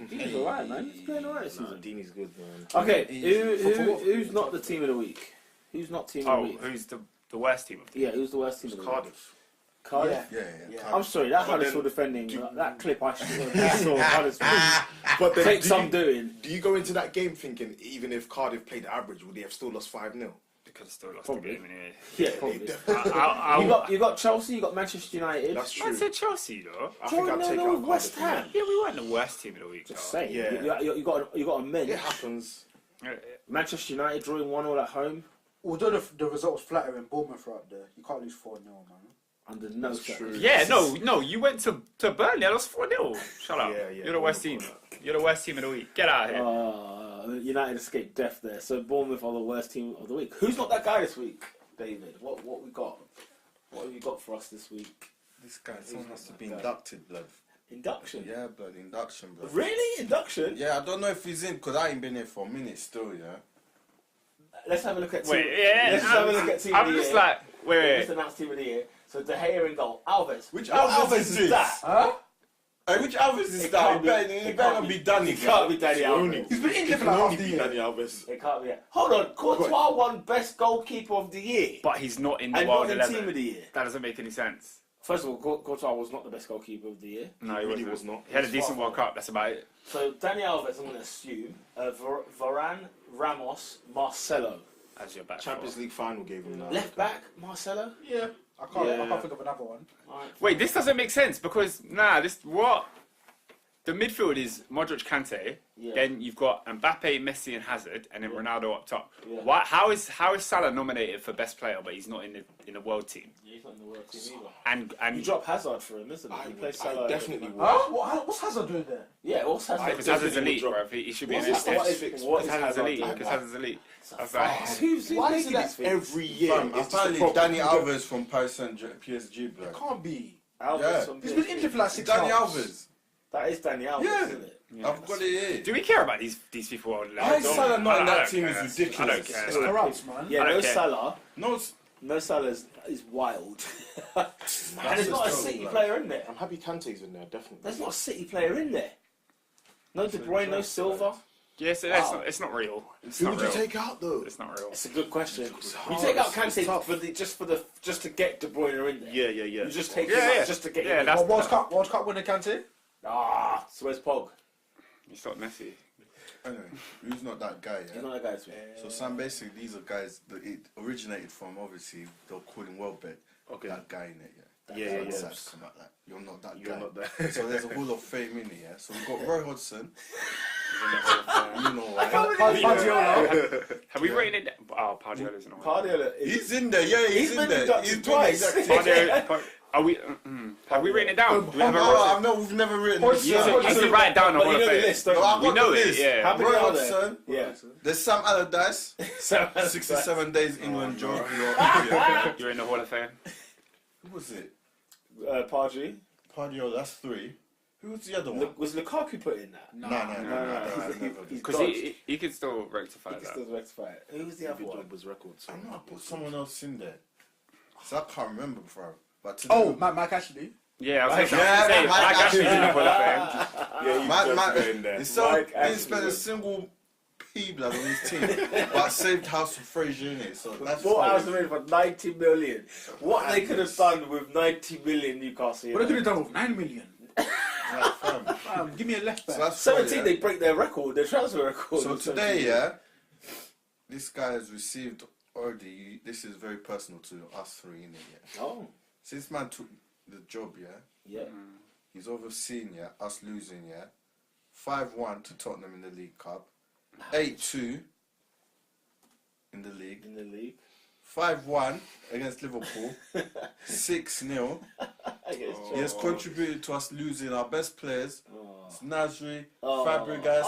Speaker 2: Dini's alright, man. He's playing alright this
Speaker 3: Nah,
Speaker 2: season.
Speaker 3: Dini's good, man.
Speaker 2: Okay,
Speaker 5: For what?
Speaker 2: who's not the team of the week? Who's not team of
Speaker 4: Oh,
Speaker 2: the week?
Speaker 4: who's the worst team of the
Speaker 2: Yeah, who's the worst team of
Speaker 3: It's
Speaker 2: the week?
Speaker 3: Cardiff.
Speaker 2: Cardiff.
Speaker 1: Yeah.
Speaker 5: Yeah.
Speaker 1: Yeah.
Speaker 2: I'm sorry, that
Speaker 3: But
Speaker 2: Huddersfield
Speaker 3: then-
Speaker 2: defending, that clip I saw Huddersfield.
Speaker 3: But then,
Speaker 2: Take
Speaker 3: do
Speaker 2: some
Speaker 3: you,
Speaker 2: doing.
Speaker 3: do you go into that game thinking even if Cardiff played average, would they have still lost 5-0?
Speaker 4: Because they still lost
Speaker 2: Probably.
Speaker 4: the game anyway.
Speaker 2: Yeah, probably.
Speaker 4: I
Speaker 2: You got Chelsea, you got Manchester United.
Speaker 3: That's true.
Speaker 4: I said Chelsea though.
Speaker 3: I think I'd
Speaker 2: No,
Speaker 3: take
Speaker 2: no,
Speaker 3: out
Speaker 2: West
Speaker 3: Cardiff.
Speaker 2: Ham.
Speaker 4: Yeah, we weren't the worst team of the week.
Speaker 2: Just
Speaker 4: though.
Speaker 2: saying.
Speaker 3: Yeah.
Speaker 2: You got a men's.
Speaker 3: It happens.
Speaker 2: Manchester United drawing 1-1 at home.
Speaker 1: Although the result was flattering, Bournemouth were up there. You can't lose 4-0, man.
Speaker 2: Under no
Speaker 3: That's true.
Speaker 2: circumstances.
Speaker 4: Yeah, no, you went to Burnley. I lost 4-0. Shut up.
Speaker 3: Yeah, yeah,
Speaker 4: You're the worst team. You're the worst team of the week. Get out of here.
Speaker 2: United escaped death there. So Bournemouth are the worst team of the week. Who's not that guy this week, David? What we got? What have you got for us this week?
Speaker 5: This guy, someone has to be inducted, blood.
Speaker 2: Induction.
Speaker 5: Yeah, blood, induction, blood.
Speaker 2: Really? Induction?
Speaker 5: Yeah, I don't know if he's in because I ain't been here for a minute still, yeah.
Speaker 2: Let's have a look at team.
Speaker 4: Wait, yeah,
Speaker 2: Let's have a look at team of
Speaker 4: I'm
Speaker 2: the
Speaker 4: just
Speaker 2: year.
Speaker 4: like, wait.
Speaker 2: Let's announce team of the year. So De Gea in goal. Alves.
Speaker 5: Which
Speaker 2: What
Speaker 5: Alves is
Speaker 2: is
Speaker 5: this?
Speaker 2: that?
Speaker 1: Huh?
Speaker 6: Hey, which Alves is that? It better not be Danny.
Speaker 2: It can't be Danny Alves.
Speaker 1: He's been injured for like half the year.
Speaker 3: Danny Alves.
Speaker 2: It can't be it. Hold on, Courtois won best goalkeeper of the year.
Speaker 4: But he's not in the
Speaker 2: And
Speaker 4: World
Speaker 2: not in
Speaker 4: 11.
Speaker 2: team of the year.
Speaker 4: That doesn't make any sense.
Speaker 2: First of all, Courtois was not the best goalkeeper of the year.
Speaker 4: No, he
Speaker 3: really
Speaker 4: wasn't.
Speaker 3: was not.
Speaker 4: He had a
Speaker 2: He's
Speaker 4: decent
Speaker 2: far
Speaker 4: World Cup. That's about it.
Speaker 2: So Danny Alves, I'm going to assume, Varane, Ramos, Marcelo.
Speaker 4: As your back.
Speaker 3: Champions League final gave him that.
Speaker 2: Left back, Marcelo.
Speaker 1: Yeah, I can't think of another one.
Speaker 2: Right.
Speaker 4: Wait, this doesn't make sense because what? The midfield is Modric, Kante.
Speaker 2: Yeah.
Speaker 4: Then you've got Mbappe, Messi, and Hazard, and then Ronaldo up top.
Speaker 2: Yeah.
Speaker 4: Why? How is Salah nominated for best player, but he's not in the world team?
Speaker 2: Yeah, he's not in the world team either.
Speaker 4: And
Speaker 2: You drop Hazard for him, isn't it? He plays Salah.
Speaker 3: I definitely would.
Speaker 1: What's Hazard doing there?
Speaker 2: Yeah, what's Hazard?
Speaker 4: because Hazard's
Speaker 3: definitely
Speaker 4: elite,
Speaker 3: would
Speaker 4: bro. He should be in
Speaker 2: What's
Speaker 4: this
Speaker 2: Hazard-
Speaker 4: list.
Speaker 2: what is
Speaker 4: Hazard's
Speaker 2: Hazard
Speaker 4: elite.
Speaker 2: doing?
Speaker 4: Because Hazard's elite. That's right.
Speaker 2: Who's
Speaker 3: Why is
Speaker 2: making
Speaker 3: that
Speaker 2: these things?
Speaker 3: every year?
Speaker 6: Fam,
Speaker 3: It's just a
Speaker 6: apparently
Speaker 3: problem.
Speaker 6: Danny Alves from Paris PSG, blood.
Speaker 1: It can't be.
Speaker 2: Alves
Speaker 6: Yeah.
Speaker 2: from
Speaker 1: He's been
Speaker 2: PSG.
Speaker 1: injured for like 6
Speaker 6: Danny
Speaker 1: months.
Speaker 6: Alves.
Speaker 2: That is Danny Alves,
Speaker 6: Yeah.
Speaker 2: isn't it?
Speaker 6: I've got it here.
Speaker 4: Do we care about these people?
Speaker 6: Why is Salah not in
Speaker 4: I
Speaker 6: that
Speaker 4: don't
Speaker 6: team?
Speaker 4: care.
Speaker 6: Is ridiculous.
Speaker 4: I don't care.
Speaker 1: It's corrupt, man.
Speaker 2: Yeah,
Speaker 4: I don't
Speaker 2: no
Speaker 4: care.
Speaker 2: Salah.
Speaker 6: No, it's
Speaker 2: No Salah is wild. And there's not a
Speaker 3: just
Speaker 2: City
Speaker 3: like-
Speaker 2: player in there.
Speaker 3: I'm happy Kante's in there, definitely.
Speaker 2: There's not a City player in there. No De Bruyne, no Silva.
Speaker 4: Yes,
Speaker 2: Wow.
Speaker 4: it's not real. It's
Speaker 3: Who
Speaker 4: not
Speaker 3: would you
Speaker 4: real.
Speaker 3: take out though?
Speaker 4: It's not real.
Speaker 2: It's a good question. You
Speaker 3: hard.
Speaker 2: take out
Speaker 3: It's
Speaker 2: Kante
Speaker 3: tough.
Speaker 2: just to get De Bruyne in there.
Speaker 3: Yeah.
Speaker 2: You just take
Speaker 4: Yeah,
Speaker 2: him out
Speaker 4: yeah.
Speaker 2: just to get
Speaker 4: Yeah,
Speaker 2: him in.
Speaker 4: that's-
Speaker 1: World Cup winner Kante?
Speaker 2: So where's Pog?
Speaker 4: It's not Messi.
Speaker 6: anyway. Who's not that guy?
Speaker 2: He's
Speaker 6: Yeah.
Speaker 2: not a guy to me.
Speaker 6: So Sam, basically, these are guys that it originated from. Obviously, they'll call him Welbeck.
Speaker 3: Okay.
Speaker 6: That guy in it. Yeah.
Speaker 3: Yeah.
Speaker 6: Sad come out that. You're not that
Speaker 3: You're
Speaker 6: guy.
Speaker 3: not there.
Speaker 6: So there's a Hall of Fame in it. Yeah. So we've got Roy Hodgson. You know why?
Speaker 1: Guardiola.
Speaker 4: Have we rated it? Oh, Pardiola's in a way.
Speaker 2: Guardiola is...
Speaker 6: He's in there. Yeah, he's in
Speaker 2: been
Speaker 6: there.
Speaker 2: inducted
Speaker 6: He's been
Speaker 2: twice.
Speaker 6: exactly.
Speaker 4: Are we? Have we written it down? Do we have a
Speaker 6: Oh,
Speaker 4: roster?
Speaker 6: we've never written
Speaker 1: Hodgson-
Speaker 6: this.
Speaker 4: You
Speaker 1: Hodgson-
Speaker 4: can write down a
Speaker 2: But
Speaker 4: Hall
Speaker 2: you
Speaker 4: of
Speaker 2: know the
Speaker 4: Fame.
Speaker 2: list, don't
Speaker 6: No,
Speaker 2: you?
Speaker 6: I've
Speaker 4: We
Speaker 6: got
Speaker 4: know
Speaker 6: the
Speaker 4: it,
Speaker 6: list.
Speaker 4: yeah.
Speaker 2: How many
Speaker 6: Roy
Speaker 2: are there?
Speaker 6: Hodgson.
Speaker 2: Yeah.
Speaker 6: There's Sam Allardyce.
Speaker 2: So,
Speaker 6: 67 days England job.
Speaker 4: You're in the Hall of Fame.
Speaker 6: Who was it?
Speaker 2: Pardew.
Speaker 6: Pardio, that's 3. Who was the other one?
Speaker 2: Was Lukaku put in that?
Speaker 6: No.
Speaker 2: He's
Speaker 4: Because
Speaker 2: dodged.
Speaker 4: he could still rectify
Speaker 2: He can
Speaker 4: that.
Speaker 2: still rectify it. Who was the other one?
Speaker 3: was records.
Speaker 6: I know I put someone else in there. So I can't remember, bro. But
Speaker 1: Oh, Mike Ashley.
Speaker 4: Yeah, I was going
Speaker 6: Yeah,
Speaker 4: to say,
Speaker 6: Mike
Speaker 4: Mike Ashley's in the
Speaker 6: Ashley.
Speaker 4: Hall of Fame.
Speaker 3: Yeah,
Speaker 6: Man,
Speaker 3: in there.
Speaker 6: it's so
Speaker 2: Mike
Speaker 6: he didn't
Speaker 2: Ashley
Speaker 6: spend a
Speaker 2: was-
Speaker 6: single p blood on his team, but saved House of Fraser in it. So that's
Speaker 2: Bought
Speaker 6: fine.
Speaker 2: House of Rain for 90 million. What they could have done with 90 million Newcastle.
Speaker 1: What they could have done with 9 million?
Speaker 6: Like, fam.
Speaker 1: Give me a left
Speaker 6: So
Speaker 1: back.
Speaker 6: that's
Speaker 2: 17,
Speaker 6: fine,
Speaker 2: they break their record, their transfer record.
Speaker 6: So
Speaker 2: with
Speaker 6: today,
Speaker 2: 17.
Speaker 6: yeah, this guy has received already. This is very personal to us three, innit? Yeah.
Speaker 2: Oh,
Speaker 6: Since man took the job, yeah,
Speaker 2: yeah.
Speaker 6: he's overseen, yeah, us losing, yeah, 5-1 to Tottenham in the League Cup, 8-2 in the league,
Speaker 2: In the league.
Speaker 6: 5-1 against Liverpool, 6-0. He has contributed to us losing our best players. It's Nasri, Fabregas,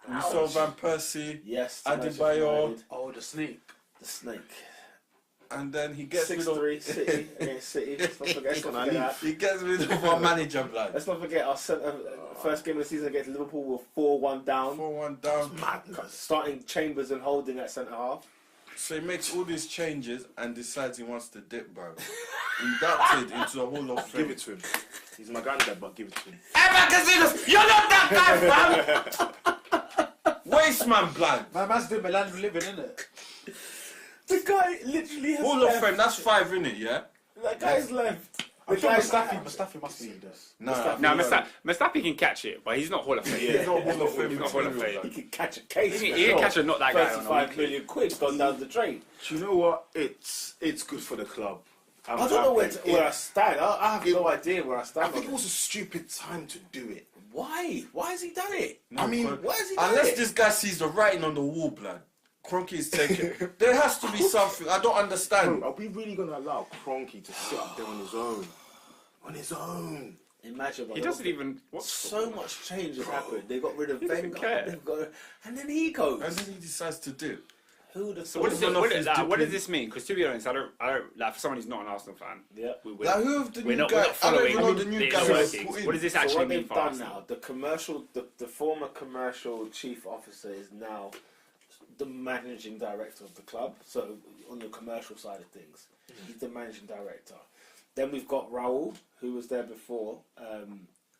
Speaker 6: we saw Van Persie,
Speaker 2: Yes.
Speaker 6: Adebayo.
Speaker 1: Oh, the snake.
Speaker 2: The snake.
Speaker 6: and then he gets rid of
Speaker 2: 6-3 City against City. Let's not forget that.
Speaker 6: he gets rid of our manager, blood.
Speaker 2: Let's not forget our first game of the season against Liverpool. We were 4-1 down.
Speaker 6: 4-1 down.
Speaker 2: Starting Chambers and Holding at centre half.
Speaker 6: So he makes all these changes and decides he wants to dip, bro. Inducted into a Hall of Fame.
Speaker 3: Give it to him. He's my granddad, but give it to him.
Speaker 6: You're not that guy, fam! Waste man, blood.
Speaker 1: My man's doing Milan living, innit?
Speaker 2: The guy literally has
Speaker 6: Hall of Fame, that's 5, innit, yeah?
Speaker 2: That guy's left.
Speaker 1: I'm sure Mustafi must be in this.
Speaker 6: No,
Speaker 4: Mustafi can catch it, but he's not Hall of Fame.
Speaker 6: He's not Hall of Fame.
Speaker 4: He's not Hall of
Speaker 2: He
Speaker 4: Fame.
Speaker 2: can catch a case.
Speaker 4: He can catch a not that guy on a
Speaker 2: 35
Speaker 4: weekly.
Speaker 2: million quid gone down the drain.
Speaker 3: Do you know what? It's good for the club.
Speaker 2: I don't know where I stand. I have no idea where I
Speaker 3: I
Speaker 2: stand.
Speaker 3: think
Speaker 2: on
Speaker 3: it was a stupid time to do it.
Speaker 2: Why? Why has he done it?
Speaker 3: I mean,
Speaker 2: Why has he done
Speaker 6: Unless
Speaker 2: it?
Speaker 6: this guy sees the writing on the wall, blood. Kroenke is taking. There has to be something. I don't understand.
Speaker 3: Are we really going to allow Kroenke to sit up there on his own? On his own.
Speaker 2: Imagine.
Speaker 4: He doesn't even watch
Speaker 2: So much change has happened. They got rid of
Speaker 4: He doesn't
Speaker 2: Wenger.
Speaker 4: care.
Speaker 2: they've got- And then he goes.
Speaker 6: And then he decides to do.
Speaker 2: Who would have
Speaker 4: So
Speaker 2: thought?
Speaker 4: what does this mean? Because to be honest, I don't like for someone who's not an Arsenal fan.
Speaker 2: Yeah.
Speaker 6: Like, who of the
Speaker 4: We're
Speaker 6: new
Speaker 4: not
Speaker 6: guys? I don't
Speaker 4: following
Speaker 6: even know the new
Speaker 4: the
Speaker 6: guys.
Speaker 4: inner
Speaker 6: was
Speaker 4: workings.
Speaker 6: put in.
Speaker 4: What does this
Speaker 2: So
Speaker 4: actually
Speaker 2: what
Speaker 4: mean
Speaker 2: they've
Speaker 4: for
Speaker 2: done
Speaker 4: Arsenal?
Speaker 2: now, the former commercial chief officer is now the managing director of the club. So on the commercial side of things, he's the managing director. Then we've got Raul, who was there before,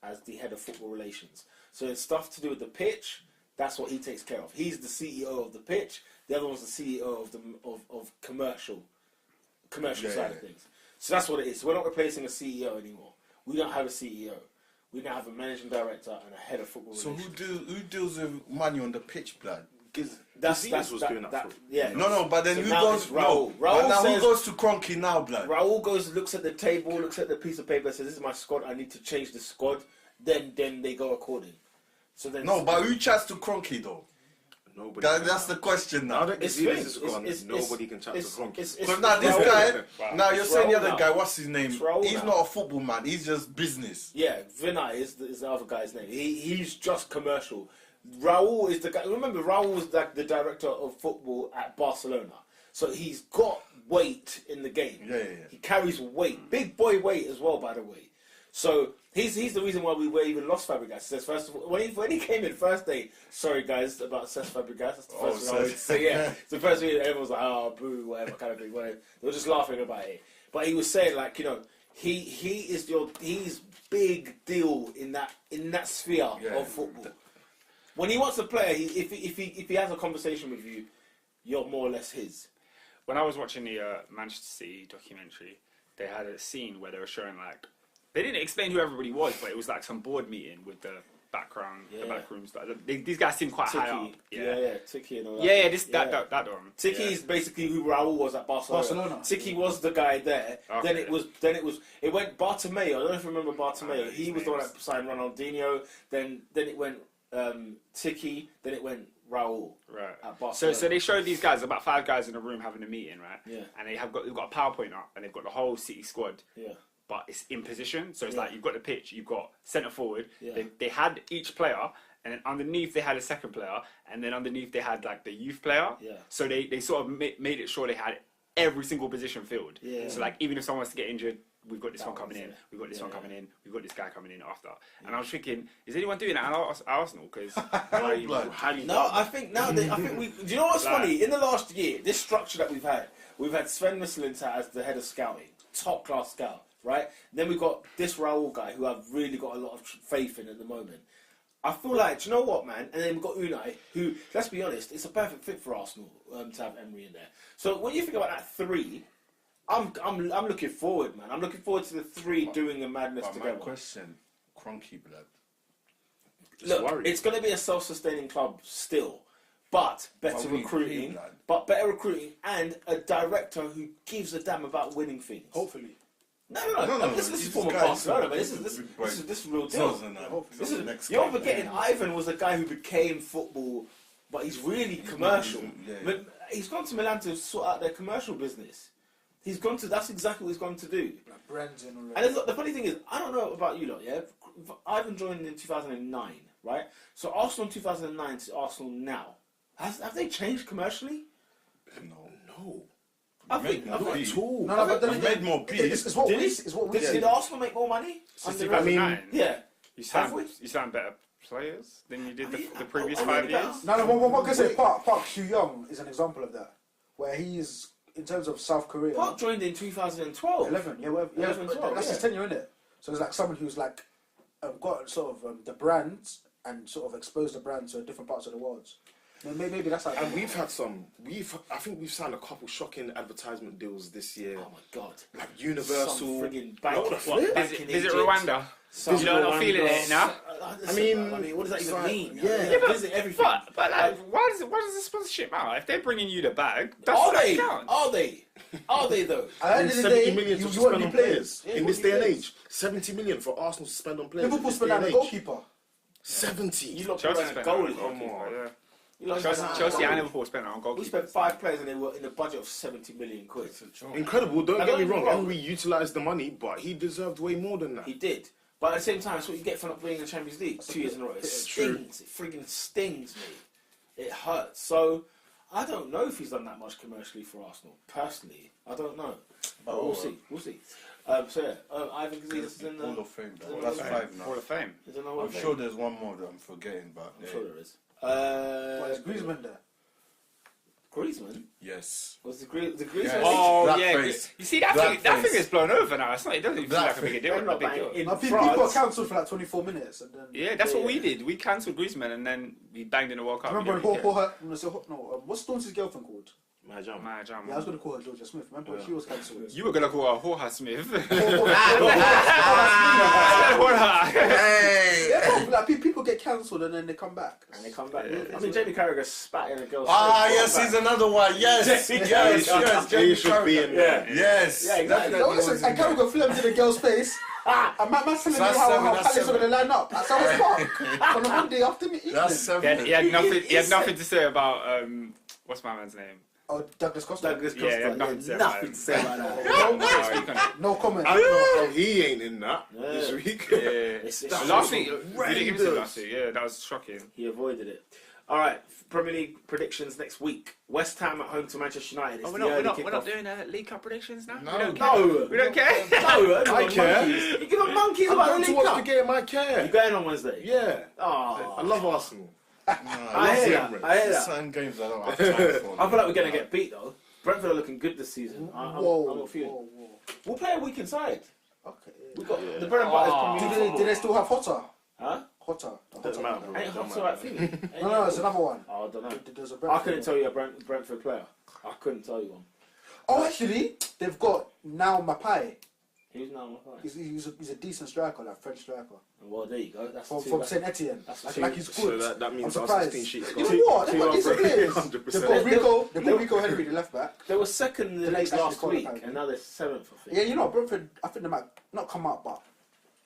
Speaker 2: as the head of football relations. So it's stuff to do with the pitch. That's what he takes care of. He's the CEO of the pitch. The other one's the CEO of the commercial side of things. So that's what it is. So we're not replacing a CEO anymore. We don't have a CEO. We now have a managing director and a head of football relations.
Speaker 6: So who deals with money on the pitch, blood?
Speaker 2: That's
Speaker 3: was doing that.
Speaker 2: Yeah.
Speaker 6: No, but then
Speaker 2: So
Speaker 6: who
Speaker 2: now
Speaker 6: goes?
Speaker 2: it's Raul.
Speaker 6: But now
Speaker 2: says,
Speaker 6: who goes to Cronky now, blood?
Speaker 2: Raul looks at the table, looks at the piece of paper, says, "This is my squad. I need to change the squad." Then they go according. So then
Speaker 6: No, but who chats to Cronky though?
Speaker 3: Nobody.
Speaker 6: That's the question now.
Speaker 3: Now that Gazidis is gone, nobody can chat to Cronky.
Speaker 6: Because now this guy, now you're saying the other guy, what's his name?
Speaker 2: Raul
Speaker 6: He's
Speaker 2: now.
Speaker 6: not a football man. He's just business.
Speaker 2: Yeah, Vinay is the other guy's name. He's just commercial. Raul is the guy. Remember, Raul was like the director of football at Barcelona. So he's got weight in the game.
Speaker 6: Yeah.
Speaker 2: He carries weight. Big boy weight as well, by the way. So he's the reason why we even lost Fabregas. Says first of all, when he came in first day, sorry guys about Cesc Fabregas. That's the first thing I would say. Yeah, it's the first thing everyone was like, oh boo, whatever kind of thing. Whatever. They were just laughing about it. But he was saying like, he's big deal in that sphere of football. When he wants a player, if he has a conversation with you, you're more or less his.
Speaker 4: When I was watching the Manchester City documentary, they had a scene where they were showing like, they didn't explain who everybody was, but it was like some board meeting with the background, the back rooms. These guys seem quite high up.
Speaker 2: Yeah, Tiki and all that.
Speaker 4: Yeah, that one.
Speaker 2: Tiki is basically who Raul was at Barcelona. Tiki was the guy there.
Speaker 4: Okay.
Speaker 2: It went Bartomeu. I don't know if you remember Bartomeu. He was the one that signed Ronaldinho. Then it went Tiki. Then it went Raul.
Speaker 4: Right.
Speaker 2: At Barcelona.
Speaker 4: So they showed these guys, about 5 guys in a room having a meeting, right?
Speaker 2: Yeah.
Speaker 4: And they've got a PowerPoint up, and they've got the whole City squad.
Speaker 2: Yeah.
Speaker 4: But it's in position, so it's like you've got the pitch, you've got centre forward.
Speaker 2: Yeah.
Speaker 4: They had each player, and then underneath they had a second player, and then underneath they had like the youth player.
Speaker 2: Yeah.
Speaker 4: So they sort of made it sure they had every single position filled.
Speaker 2: Yeah.
Speaker 4: So like even if someone was to get injured, we've got this one coming in,
Speaker 2: it.
Speaker 4: we've got this one coming in, we've got this guy coming in after. And I was thinking, is anyone doing that at Arsenal? Because
Speaker 2: No, I think now do you know what's funny? In the last year, this structure that we've had Sven Mislintat as the head of scouting, top class scout, right? Then we've got this Raul guy who I've really got a lot of faith in at the moment. I feel like, do you know what, man? And then we've got Unai, who, let's be honest, it's a perfect fit for Arsenal to have Emery in there. So when you think about that 3, I'm looking forward, man. I'm looking forward to the 3 doing a madness together.
Speaker 6: My question, Cronky, blood.
Speaker 2: Look, it's going to be a self-sustaining club still, but better recruiting, and a director who gives a damn about winning things.
Speaker 1: Hopefully.
Speaker 2: No. This is former Barcelona, but this is real deal. You're forgetting Ivan was a guy who became football, but he's really commercial. But he's gone to Milan to sort out their commercial business. That's exactly what he's going to do.
Speaker 1: Like brands and all that.
Speaker 2: And the funny thing is, I don't know about you lot, yeah? Ivan joined in 2009, right? So Arsenal in 2009 to Arsenal now. Have they changed commercially?
Speaker 3: No.
Speaker 2: I think
Speaker 1: No, but then
Speaker 6: made more peace.
Speaker 1: It's what we
Speaker 2: did Arsenal make more money?
Speaker 4: Since
Speaker 2: Under-
Speaker 4: 2009,
Speaker 2: yeah.
Speaker 4: you sound better players than you did the previous
Speaker 2: I
Speaker 4: 5
Speaker 2: mean,
Speaker 4: years.
Speaker 1: No, what can I say? Park Hugh-young is an example of that, where he's in terms of South Korea.
Speaker 2: Park joined in 2012.
Speaker 1: 11,
Speaker 2: 11, 12,
Speaker 1: that's his tenure, isn't it? So it's like someone who's like got sort of the brands and sort of exposed the brand to different parts of the world. Maybe that's how.
Speaker 3: And we've had I think we've signed a couple shocking advertisement deals this year.
Speaker 2: Oh my god!
Speaker 3: Like Universal.
Speaker 2: Some friggin' bank.
Speaker 4: Visit Rwanda. You're not feeling it now.
Speaker 2: I mean, what does that even mean?
Speaker 4: Yeah, but
Speaker 2: visit everything.
Speaker 4: But like, why does the sponsorship matter? If they're bringing you the bag, that's
Speaker 2: Are
Speaker 4: that
Speaker 2: they?
Speaker 4: counts.
Speaker 2: Are they? Are they though?
Speaker 1: At the end of the
Speaker 3: 70
Speaker 1: day,
Speaker 3: million to
Speaker 1: you
Speaker 3: spend
Speaker 1: want
Speaker 3: on
Speaker 1: to
Speaker 3: players
Speaker 1: Yeah,
Speaker 3: in this day and age. 70 million for Arsenal to spend on players.
Speaker 1: Liverpool
Speaker 3: in this
Speaker 1: spent
Speaker 3: day
Speaker 1: on
Speaker 3: and
Speaker 1: the
Speaker 3: age.
Speaker 1: goalkeeper.
Speaker 3: 70.
Speaker 2: You lot
Speaker 4: Chelsea
Speaker 2: put
Speaker 4: spent
Speaker 2: a
Speaker 4: on
Speaker 2: goal.
Speaker 4: a goalkeeper, yeah.
Speaker 2: Chelsea
Speaker 4: Chelsea and Liverpool spent on goalkeeper.
Speaker 2: We spent 5 players and they were in a budget of 70 million quid.
Speaker 3: Incredible. Don't
Speaker 2: Now,
Speaker 3: get me
Speaker 2: don't get me
Speaker 3: wrong.
Speaker 2: wrong.
Speaker 3: Emery utilised the money, but he deserved way more than that.
Speaker 2: He did. But at the same time, it's what you get for not winning the Champions League 2 years in a row. It stings. It friggin' stings me. It hurts. So, I don't know if he's done that much commercially for Arsenal. Personally, I don't know. But we'll see. We'll see. So, yeah. Ivan Gazidis is in the
Speaker 6: Hall of Fame. That's 5 now.
Speaker 4: Hall of Fame.
Speaker 2: Is in the Hall of
Speaker 6: I'm
Speaker 2: Fame?
Speaker 6: sure there's one more that I'm forgetting, but
Speaker 2: I'm sure there is.
Speaker 1: Well, it's Griezmann there.
Speaker 2: Griezmann?
Speaker 6: Yes.
Speaker 2: Was the Griezmann?
Speaker 6: Yes.
Speaker 4: Oh
Speaker 6: That
Speaker 4: yeah,
Speaker 6: face.
Speaker 4: you see that
Speaker 6: That
Speaker 4: thing
Speaker 6: face.
Speaker 4: is blown over now. It's not. It doesn't even feel
Speaker 6: That
Speaker 4: like a big
Speaker 6: face.
Speaker 4: deal.
Speaker 2: They're not
Speaker 4: Big
Speaker 2: banging
Speaker 4: deal.
Speaker 2: in
Speaker 1: No, people are
Speaker 2: France.
Speaker 1: cancelled for like 24 minutes, and then.
Speaker 4: Yeah, that's what
Speaker 2: Yeah.
Speaker 4: we did. We cancelled Griezmann and then we banged in the World Cup.
Speaker 1: Remember
Speaker 4: We didn't really
Speaker 1: what's Stones' girlfriend called?
Speaker 2: My jam.
Speaker 4: care. Jam,
Speaker 1: Yeah, I was gonna call her Georgia Smith. Remember when she was cancelled?
Speaker 4: You were gonna call her Jorge Smith.
Speaker 6: Hey!
Speaker 1: Yeah, bro, like people get cancelled and then they come back.
Speaker 2: And they come back.
Speaker 4: Yeah,
Speaker 2: I mean, Jamie Carragher spat in a girl's
Speaker 6: Ah,
Speaker 2: face.
Speaker 6: yes, he's another one. Yes, yes.
Speaker 3: He should be in there.
Speaker 6: Yes.
Speaker 2: Yeah, exactly.
Speaker 1: No, listen, and Carragher flamed in the girl's face. And man telling me
Speaker 6: That's
Speaker 1: how
Speaker 6: seven, that's
Speaker 1: Palace are
Speaker 6: seven.
Speaker 1: going to line up at South Park on a Monday afternoon.
Speaker 6: That's seven.
Speaker 4: He had nothing. He had nothing to say about what's my man's name?
Speaker 1: Oh, Douglas Costa.
Speaker 2: Douglas Costa.
Speaker 4: Yeah,
Speaker 2: Yeah,
Speaker 4: nothing to say
Speaker 2: nothing
Speaker 4: about
Speaker 2: to say about that.
Speaker 4: No, you can't.
Speaker 1: No comment.
Speaker 3: I don't know how he ain't in that
Speaker 2: Yeah.
Speaker 3: this week.
Speaker 4: Yeah.
Speaker 2: It's
Speaker 4: Last week, we didn't give it to
Speaker 3: horrendous.
Speaker 4: last week. Yeah, that was shocking.
Speaker 2: He avoided it. All right, Premier League predictions next week. West Ham at home to Manchester United. It's
Speaker 4: Oh,
Speaker 2: the early
Speaker 4: we're
Speaker 2: kickoff.
Speaker 4: not doing League Cup predictions now.
Speaker 6: No.
Speaker 4: We don't care.
Speaker 2: No,
Speaker 4: We don't care.
Speaker 2: no,
Speaker 3: I care.
Speaker 2: Monkeys. You give up monkeys
Speaker 3: I'm
Speaker 2: about
Speaker 3: going
Speaker 2: the
Speaker 3: to
Speaker 2: League
Speaker 3: watch
Speaker 2: Cup.
Speaker 3: the game. I
Speaker 2: You
Speaker 3: care.
Speaker 2: going on Wednesday?
Speaker 3: Yeah.
Speaker 2: Oh,
Speaker 3: I love Arsenal.
Speaker 2: I hear that. I hear that.
Speaker 6: Certain games I don't have time for.
Speaker 2: I feel like we're going to get beat though. Brentford are looking good this season. I'm
Speaker 1: Whoa,
Speaker 2: not feeling.
Speaker 1: whoa.
Speaker 2: We'll play a week inside.
Speaker 1: Okay.
Speaker 2: We got the bread and butter is Premier
Speaker 1: Do
Speaker 2: League
Speaker 1: they,
Speaker 2: football.
Speaker 1: do they still have Hotter?
Speaker 2: Huh?
Speaker 1: Hotter.
Speaker 3: Doesn't matter, bro.
Speaker 2: Ain't
Speaker 3: Don't
Speaker 2: hot
Speaker 3: matter.
Speaker 2: right feeling.
Speaker 1: No, it's another one.
Speaker 2: Oh, I don't know.
Speaker 1: There's a
Speaker 2: I
Speaker 1: Brentford
Speaker 2: couldn't
Speaker 1: one.
Speaker 2: tell you a Brentford player. I couldn't tell you one.
Speaker 1: Oh, actually, they've got now Mapai.
Speaker 2: Who's now my player?
Speaker 1: He's a decent striker, like French striker.
Speaker 2: Well, there you go. That's
Speaker 1: From
Speaker 2: two.
Speaker 1: Saint Etienne.
Speaker 2: That's
Speaker 1: Like he's
Speaker 3: So
Speaker 1: good.
Speaker 3: that means
Speaker 1: I'm
Speaker 3: our
Speaker 1: surprised.
Speaker 3: 16 sheets
Speaker 1: You
Speaker 3: gone.
Speaker 1: know what? They've got
Speaker 2: Two
Speaker 1: decent
Speaker 2: up,
Speaker 1: players.
Speaker 3: 100%.
Speaker 1: They've got Rico Henry, the left back.
Speaker 2: They were second in the
Speaker 1: The
Speaker 2: league
Speaker 1: next actually
Speaker 2: last week,
Speaker 1: qualified.
Speaker 2: and now they're seventh. I think.
Speaker 1: Yeah, you know, Brentford, I think they might not come up, but.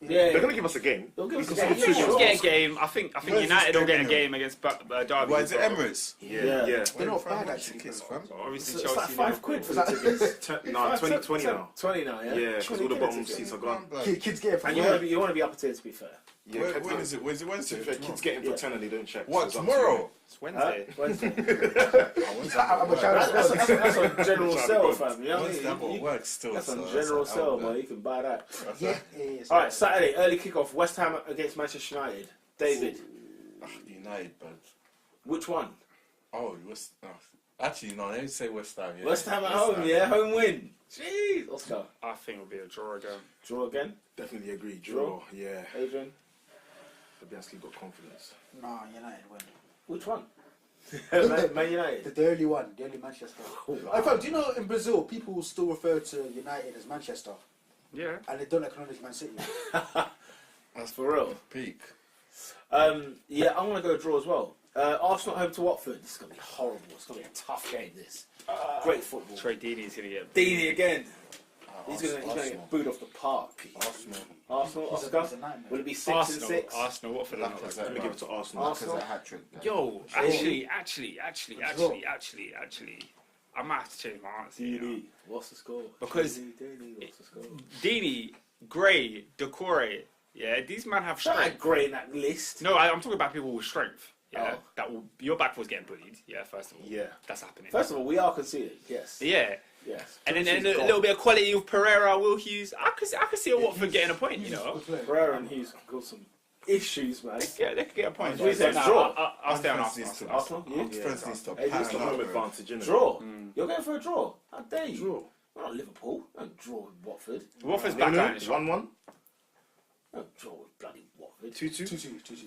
Speaker 2: Yeah,
Speaker 3: They're going to give us a game.
Speaker 2: They'll give us a
Speaker 3: Because
Speaker 2: game.
Speaker 3: some two
Speaker 4: We'll
Speaker 3: shots.
Speaker 4: get a game. I think
Speaker 6: Where's
Speaker 4: United
Speaker 6: this
Speaker 4: will get a
Speaker 6: game
Speaker 4: game against Derby.
Speaker 6: Why is it Emirates?
Speaker 2: Yeah.
Speaker 3: Yeah.
Speaker 1: They're not bad,
Speaker 6: Why
Speaker 1: actually.
Speaker 6: tickets, fam?
Speaker 4: Obviously,
Speaker 2: It's like
Speaker 4: Chelsea.
Speaker 2: £5 for
Speaker 1: Is
Speaker 2: the
Speaker 1: that-
Speaker 2: tickets.
Speaker 3: No, 20 now.
Speaker 2: 20 now, yeah.
Speaker 3: Yeah, because all the bottom seats are gone.
Speaker 1: Kids get it from
Speaker 2: And you want to be up to it, to be fair.
Speaker 3: Yeah,
Speaker 6: When is it? When's it Wednesday?
Speaker 3: Kids get in for 10 and they don't check.
Speaker 6: What,
Speaker 3: So it's up to
Speaker 6: tomorrow?
Speaker 4: It's Wednesday.
Speaker 2: Wednesday.
Speaker 1: I'm a shout
Speaker 2: That's
Speaker 1: out.
Speaker 2: on general sale, fam. You know what I
Speaker 6: Wednesday, I've got
Speaker 2: mean?
Speaker 6: work still.
Speaker 2: That's on
Speaker 6: so
Speaker 2: general
Speaker 6: that's
Speaker 2: sale,
Speaker 6: out
Speaker 2: man.
Speaker 6: there.
Speaker 2: You can buy that.
Speaker 1: Yeah.
Speaker 2: All right, Saturday, early kickoff. West Ham against Manchester United. David,
Speaker 6: United, but
Speaker 2: which one?
Speaker 6: actually no, let me say West Ham. Yeah.
Speaker 2: West Ham at
Speaker 6: West
Speaker 2: home,
Speaker 6: Ham.
Speaker 2: yeah, home win. Jeez, Oscar.
Speaker 4: I think it'll be a draw again.
Speaker 2: Draw again,
Speaker 3: Definitely agree. Draw. Yeah.
Speaker 2: Adrian.
Speaker 3: Fabianski got confidence.
Speaker 1: Nah, United win.
Speaker 2: Which one? Man United.
Speaker 1: The early one, the early Manchester. In fact, do you know in Brazil people will still refer to United as Manchester
Speaker 4: Yeah.
Speaker 1: and they don't acknowledge Man City?
Speaker 2: That's for real.
Speaker 6: Peak.
Speaker 2: Yeah, I'm gonna go draw as well. Arsenal home to Watford. This is gonna be horrible. It's gonna be a tough game. This great football.
Speaker 4: Trey Deeney's gonna get.
Speaker 2: Deeney again. He's gonna
Speaker 6: Arsenal.
Speaker 2: get booed off the park. Arsenal,
Speaker 1: He's
Speaker 2: Oscar.
Speaker 1: a nightmare.
Speaker 2: Will it be 6
Speaker 4: Arsenal.
Speaker 2: and 6?
Speaker 4: Arsenal. Watford. are not
Speaker 6: Lacazette.
Speaker 4: like
Speaker 3: Let me
Speaker 4: that.
Speaker 3: give it to Arsenal.
Speaker 2: Arsenal.
Speaker 5: Because a hat trick.
Speaker 4: Yo, actually, I might have to change my answer. You know?
Speaker 2: Deeney. What's the score?
Speaker 4: Because-
Speaker 2: Deeney, what's the score?
Speaker 4: Deeney, Gray, Decore. Yeah, these men have
Speaker 2: Shout out
Speaker 4: strength.
Speaker 2: Gray in that list.
Speaker 4: No, I'm talking about people with strength. Yeah,
Speaker 2: Oh.
Speaker 4: that will, your back was getting bullied. Yeah, first of all.
Speaker 3: Yeah.
Speaker 4: That's happening.
Speaker 2: First of all, we are conceding. Yes.
Speaker 4: Yeah.
Speaker 2: Yes.
Speaker 4: And then
Speaker 2: Chelsea's
Speaker 4: a
Speaker 2: gone.
Speaker 4: little bit of quality with Pereira, Will Hughes. I could see a Watford getting a point, you know.
Speaker 2: Pereira and Hughes got some issues, man.
Speaker 4: Yeah, they could get a point.
Speaker 2: So we said
Speaker 4: Nah,
Speaker 2: draw.
Speaker 4: I'll stay on
Speaker 6: Defense
Speaker 4: Arsenal.
Speaker 6: needs to-
Speaker 2: Arsenal? You?
Speaker 6: Defense needs to
Speaker 2: Hey,
Speaker 6: pan
Speaker 2: just
Speaker 3: It's a
Speaker 6: out,
Speaker 3: home
Speaker 6: bro.
Speaker 3: advantage, innit?
Speaker 2: Draw. You're going for a draw. How dare you?
Speaker 3: Draw.
Speaker 2: We're not Liverpool. Don't draw with Watford.
Speaker 4: Watford's back line is strong.
Speaker 3: 1-1.
Speaker 2: Don't draw with bloody Watford.
Speaker 3: 2-2.
Speaker 1: 2-2.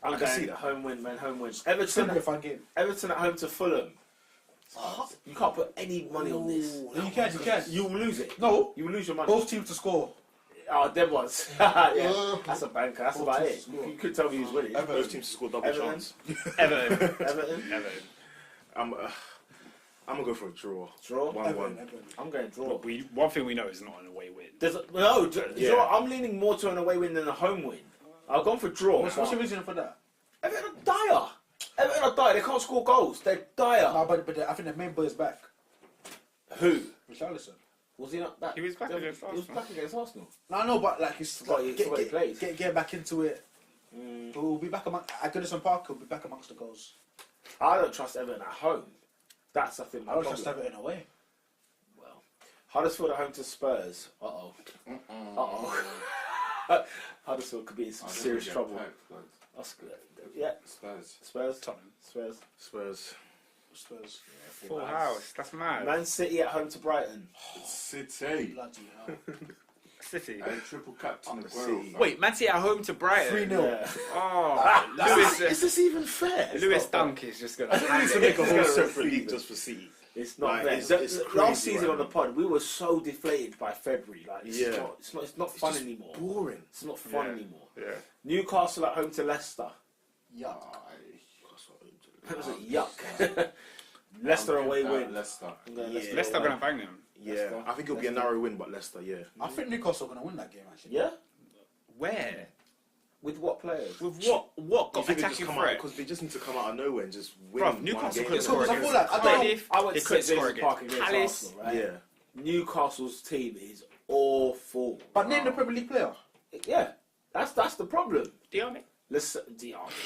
Speaker 2: I'm
Speaker 3: I can see
Speaker 2: going
Speaker 3: that.
Speaker 2: home win, man. Home win.
Speaker 1: It's gonna
Speaker 2: Everton.
Speaker 1: be a fun game.
Speaker 2: Everton at home to Fulham. You can't put any money on this.
Speaker 1: Ooh, you can.
Speaker 2: You will lose it.
Speaker 1: No,
Speaker 2: You will lose your money.
Speaker 1: both teams to score.
Speaker 2: Oh, them ones. Yeah, that's a banker. That's
Speaker 1: Both
Speaker 2: about
Speaker 1: teams
Speaker 2: it.
Speaker 1: to score.
Speaker 2: You could tell me who's winning.
Speaker 3: Both teams to score double
Speaker 2: Everton.
Speaker 3: chance.
Speaker 4: Everton.
Speaker 2: Everton.
Speaker 3: I'm gonna go for a draw.
Speaker 2: Draw.
Speaker 3: 1-1.
Speaker 2: I'm going draw.
Speaker 4: But one thing we know is not an away win.
Speaker 3: Yeah.
Speaker 2: Draw. I'm leaning more to an away win than a home win. I've gone for draw.
Speaker 1: What's your reason for that?
Speaker 2: Everton are dire. Everton are dire. They can't score goals. They're dire.
Speaker 1: No, but I think the main boy is back.
Speaker 2: Who?
Speaker 1: Richarlison.
Speaker 2: Was he not back?
Speaker 4: He was back against
Speaker 2: He was
Speaker 4: Arsenal.
Speaker 2: back against Arsenal.
Speaker 1: No, but like he's
Speaker 2: Forgot he plays.
Speaker 1: get back into it. We'll be back at Goodison Park. We'll be back amongst the goals.
Speaker 2: I don't trust Everton at home. That's I think.
Speaker 1: I don't trust Everton away.
Speaker 2: Well, Huddersfield at home to Spurs. Huddersfield could be in some serious trouble. That's good. Yeah.
Speaker 5: Spurs.
Speaker 2: Spurs.
Speaker 4: Tottenham.
Speaker 2: Spurs.
Speaker 3: Spurs.
Speaker 1: Spurs.
Speaker 4: Full house. That's mad.
Speaker 2: Man City at home to Brighton.
Speaker 5: City.
Speaker 1: Bloody hell.
Speaker 4: City.
Speaker 5: And triple captain
Speaker 3: Oh,
Speaker 5: Aguero.
Speaker 3: City.
Speaker 4: Wait, Man City at home to Brighton.
Speaker 1: 3-0.
Speaker 2: Yeah.
Speaker 4: Oh,
Speaker 3: Is this even fair?
Speaker 4: Lewis Dunk is just gonna.
Speaker 3: I need to make a whole separate league just for City.
Speaker 2: It's not
Speaker 3: Like,
Speaker 2: fair.
Speaker 3: it's
Speaker 2: Last
Speaker 3: crazy
Speaker 2: season
Speaker 3: right
Speaker 2: on the
Speaker 3: now.
Speaker 2: pod, we were so deflated by February. Like, it's not fun
Speaker 3: just
Speaker 2: anymore.
Speaker 3: Boring.
Speaker 2: It's not fun
Speaker 4: Yeah.
Speaker 2: anymore.
Speaker 4: Yeah.
Speaker 2: Newcastle at home to Leicester.
Speaker 1: Yuck.
Speaker 2: That was a yuck. Leicester away win.
Speaker 5: Leicester.
Speaker 2: I'm going
Speaker 4: Leicester
Speaker 2: away.
Speaker 4: gonna bang them.
Speaker 3: Yeah,
Speaker 2: Leicester.
Speaker 3: I think it'll be a narrow win, but Leicester, yeah.
Speaker 1: I think Newcastle are going to win that game, actually.
Speaker 2: Yeah?
Speaker 4: Where?
Speaker 2: With what players?
Speaker 4: With what? What
Speaker 3: You
Speaker 4: got
Speaker 3: think they
Speaker 4: attacking
Speaker 3: just come out
Speaker 4: threat?
Speaker 3: because they just need to come out of nowhere and just win
Speaker 4: Bruv,
Speaker 3: one
Speaker 4: Newcastle
Speaker 3: game.
Speaker 4: could score
Speaker 1: Because I
Speaker 4: against
Speaker 1: feel like, I don't know,
Speaker 4: Cardiff.
Speaker 2: I went
Speaker 4: They
Speaker 2: to
Speaker 4: could
Speaker 2: St
Speaker 4: score
Speaker 2: James's Park
Speaker 4: against
Speaker 2: against
Speaker 4: Palace.
Speaker 2: Arsenal, right?
Speaker 3: Yeah.
Speaker 2: Newcastle's team is awful.
Speaker 1: But name the Premier League player.
Speaker 2: Yeah, that's the problem.
Speaker 4: Dione.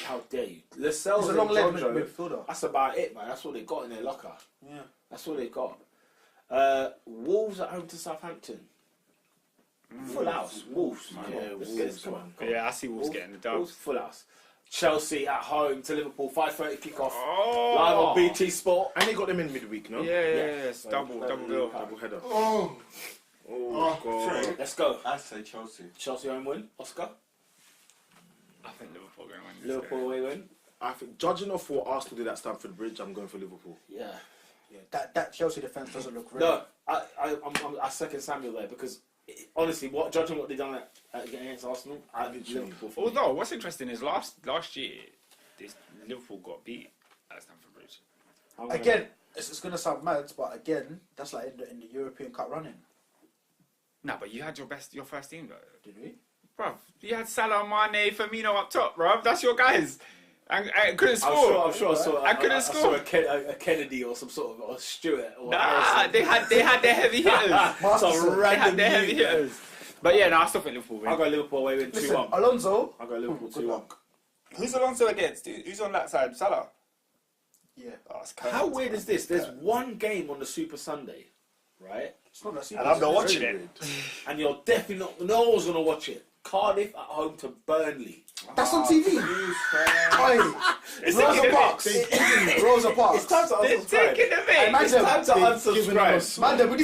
Speaker 2: How dare you? Lascelles
Speaker 1: He's a
Speaker 2: and
Speaker 1: long-legged
Speaker 2: Jonjo,
Speaker 1: midfielder.
Speaker 2: that's about it, man. That's what they got in their locker.
Speaker 1: Yeah.
Speaker 2: That's what they got. Wolves at home to Southampton. Full house. Wolves, man.
Speaker 3: Yeah,
Speaker 2: Let's
Speaker 3: Wolves,
Speaker 2: get this
Speaker 3: man.
Speaker 2: going.
Speaker 4: Yeah, I see Wolves getting the dub.
Speaker 2: Wolves, full house. Chelsea at home to Liverpool. 5:30 kickoff.
Speaker 4: Oh.
Speaker 2: Live on BT Sport.
Speaker 3: And they got them in midweek, no?
Speaker 4: Yeah, it's double bill.
Speaker 3: Double header.
Speaker 5: Oh.
Speaker 3: God.
Speaker 2: Let's go.
Speaker 5: I say Chelsea.
Speaker 2: Chelsea home win. Oscar.
Speaker 4: I think Liverpool going to win. this
Speaker 2: Liverpool
Speaker 4: game.
Speaker 2: away win.
Speaker 3: I think, judging off what Arsenal did at Stamford Bridge, I'm going for Liverpool.
Speaker 2: Yeah.
Speaker 1: Yeah, that Chelsea defence doesn't look real.
Speaker 2: No, I second Samuel there because honestly, judging what they done against Arsenal, I think Liverpool. For me.
Speaker 4: Although, what's interesting is last year, Liverpool got beat at Stamford Bridge.
Speaker 1: Again, it's going to sound mad, but again, that's like in the European Cup running.
Speaker 4: No, but you had your first team though.
Speaker 1: Did we?
Speaker 4: Bruv, you had Salah, Mane, Firmino up top, bruv. That's your guys. And couldn't score.
Speaker 2: I'm sure I saw.
Speaker 4: I couldn't
Speaker 2: I
Speaker 4: score.
Speaker 2: saw a Kennedy or some sort of or Stewart or
Speaker 4: Nah, they had their heavy hitters. They had their heavy hitters. But yeah, no, I still think Liverpool win.
Speaker 2: I'll go Liverpool away win
Speaker 1: Listen,
Speaker 2: 2-1.
Speaker 1: Alonso.
Speaker 2: I'll go Liverpool
Speaker 1: Good
Speaker 2: 2-1.
Speaker 1: luck.
Speaker 4: Who's Alonso against? Who's on that side? Salah.
Speaker 1: Yeah.
Speaker 4: Oh, it's
Speaker 2: How weird is this? There's one game on the Super Sunday, right?
Speaker 1: It's not that
Speaker 4: And I'm not watching it.
Speaker 2: And you're definitely not. No one's gonna watch it. Cardiff at home to Burnley.
Speaker 1: That's on TV. Oi.
Speaker 4: It's
Speaker 1: Rosa
Speaker 4: taking a
Speaker 1: Parks. Rosa Parks.
Speaker 2: It's time to
Speaker 4: They're
Speaker 2: unsubscribe.
Speaker 4: taking a bit.
Speaker 1: Imagine-
Speaker 2: It's time to
Speaker 3: Giving them a
Speaker 2: unsubscribe.
Speaker 3: smack.
Speaker 1: Man, we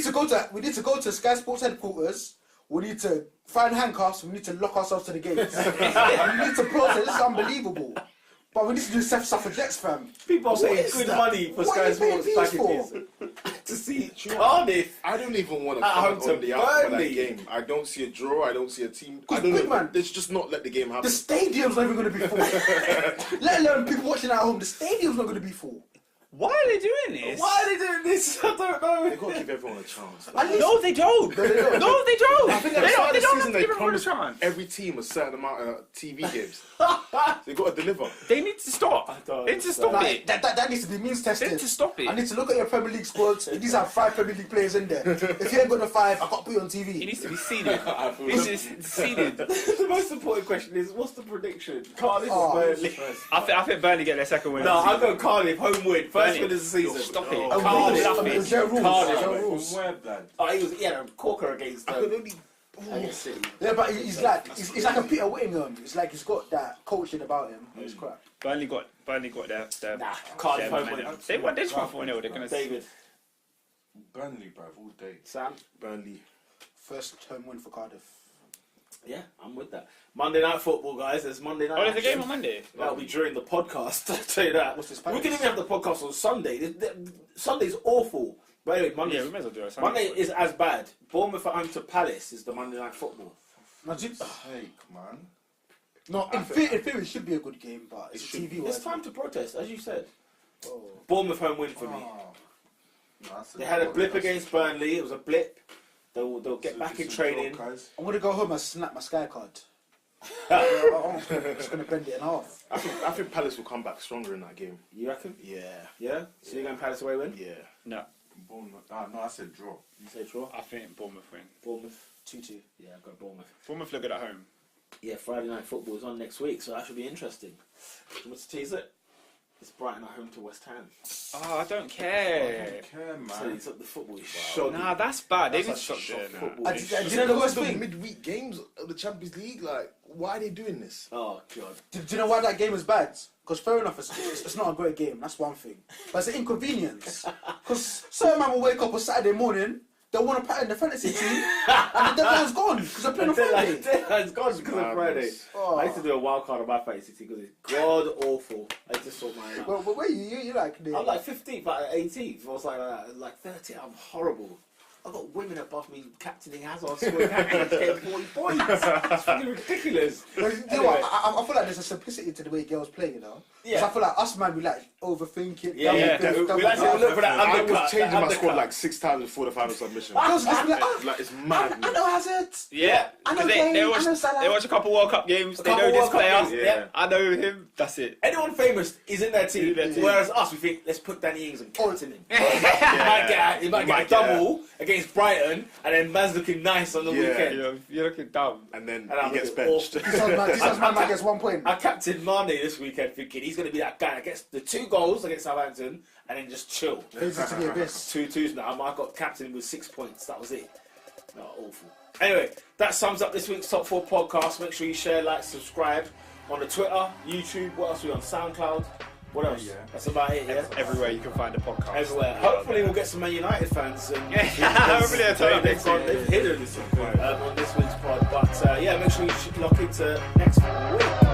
Speaker 1: need to go to Sky Sports headquarters. We need to find handcuffs. We need to lock ourselves to the gates. We need to process. This is unbelievable. But we need to do suffragettes, fam.
Speaker 2: People are
Speaker 1: What
Speaker 2: saying
Speaker 1: is
Speaker 2: good
Speaker 1: that?
Speaker 2: money for
Speaker 1: What
Speaker 2: Sky
Speaker 1: are you paying
Speaker 2: Sports
Speaker 1: fees for?
Speaker 2: packages to see Cardiff.
Speaker 3: I don't even want to
Speaker 2: At home
Speaker 3: comment
Speaker 2: to
Speaker 3: on the outcome of that
Speaker 2: Burnley.
Speaker 3: game. I don't see a draw. I don't see a team. I
Speaker 1: Good
Speaker 3: don't know.
Speaker 1: man.
Speaker 3: Let's just not let the game happen.
Speaker 1: The stadium's not even going to be full. Let alone people watching at home. The stadium's not going to be full.
Speaker 4: Why are they doing this?
Speaker 2: Why are they doing this? I don't know.
Speaker 3: They've got to give everyone a chance.
Speaker 1: At least-
Speaker 4: No, they don't.
Speaker 1: No, they don't.
Speaker 4: No, they don't.
Speaker 3: I think
Speaker 4: They
Speaker 3: at the start
Speaker 4: don't
Speaker 3: of the
Speaker 4: have
Speaker 3: season
Speaker 4: to
Speaker 3: they
Speaker 4: give everyone a
Speaker 3: promised
Speaker 4: chance.
Speaker 3: every team a certain amount of TV games. They've got to deliver.
Speaker 4: They need to stop.
Speaker 2: don't
Speaker 4: They need to stop
Speaker 1: Like,
Speaker 4: it.
Speaker 1: that needs to be means
Speaker 4: They
Speaker 1: tested.
Speaker 4: need to stop it.
Speaker 1: I need to look at your Premier League squads. These have 5 Premier League players in there. If you ain't got the 5, I got to put you on
Speaker 4: It
Speaker 1: TV.
Speaker 4: needs to be seeded. It's seeded.
Speaker 2: The most important question is, what's the prediction? Cardiff
Speaker 1: Oh,
Speaker 2: or Burnley?
Speaker 4: I think Burnley get their second win.
Speaker 2: No, I'll go Cardiff, home win. First
Speaker 4: Burnley.
Speaker 2: win of the season.
Speaker 4: Stop it.
Speaker 1: And
Speaker 2: Cardiff.
Speaker 1: rules.
Speaker 4: Stop
Speaker 1: I mean,
Speaker 4: it.
Speaker 1: Is there rules?
Speaker 2: Cardiff.
Speaker 1: Is there
Speaker 5: From
Speaker 1: rules?
Speaker 5: where, blood?
Speaker 2: Oh, he had a corker against
Speaker 3: I could
Speaker 2: them.
Speaker 3: only.
Speaker 2: Against City.
Speaker 1: Yeah, but he's like a Peter Whittingham. It's like he's got that coaching about him. It's crap.
Speaker 4: Burnley got their
Speaker 2: Nah, Cardiff
Speaker 4: their
Speaker 2: home win.
Speaker 4: momentum. They won this one 4-0. They're gonna.
Speaker 2: David,
Speaker 5: Burnley, bruv, all day.
Speaker 2: Sam.
Speaker 3: Burnley.
Speaker 1: First home win for Cardiff.
Speaker 2: Yeah, I'm with that. Monday night football, guys. There's Monday night.
Speaker 4: Oh, there's a
Speaker 2: action.
Speaker 4: game on Monday.
Speaker 2: That'll be during the podcast. I'll tell you that.
Speaker 1: What's this
Speaker 2: We can
Speaker 1: Palace?
Speaker 2: even have the podcast on Sunday. Sunday's awful. But anyway,
Speaker 4: Yeah, we might as well do it.
Speaker 2: Monday is as bad. Bournemouth at home to Palace is the Monday night football.
Speaker 1: No, do you-
Speaker 5: Sake, man.
Speaker 1: no, in theory it should be a good game, but it's a TV.
Speaker 2: It's time to protest, as you said.
Speaker 1: Oh.
Speaker 2: Bournemouth home win for me.
Speaker 5: Oh. No, that's
Speaker 2: They had a blip
Speaker 5: that's-
Speaker 2: against Burnley. It was a blip. They'll get
Speaker 5: So
Speaker 2: back in
Speaker 5: just a
Speaker 2: training.
Speaker 5: draw, guys.
Speaker 1: I'm gonna go home and snap my Sky card. I'm just gonna bend it in half.
Speaker 3: I think Palace will come back stronger in that game.
Speaker 2: You reckon?
Speaker 3: Yeah.
Speaker 2: Yeah? So you're going Palace away win?
Speaker 3: Yeah.
Speaker 4: No,
Speaker 5: Bournemouth. No, I said draw.
Speaker 2: You say draw?
Speaker 4: I think Bournemouth win.
Speaker 2: Bournemouth?
Speaker 1: 2-2.
Speaker 2: Yeah, I've got Bournemouth.
Speaker 4: Bournemouth look good at home.
Speaker 2: Yeah, Friday night football is on next week, so that should be interesting. Do you want to tease it? It's Brighton at home to West Ham.
Speaker 4: Oh, I don't
Speaker 5: I
Speaker 4: care.
Speaker 5: don't care,
Speaker 2: So
Speaker 5: man.
Speaker 2: the football is shoddy.
Speaker 4: Nah, that's bad. They
Speaker 3: That's
Speaker 4: need to
Speaker 3: like
Speaker 4: stop
Speaker 3: shot
Speaker 4: doing
Speaker 3: football.
Speaker 4: that.
Speaker 1: Do you know the worst
Speaker 3: the
Speaker 1: thing?
Speaker 3: midweek games of the Champions League, like, why are they doing this?
Speaker 2: Oh, God.
Speaker 1: Do you know why that game is bad? Because fair enough, it's not a great game. That's one thing. But it's an inconvenience. Because certain man will wake up on Saturday morning. They want to pattern the fantasy team, and the deadline's gone because they're playing on Friday.
Speaker 2: The deadline's gone because of Friday.
Speaker 1: Oh.
Speaker 2: I used to do a wild card on my fantasy team because it's god awful. I just saw mine out.
Speaker 1: Well, where you like?
Speaker 2: I'm like 15th, like 18th. I was like 13th. I'm horrible. I've got women above me captaining Hazard, scoring captain, getting 40 points. It's fucking ridiculous.
Speaker 1: Well, you know what? I feel like there's a simplicity to the way girls play, you know?
Speaker 2: Yeah.
Speaker 1: I feel like us, man, we like overthinking.
Speaker 2: Yeah. We like to look for that
Speaker 3: I
Speaker 2: undercut.
Speaker 3: was changing my squad like 6 times before the final submission.
Speaker 1: Girls just be like, oh,
Speaker 3: Like, it's mad.
Speaker 1: I know Hazard.
Speaker 4: Yeah,
Speaker 1: I know
Speaker 4: because
Speaker 1: Kane,
Speaker 4: they
Speaker 1: I know Salah.
Speaker 4: watch a couple World Cup games. They
Speaker 2: couple
Speaker 4: know this
Speaker 2: World Cup
Speaker 4: player.
Speaker 2: games, yeah.
Speaker 4: I know him. That's it.
Speaker 2: Anyone famous is in their team, whereas us, we think, let's put Danny Ings and captain him. He might get a double against Brighton, and then man's looking nice on the weekend.
Speaker 4: You're looking dumb.
Speaker 3: And then
Speaker 2: And
Speaker 3: he gets benched.
Speaker 1: This man might get 1 point.
Speaker 2: I captained Mane this weekend thinking he's going to be that guy that gets the 2 goals against Southampton and then just chill.
Speaker 1: Fades into the abyss.
Speaker 2: 2-2s now. I got captained with 6 points. That was it. No, awful. Anyway, that sums up this week's Top 4 podcast. Make sure you share, like, subscribe on the Twitter, YouTube. What else are we on? SoundCloud. What else? That's about it, yeah?
Speaker 4: Everywhere you can find a podcast.
Speaker 2: Everywhere. Hopefully we'll get some Man United fans. And
Speaker 4: hopefully
Speaker 2: they've hidden on this week's pod. But yeah, make sure you lock into next week.